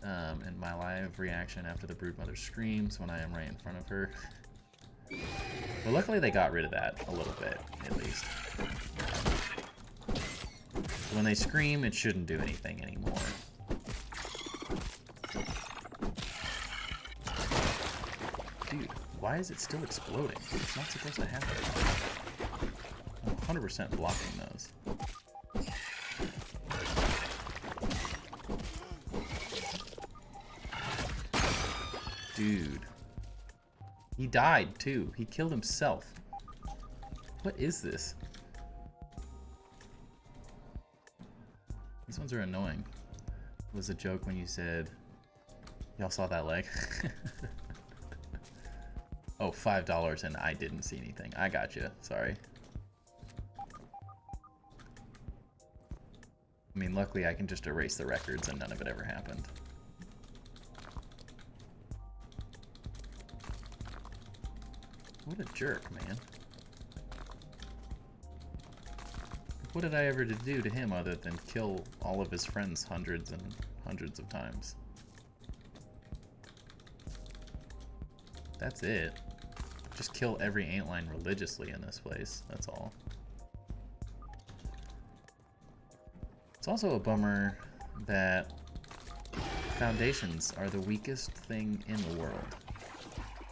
A: And my live reaction after the broodmother screams when I am right in front of her. But luckily they got rid of that a little bit, at least. When they scream, it shouldn't do anything anymore. Dude, why is it still exploding? It's not supposed to happen. I'm 100% blocking those. Dude. He died too. He killed himself. What is this? These ones are annoying. It was a joke when you said, y'all saw that leg? Oh, $5 and I didn't see anything. I got you. Sorry. I mean, luckily I can just erase the records and none of it ever happened. What a jerk, man. What did I ever do to him other than kill all of his friends hundreds and hundreds of times? That's it. Just kill every antline religiously in this place, that's all. It's also a bummer that foundations are the weakest thing in the world.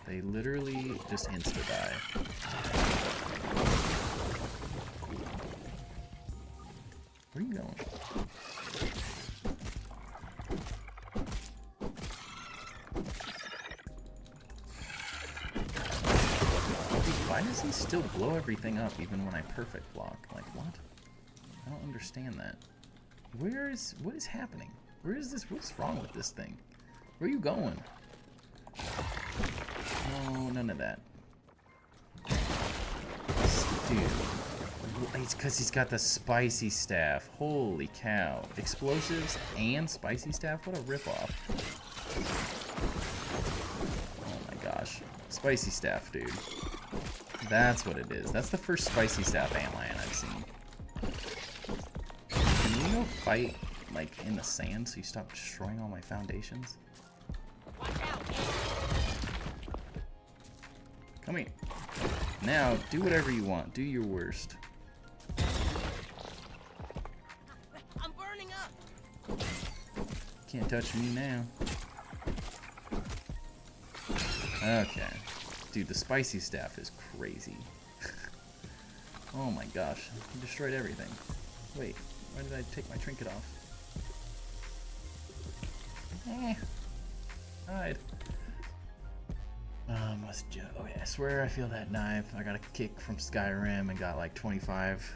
A: They literally just insta-die. Where are you going? Why does he still blow everything up even when I perfect block? Like, what? I don't understand that. What is happening? Where is this? What's wrong with this thing? Where are you going? No, none of that. Dude. It's because he's got the spicy staff. Holy cow. Explosives and spicy staff? What a ripoff. Oh my gosh. Spicy staff, dude. That's what it is. That's the first spicy staff antlion I've seen. Can we go fight, like, in the sand so you stop destroying all my foundations? Come here. Now, do whatever you want. Do your worst.
B: I'm burning up.
A: Can't touch me now. Okay. Dude, the spicy staff is crazy. Oh my gosh. He destroyed everything. Wait, why did I take my trinket off? Hide. Okay, I swear I feel that knife. I got a kick from Skyrim and got like 25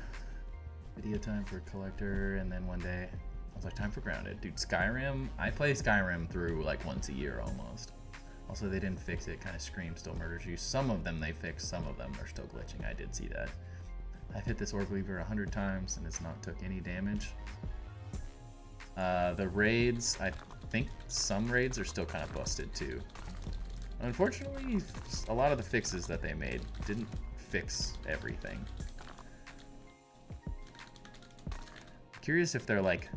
A: video time for collector, and then one day I was like, time for grounded. Dude, Skyrim, I play Skyrim through like once a year almost. Also, they didn't fix it. Kind of Scream still murders you. Some of them they fixed, some of them are still glitching. I did see that. I've hit this orb weaver 100 times and it's not took any damage. The raids, I think some raids are still kind of busted too. Unfortunately, a lot of the fixes that they made didn't fix everything. Curious if they're like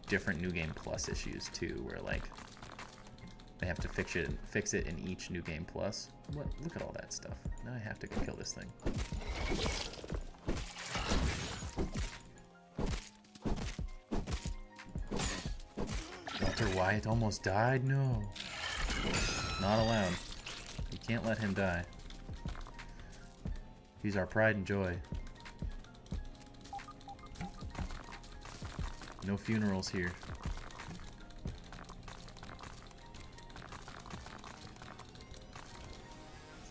A: different New Game Plus issues too, where like they have to fix it in each New Game Plus. What? Look at all that stuff. Now I have to go kill this thing. Walter White almost died? No. Not allowed. You can't let him die. He's our pride and joy. No funerals here.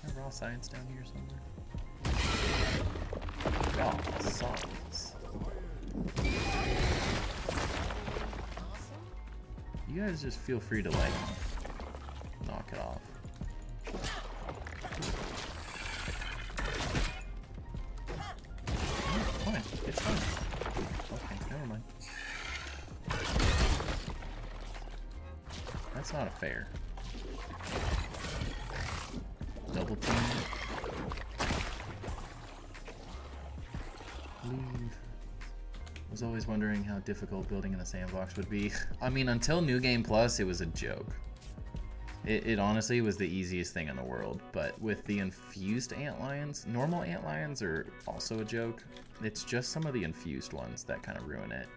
A: Is there raw science down here somewhere? Raw science. You guys just feel free to like knock it off. Oh, fine. It's fine. Okay, never mind. That's not fair. Double team. Leave. I was always wondering how difficult building in the sandbox would be. I mean, until New Game Plus, it was a joke. It honestly was the easiest thing in the world, but with the infused antlions, normal antlions are also a joke. It's just some of the infused ones that kind of ruin it.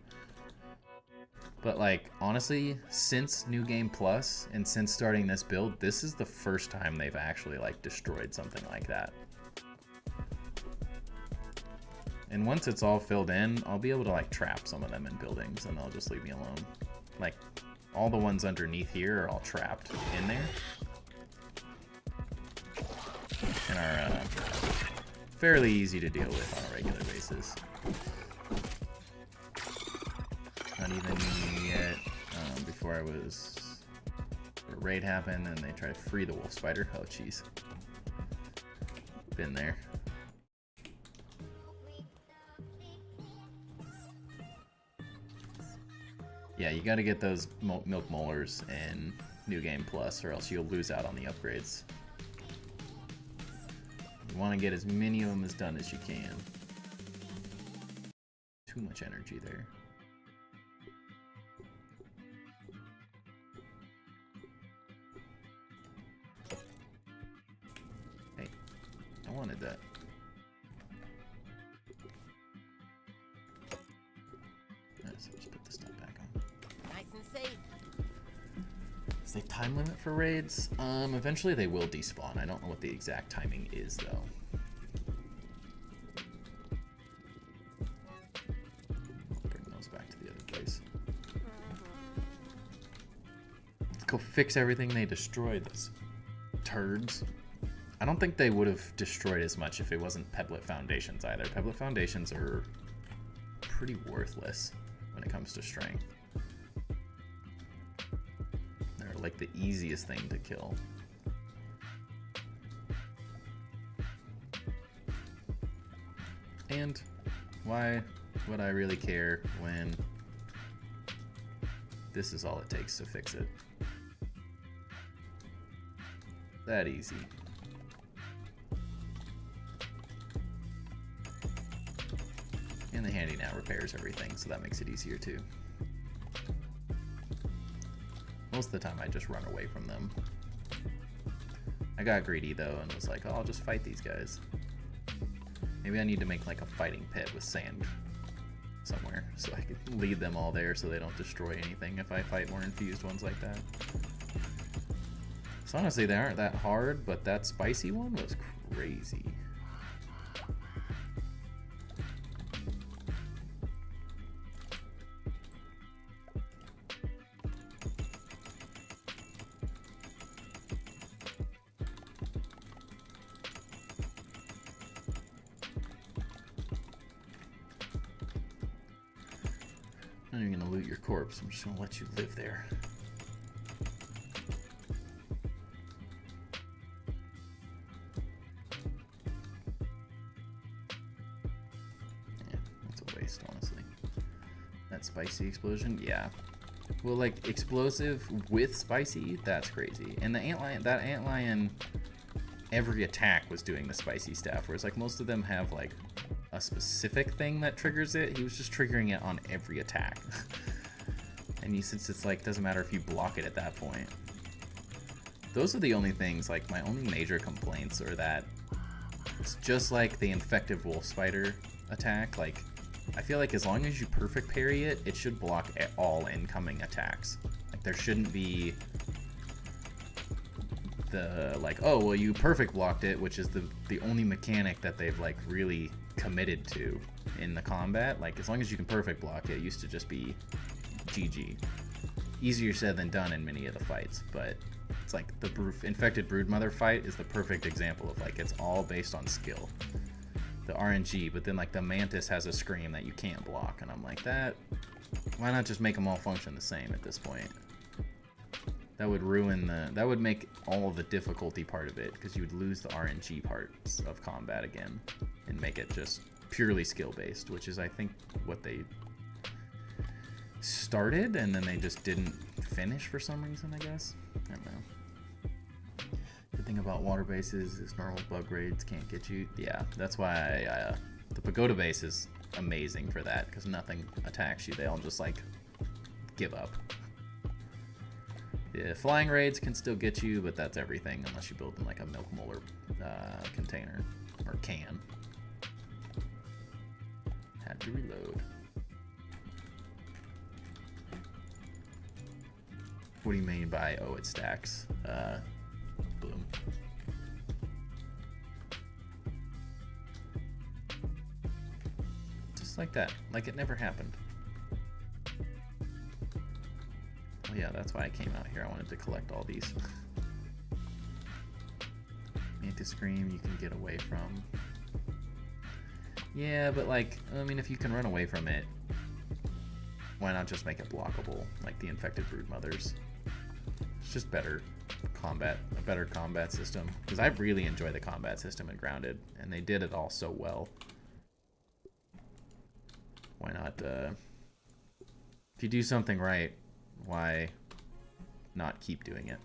A: But like, honestly, since New Game Plus and since starting this build, this is the first time they've actually like destroyed something like that. And once it's all filled in, I'll be able to like trap some of them in buildings and they'll just leave me alone. Like, all the ones underneath here are all trapped in there. And are fairly easy to deal with on a regular basis. Not even yet, before a raid happened and they tried to free the wolf spider. Oh jeez. Been there. Yeah, you gotta get those milk molars in New Game Plus or else you'll lose out on the upgrades. You want to get as many of them as done as you can. Too much energy there. Hey, I wanted that. Alright, so let's put this stuff back on.
B: Nice and safe.
A: Is there time limit for raids? Eventually they will despawn. I don't know what the exact timing is though. I'll bring those back to the other place. Let's go fix everything they destroyed. Those turds. I don't think they would have destroyed as much if it wasn't Pebblet Foundations either. Pebblet Foundations are pretty worthless when it comes to strength. They're like the easiest thing to kill. And why would I really care when this is all it takes to fix it? That easy. And the handy now repairs everything, so that makes it easier too. Most of the time I just run away from them. I got greedy though and was like, oh, I'll just fight these guys. Maybe I need to make like a fighting pit with sand somewhere so I can lead them all there so they don't destroy anything if I fight more infused ones like that. So honestly, they aren't that hard, but that spicy one was crazy. I'm not even gonna loot your corpse, I'm just gonna let you live there. Yeah, that's a waste, honestly. That spicy explosion, yeah. Well, like, explosive with spicy, that's crazy. And the antlion, that antlion, every attack was doing the spicy stuff, whereas like most of them have like a specific thing that triggers it. He was just triggering it on every attack. And since it's like, doesn't matter if you block it at that point. Those are the only things, like my only major complaints are that it's just like the infected wolf spider attack. Like, I feel like as long as you perfect parry it, it should block all incoming attacks. Like there shouldn't be the like, oh well, you perfect blocked it, which is the only mechanic that they've like really committed to in the combat. Like as long as you can perfect block it, it used to just be GG. Easier said than done in many of the fights, but it's like the infected broodmother fight is the perfect example of like it's all based on skill, the RNG. But then like the mantis has a scream that you can't block, and I'm like, that, why not just make them all function the same at this point? That would ruin that would make all the difficulty part of it, because you would lose the RNG parts of combat again and make it just purely skill based, which is I think what they started and then they just didn't finish for some reason, I guess. I don't know. The thing about water bases is normal bug raids can't get you. Yeah, that's why the pagoda base is amazing for that, because nothing attacks you. They all just like give up. The flying raids can still get you, but that's everything unless you build in like a milk molar container or can. Had to reload. What do you mean by, oh, it stacks? Boom. Just like that. Like it never happened. Oh yeah, that's why I came out here. I wanted to collect all these. Mantis Scream you can get away from. Yeah, but like, I mean, if you can run away from it, why not just make it blockable, like the infected broodmothers? It's just better combat, a better combat system. Because I really enjoy the combat system in Grounded, and they did it all so well. Why not, if you do something right, why not keep doing it?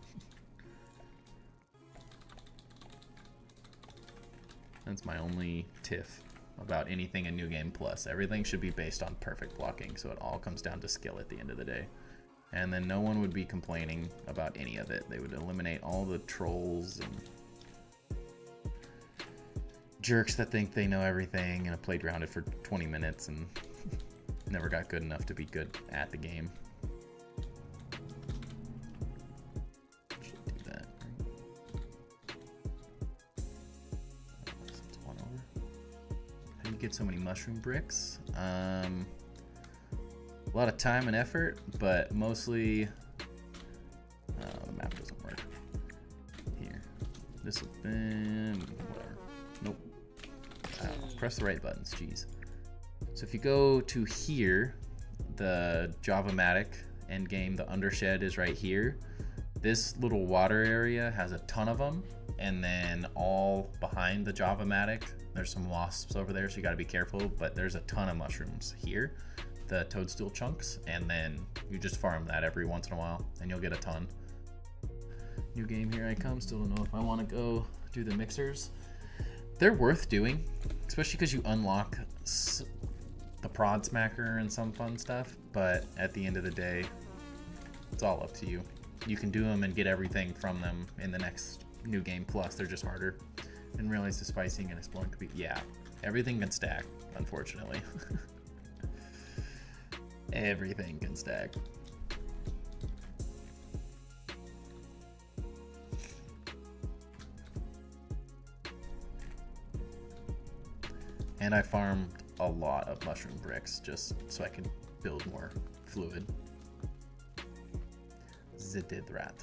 A: That's my only tiff about anything in New Game Plus. Everything should be based on perfect blocking, so it all comes down to skill at the end of the day. And then no one would be complaining about any of it. They would eliminate all the trolls and jerks that think they know everything and have played Grounded for 20 minutes and never got good enough to be good at the game. How do you get so many mushroom bricks? A lot of time and effort, but mostly... the map doesn't work. Here. Discipline... whatever. Nope. Press the right buttons, jeez. So if you go to here, the Java-matic endgame, the undershed is right here. This little water area has a ton of them, and then all behind the Java-matic, there's some wasps over there, so you gotta be careful, but there's a ton of mushrooms here, the toadstool chunks, and then you just farm that every once in a while, and you'll get a ton. New game, here I come. Still don't know if I want to go do the mixers. They're worth doing, especially because you unlock the prod smacker and some fun stuff, but at the end of the day, it's all up to you. You can do them and get everything from them in the next new game, plus they're just harder. And realize the spicing and exploring could be, yeah, everything can stack, unfortunately. Everything can stack. And I farmed a lot of mushroom bricks just so I could build more fluid. Did that.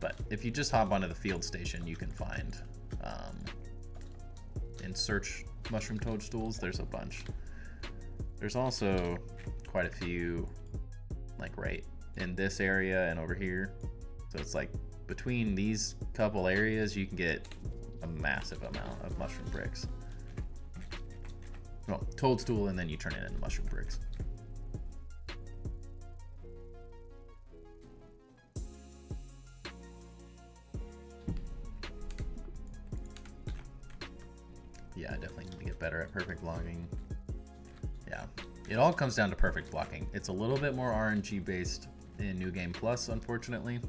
A: But if you just hop onto the field station, you can find, in search mushroom toadstools, there's a bunch. There's also quite a few, like right in this area and over here. So it's like between these couple areas, you can get a massive amount of mushroom bricks. Well, toadstool, and then you turn it into mushroom bricks. Yeah, I definitely need to get better at perfect blocking. Yeah, it all comes down to perfect blocking. It's a little bit more RNG based in New Game Plus, unfortunately.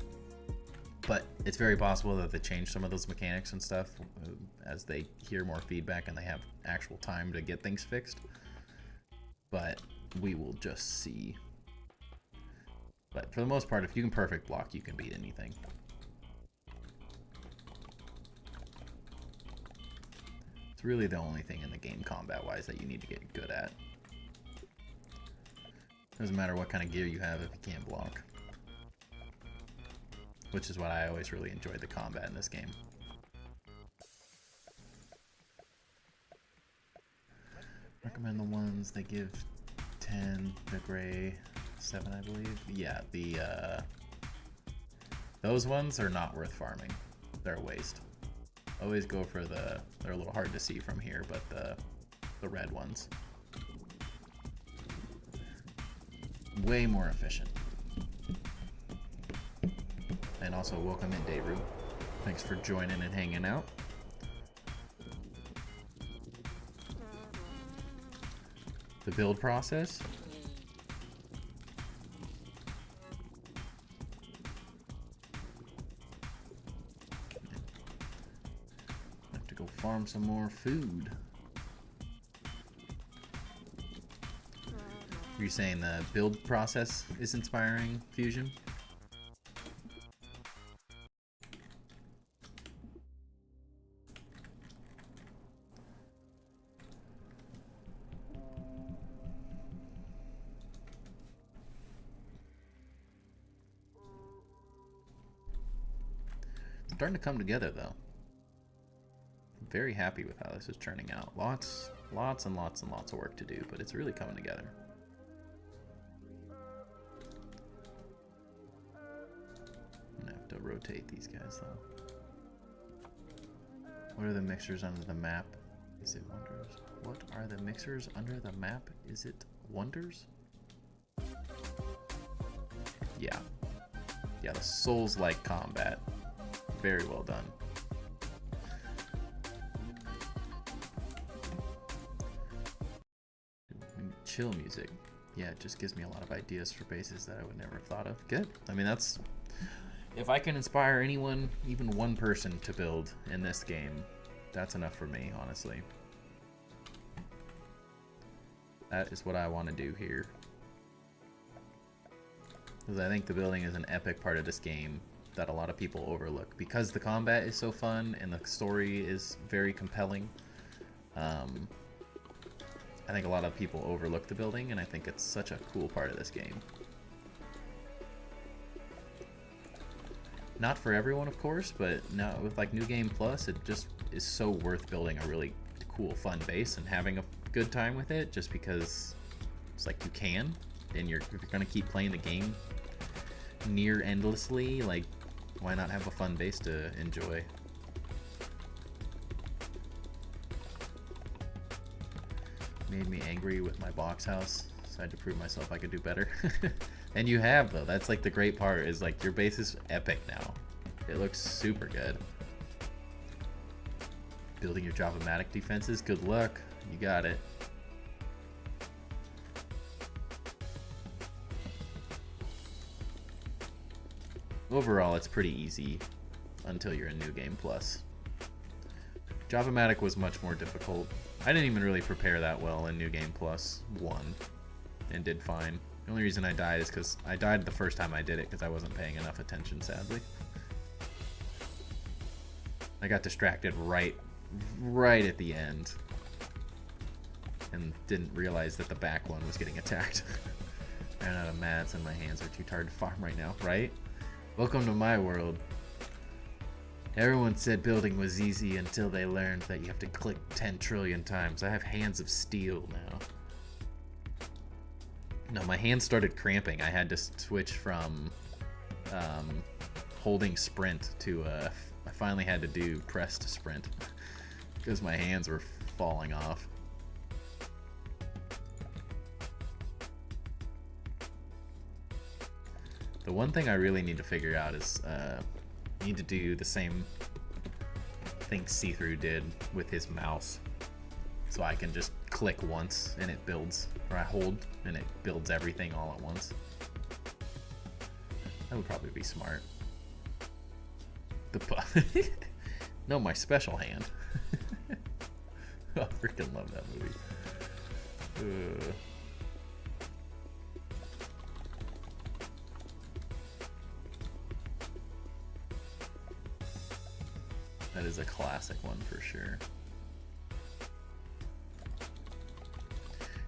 A: But it's very possible that they change some of those mechanics and stuff as they hear more feedback and they have actual time to get things fixed. But we will just see. But for the most part, if you can perfect block, you can beat anything. It's really the only thing in the game combat-wise that you need to get good at. Doesn't matter what kind of gear you have if you can't block. Which is what I always really enjoyed the combat in this game. Recommend the ones they give 10, the gray 7, I believe. Yeah, those ones are not worth farming. They're a waste. Always go for they're a little hard to see from here, but the red ones. Way more efficient. And also, welcome in, Dayru. Thanks for joining and hanging out. The build process. I have to go farm some more food. You're saying the build process is inspiring, Fusion? Starting to come together though. I'm very happy with how this is turning out. Lots and lots of work to do, but it's really coming together. I'm gonna have to rotate these guys though. What are the mixers under the map? Is it wonders? What are the mixers under the map? Is it wonders? Yeah. Yeah, the Souls-like combat. Very well done. Chill music. Yeah, it just gives me a lot of ideas for bases that I would never have thought of. Good. I mean, that's... If I can inspire anyone, even one person, to build in this game, that's enough for me, honestly. That is what I want to do here. Because I think the building is an epic part of this game. that a lot of people overlook because the combat is so fun and the story is very compelling. I think a lot of people overlook the building, and I think it's such a cool part of this game. Not for everyone, of course, but now with like New Game Plus, it just is so worth building a really cool, fun base and having a good time with it, just because it's like you can, and you're gonna keep playing the game near endlessly. Like, why not have a fun base to enjoy? Made me angry with my box house, so I had to prove myself I could do better. And you have, though. That's like the great part, is like your base is epic now. It looks super good. Building your Java-matic defenses, good luck. You got it. Overall, it's pretty easy until you're in New Game Plus. Java-matic was much more difficult. I didn't even really prepare that well in New Game Plus 1 and did fine. The only reason I died is because I died the first time I did it because I wasn't paying enough attention, sadly. I got distracted right at the end and didn't realize that the back one was getting attacked. Ran out of mats and my hands are too tired to farm right now, right? Welcome to my world. Everyone said building was easy until they learned that you have to click 10 trillion times. I have hands of steel now. No, my hands started cramping. I had to switch from holding sprint to I finally had to do press to sprint because my hands were falling off. The one thing I really need to figure out is need to do the same thing See-Through did with his mouse, so I can just click once and it builds, or I hold and it builds everything all at once. That would probably be smart. No, my special hand. I freaking love that movie. That is a classic one for sure.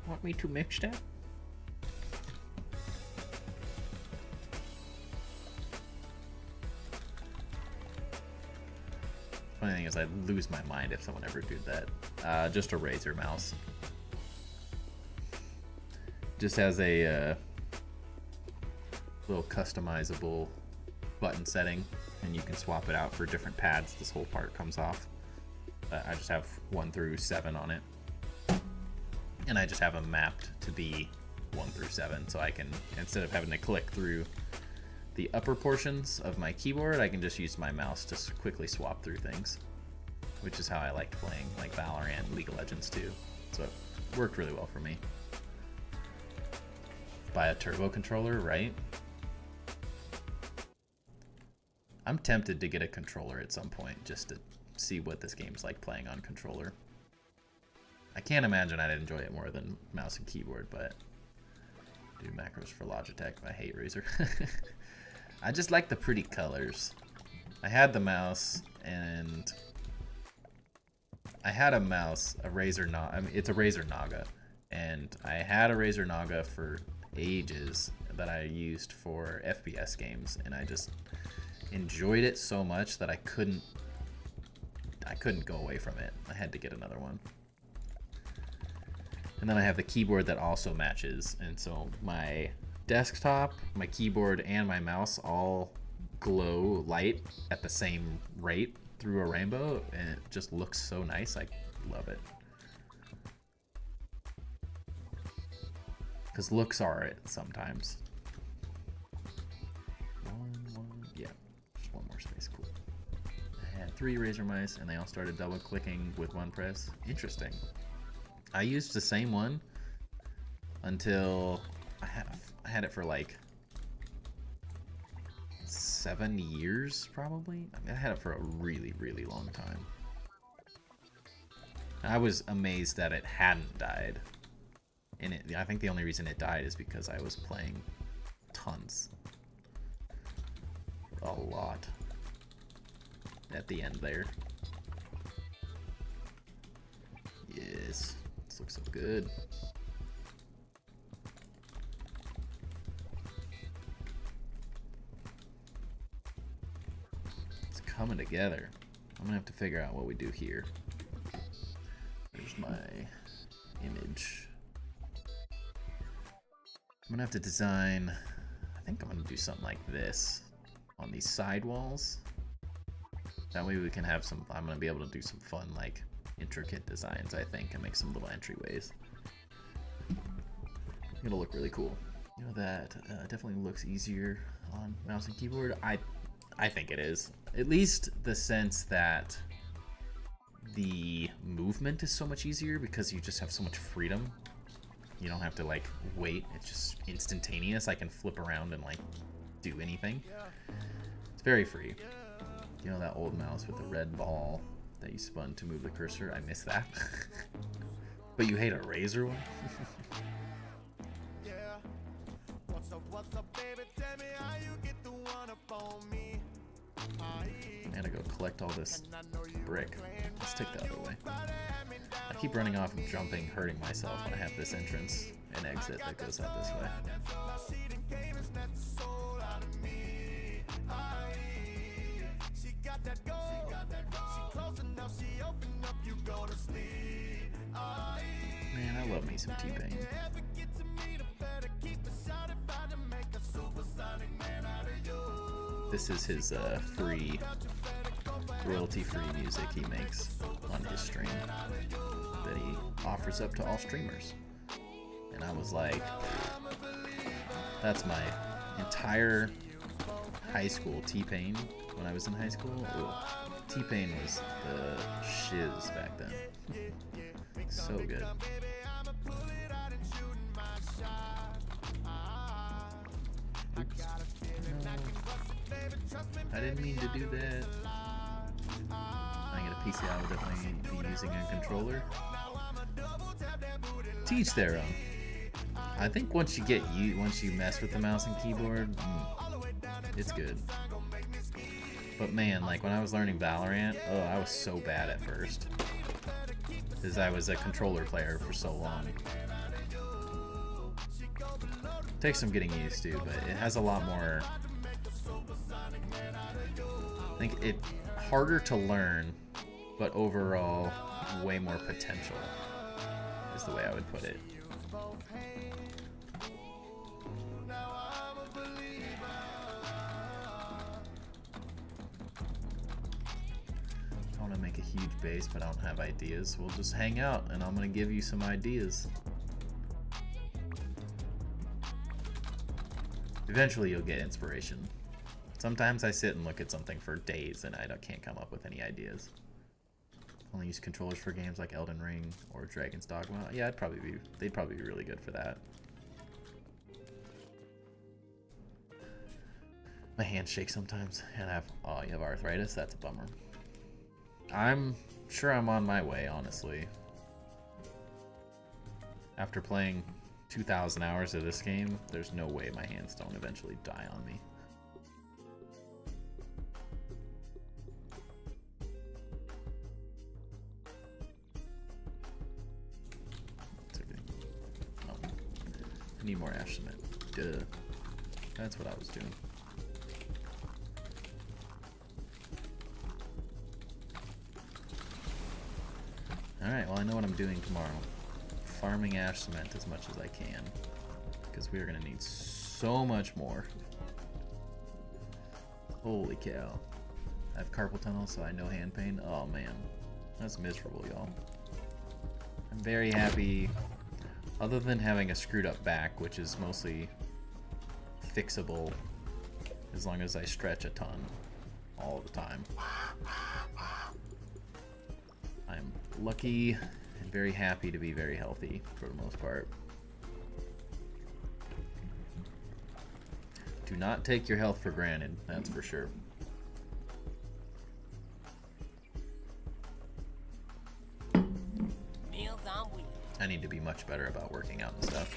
A: Want me to mix that? Funny thing is, I'd lose my mind if someone ever did that. Just a Razer mouse. Just has a little customizable button setting, and you can swap it out for different pads. This whole part comes off. I just have 1 through 7 on it, and I just have them mapped to be 1 through 7, so I can, instead of having to click through the upper portions of my keyboard, I can just use my mouse to quickly swap through things, which is how I liked playing like Valorant and League of Legends too. So it worked really well for me. Buy a turbo controller, right? I'm tempted to get a controller at some point just to see what this game's like playing on controller. I can't imagine I'd enjoy it more than mouse and keyboard, but do macros for Logitech. I hate Razer. I just like the pretty colors. I had the mouse, and I had a mouse, a Razer Naga. I mean, it's a Razer Naga, and I had a Razer Naga for ages that I used for FPS games, and I just enjoyed it so much that I couldn't go away from it. I had to get another one. And then I have the keyboard that also matches, and so my desktop, my keyboard, and my mouse all glow light at the same rate through a rainbow, and it just looks so nice. I love it. Because looks are it sometimes. Yeah, just one more space, cool. I had 3 Razer mice, and they all started double clicking with one press. Interesting. I used the same one until I had it for like 7 years, probably. I mean, I had it for a really, really long time. I was amazed that it hadn't died. And I think the only reason it died is because I was playing tons. a lot at the end there. Yes, this looks so good. It's coming together. I'm gonna have to figure out what we do here. There's my image. I'm gonna have to design, I think I'm gonna do something like this on these side walls. That way we can have some, I'm gonna be able to do some fun like intricate designs, I think, and make some little entryways. It'll look really cool. You know, that definitely looks easier on mouse and keyboard. I think it is. At least the sense that the movement is so much easier because you just have so much freedom. You don't have to like wait. It's just instantaneous. I can flip around and like do anything. It's very free. You know that old mouse with the red ball that you spun to move the cursor? I miss that. But you hate a razor one? I gotta go collect all this brick. Let's take the other way. I keep running off and jumping, hurting myself when I have this entrance and exit that goes out this way. Man, I love me some T-Pain. This is his free, royalty-free music he makes on his stream that he offers up to all streamers. And I was like, that's my entire high school T-Pain when I was in high school. Ooh, T-Pain was the shiz back then. So good. Oops. No. I didn't mean to do that. I get a PC, I would definitely be using a controller. To each their own. I think once you mess with the mouse and keyboard, it's good. But man, like when I was learning Valorant, oh, I was so bad at first. Because I was a controller player for so long. Takes some getting used to, but it has a lot more. I think it harder to learn, but overall way more potential is the way I would put it. I want to make a huge base, but I don't have ideas. We'll just hang out, and I'm going to give you some ideas. Eventually you'll get inspiration. Sometimes I sit and look at something for days and I can't come up with any ideas. Only use controllers for games like Elden Ring or Dragon's Dogma. Yeah, they'd probably be really good for that. My hands shake sometimes and you have arthritis? That's a bummer. I'm sure I'm on my way, honestly. After playing 2,000 hours of this game, there's no way my hands don't eventually die on me. Oh, I need more ash cement. Duh. That's what I was doing. Alright, well I know what I'm doing tomorrow. Farming ash cement as much as I can, because we are going to need so much more. Holy cow. I have carpal tunnel, so I know hand pain. Oh man, that's miserable, y'all. I'm very happy, other than having a screwed up back, which is mostly fixable as long as I stretch a ton all the time. I'm lucky and very happy to be very healthy for the most part. Do not take your health for granted, that's for sure. I need to be much better about working out and stuff.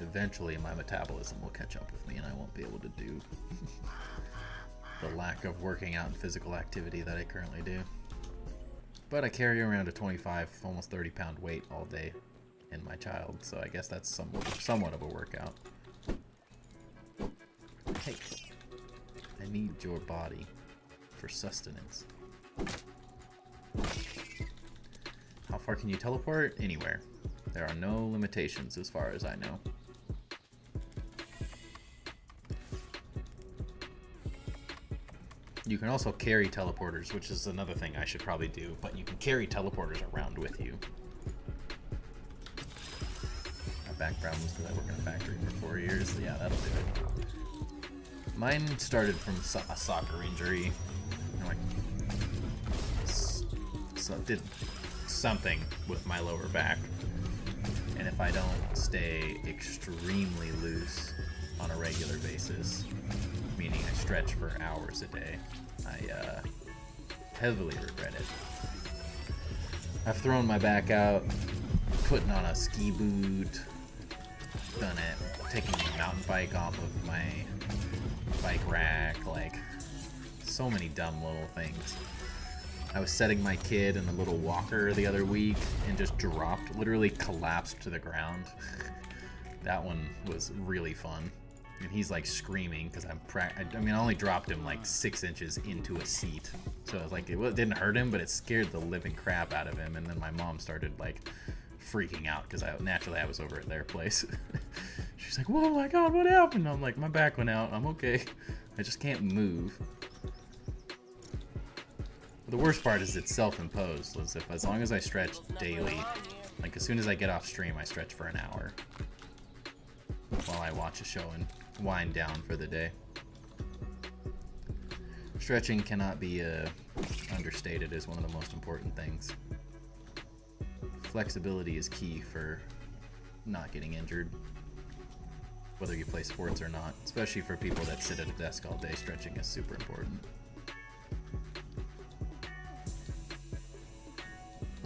A: eventually my metabolism will catch up with me and I won't be able to do the lack of working out and physical activity that I currently do. But I carry around a 25, almost 30 pound weight all day in my child, so I guess that's somewhat of a workout. Hey, I need your body for sustenance. How far can you teleport? Anywhere. There are no limitations as far as I know. You can also carry teleporters, which is another thing I should probably do, but you can carry teleporters around with you. My background was because I worked in a factory for 4 years, so yeah, that'll do it. Mine started from a soccer injury. You know, did something with my lower back. And if I don't stay extremely loose on a regular basis, meaning I stretch for hours a day, I heavily regret it. I've thrown my back out, putting on a ski boot, done it, taking the mountain bike off of my bike rack, like so many dumb little things. I was setting my kid in a little walker the other week and just dropped, literally collapsed to the ground. That one was really fun. And he's like screaming because I mean, I only dropped him like 6 inches into a seat. So it was like, it didn't hurt him, but it scared the living crap out of him. And then my mom started like freaking out because naturally I was over at their place. She's like, "Whoa, my God, what happened?" I'm like, "My back went out. I'm okay. I just can't move." The worst part is it's self-imposed. As long as I stretch daily, like as soon as I get off stream, I stretch for an hour while I watch a show and wind down for the day. Stretching cannot be understated as one of the most important things. Flexibility is key for not getting injured, whether you play sports or not. Especially for people that sit at a desk all day, stretching is super important.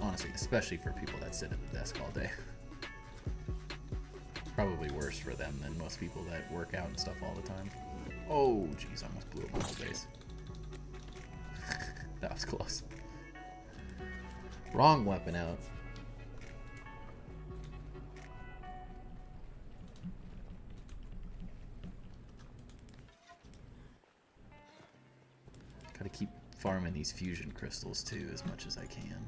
A: Honestly, especially for people that sit at the desk all day. Probably worse for them than most people that work out and stuff all the time. Oh, jeez, I almost blew up my whole base. That was close. Wrong weapon out. Gotta keep farming these fusion crystals too as much as I can.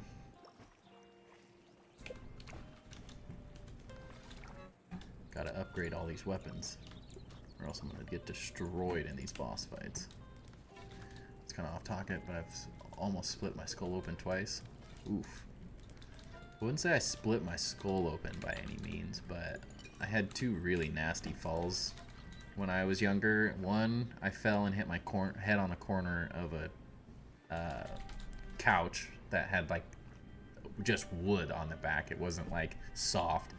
A: Gotta upgrade all these weapons, or else I'm gonna get destroyed in these boss fights. It's kind of off target, but I've almost split my skull open twice. Oof. I wouldn't say I split my skull open by any means, but I had 2 really nasty falls when I was younger. One, I fell and hit my head on a corner of a couch that had like just wood on the back. It wasn't like soft.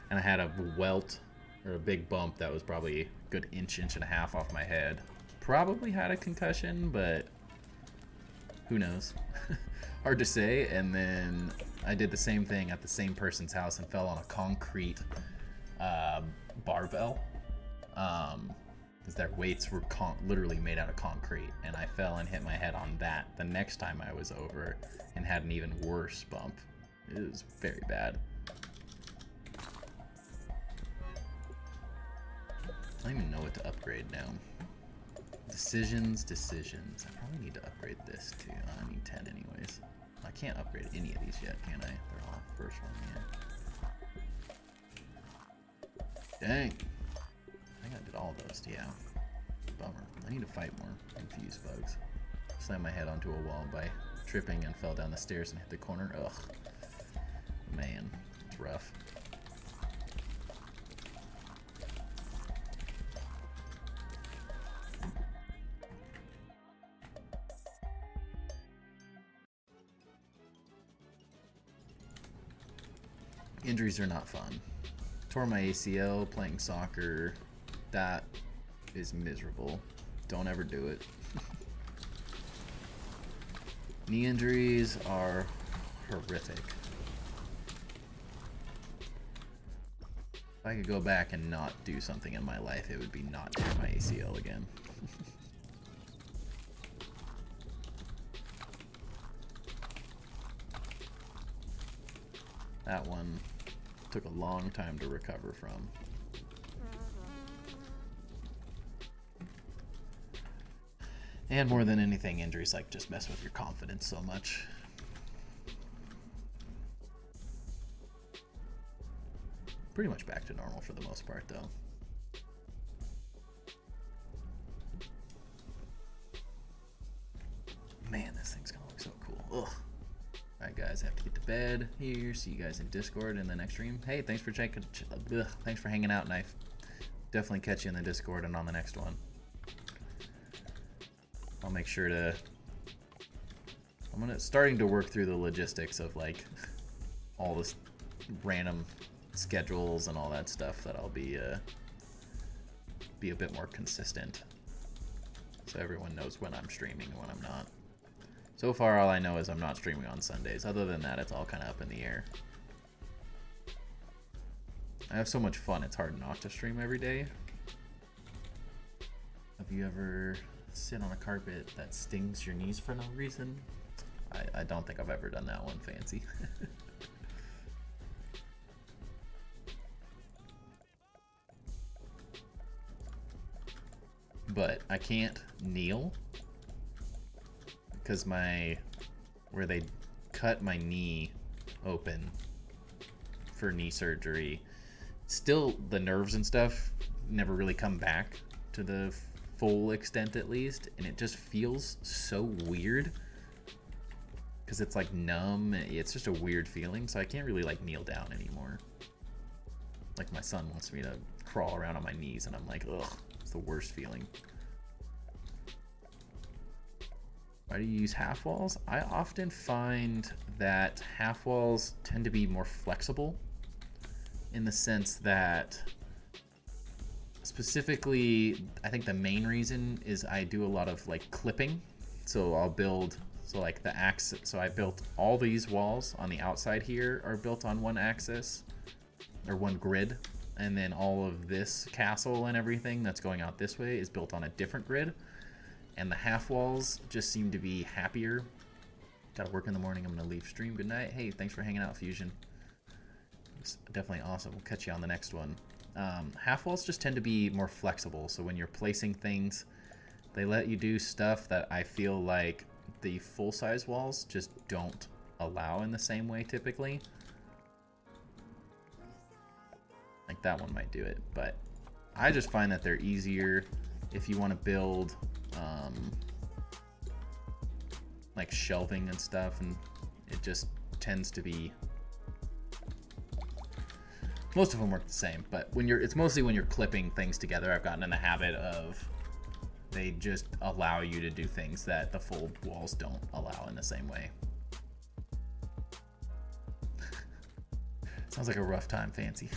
A: And I had a welt, or a big bump that was probably a good inch and a half off my head. Probably had a concussion, but who knows? Hard to say. And then I did the same thing at the same person's house and fell on a concrete barbell. Because their weights were literally made out of concrete. And I fell and hit my head on that the next time I was over and had an even worse bump. It was very bad. I don't even know what to upgrade now. Decisions. I probably need to upgrade this too. I need 10 anyways. I can't upgrade any of these yet, can I? They're all first one, yeah. Dang. I think I did all those, yeah. Bummer. I need to fight more infused bugs. Slammed my head onto a wall by tripping and fell down the stairs and hit the corner. Ugh. Man, it's rough. Injuries are not fun. Tore my ACL playing soccer. That is miserable. Don't ever do it. Knee injuries are horrific. I could go back and not do something in my life, it would be not tear my ACL again. That one took a long time to recover from. And more than anything, injuries like just mess with your confidence so much. Pretty much back to normal for the most part, though. Man, this thing's gonna look so cool. Ugh. Alright, guys, I have to get to bed here. See you guys in Discord in the next stream. Hey, thanks for thanks for hanging out, Knife. Definitely catch you in the Discord and on the next one. I'll make sure to... I'm starting to work through the logistics of like all this random schedules and all that stuff that I'll be a bit more consistent, so everyone knows when I'm streaming and when I'm not. So far, all I know is I'm not streaming on Sundays. Other than that, it's all kind of up in the air. I have so much fun, it's hard not to stream every day. Have you ever sit on a carpet that stings your knees for no reason? I don't think I've ever done that one, Fancy. But I can't kneel because where they cut my knee open for knee surgery, still the nerves and stuff never really come back to the full extent, at least, and it just feels so weird because it's like numb. It's just a weird feeling, so I can't really like kneel down anymore. Like my son wants me to crawl around on my knees and I'm like, ugh, it's the worst feeling. Why do you use half walls? I often find that half walls tend to be more flexible in the sense that, specifically, I think the main reason is I do a lot of like clipping. So I'll build, so like the axis, so I built all these walls on the outside here are built on one axis or one grid. And then all of this castle and everything that's going out this way is built on a different grid. And the half walls just seem to be happier. Gotta work in the morning, I'm gonna leave stream. Good night. Hey, thanks for hanging out, Fusion. It's definitely awesome. We'll catch you on the next one. Half walls just tend to be more flexible. So when you're placing things, they let you do stuff that I feel like the full-size walls just don't allow in the same way typically. Like that one might do it, but I just find that they're easier if you want to build like shelving and stuff, and it just tends to be, most of them work the same, but when it's mostly when you're clipping things together, I've gotten in the habit of they just allow you to do things that the full walls don't allow in the same way. Sounds like a rough time, Fancy.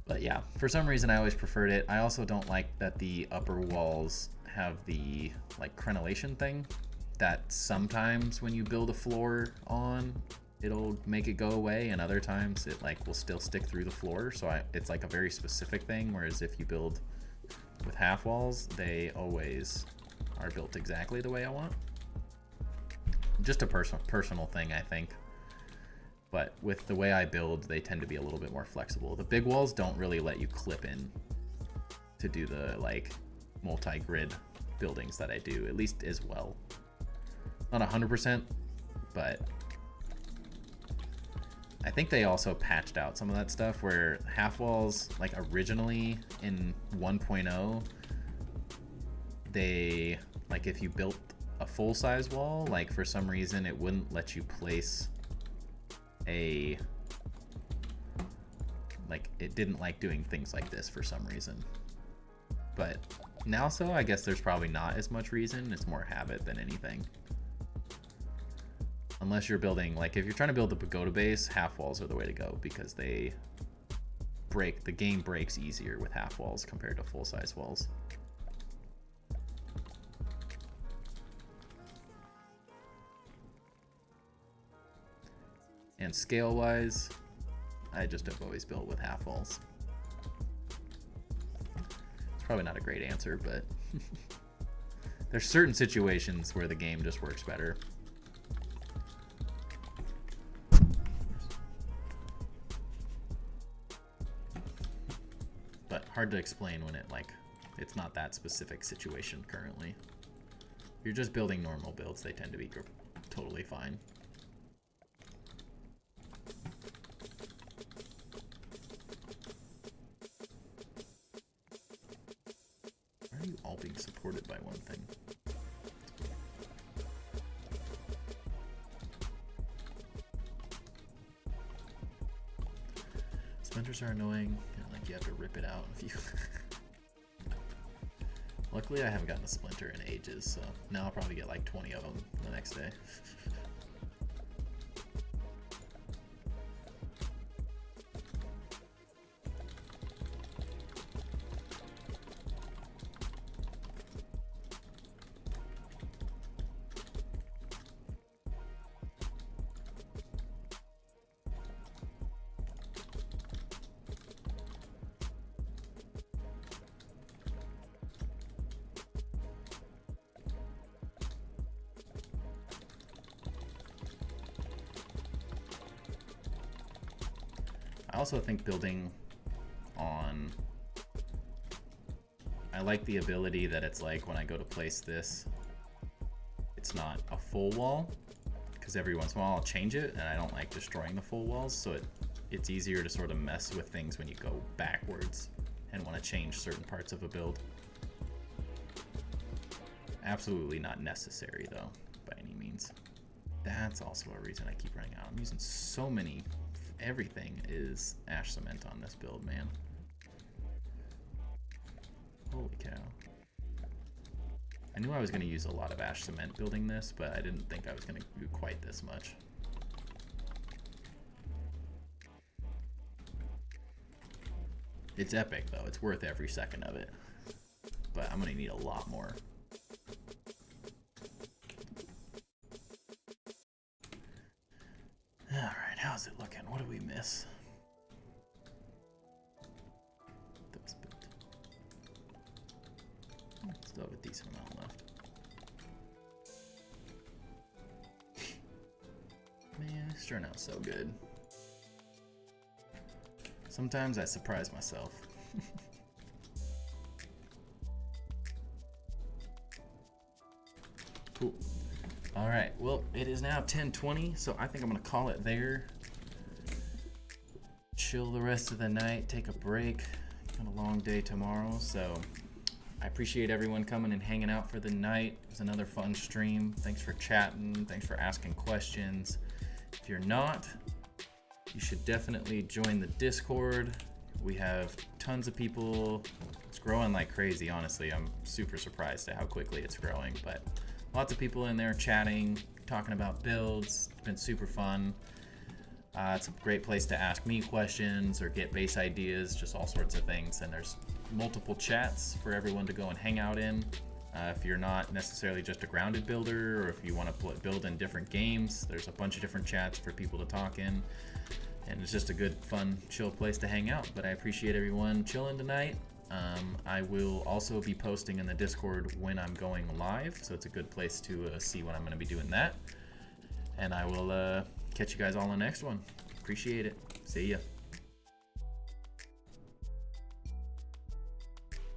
A: But yeah, for some reason I always preferred it. I also don't like that the upper walls have the like crenellation thing that sometimes when you build a floor on, it'll make it go away, and other times it like will still stick through the floor. So it's like a very specific thing, whereas if you build with half walls, they always are built exactly the way I want. Just a personal thing, I think. But with the way I build, they tend to be a little bit more flexible. The big walls don't really let you clip in to do the like multi-grid buildings that I do, at least as well. Not 100%, but I think they also patched out some of that stuff where half walls, like originally in 1.0, they, like if you built a full-size wall, like for some reason it wouldn't let you place like it didn't like doing things like this for some reason. But now, so I guess there's probably not as much reason. It's more habit than anything. Unless you're building, like if you're trying to build the pagoda base, half walls are the way to go because they break, the game breaks easier with half walls compared to full-size walls. And scale-wise, I just have always built with half walls. It's probably not a great answer, but there's certain situations where the game just works better. But hard to explain when it's not that specific situation currently. If you're just building normal builds, they tend to be totally fine. Why are you all being supported by one thing? Splinters are annoying. You have to rip it out if you. Luckily, I haven't gotten a splinter in ages, so now I'll probably get like 20 of them the next day. I also think building on, I like the ability that it's like when I go to place this, it's not a full wall, because every once in a while I'll change it and I don't like destroying the full walls, so it's easier to sort of mess with things when you go backwards and want to change certain parts of a build. Absolutely not necessary though, by any means. That's also a reason I keep running out. I'm using so many. Everything is ash cement on this build, man. Holy cow. I knew I was going to use a lot of ash cement building this, but I didn't think I was going to do quite this much. It's epic though, it's worth every second of it. But I'm going to need a lot more. Alright, how's it looking? What did we miss? That was built. Still have a decent amount left. Man, this turned out so good. Sometimes I surprise myself. Cool. All right, well, it is now 10:20, so I think I'm gonna call it there. Chill the rest of the night, take a break. Got a long day tomorrow, so I appreciate everyone coming and hanging out for the night. It was another fun stream. Thanks for chatting, thanks for asking questions. If you're not, you should definitely join the Discord. We have tons of people. It's growing like crazy, honestly. I'm super surprised at how quickly it's growing, but lots of people in there chatting, talking about builds. It's been super fun. It's a great place to ask me questions or get base ideas, just all sorts of things. And there's multiple chats for everyone to go and hang out in. If you're not necessarily just a grounded builder, or if you want to build in different games, there's a bunch of different chats for people to talk in. And it's just a good, fun, chill place to hang out. But I appreciate everyone chilling tonight. I will also be posting in the Discord when I'm going live, so it's a good place to see when I'm going to be doing that. And I will catch you guys all on the next one. Appreciate it. See ya.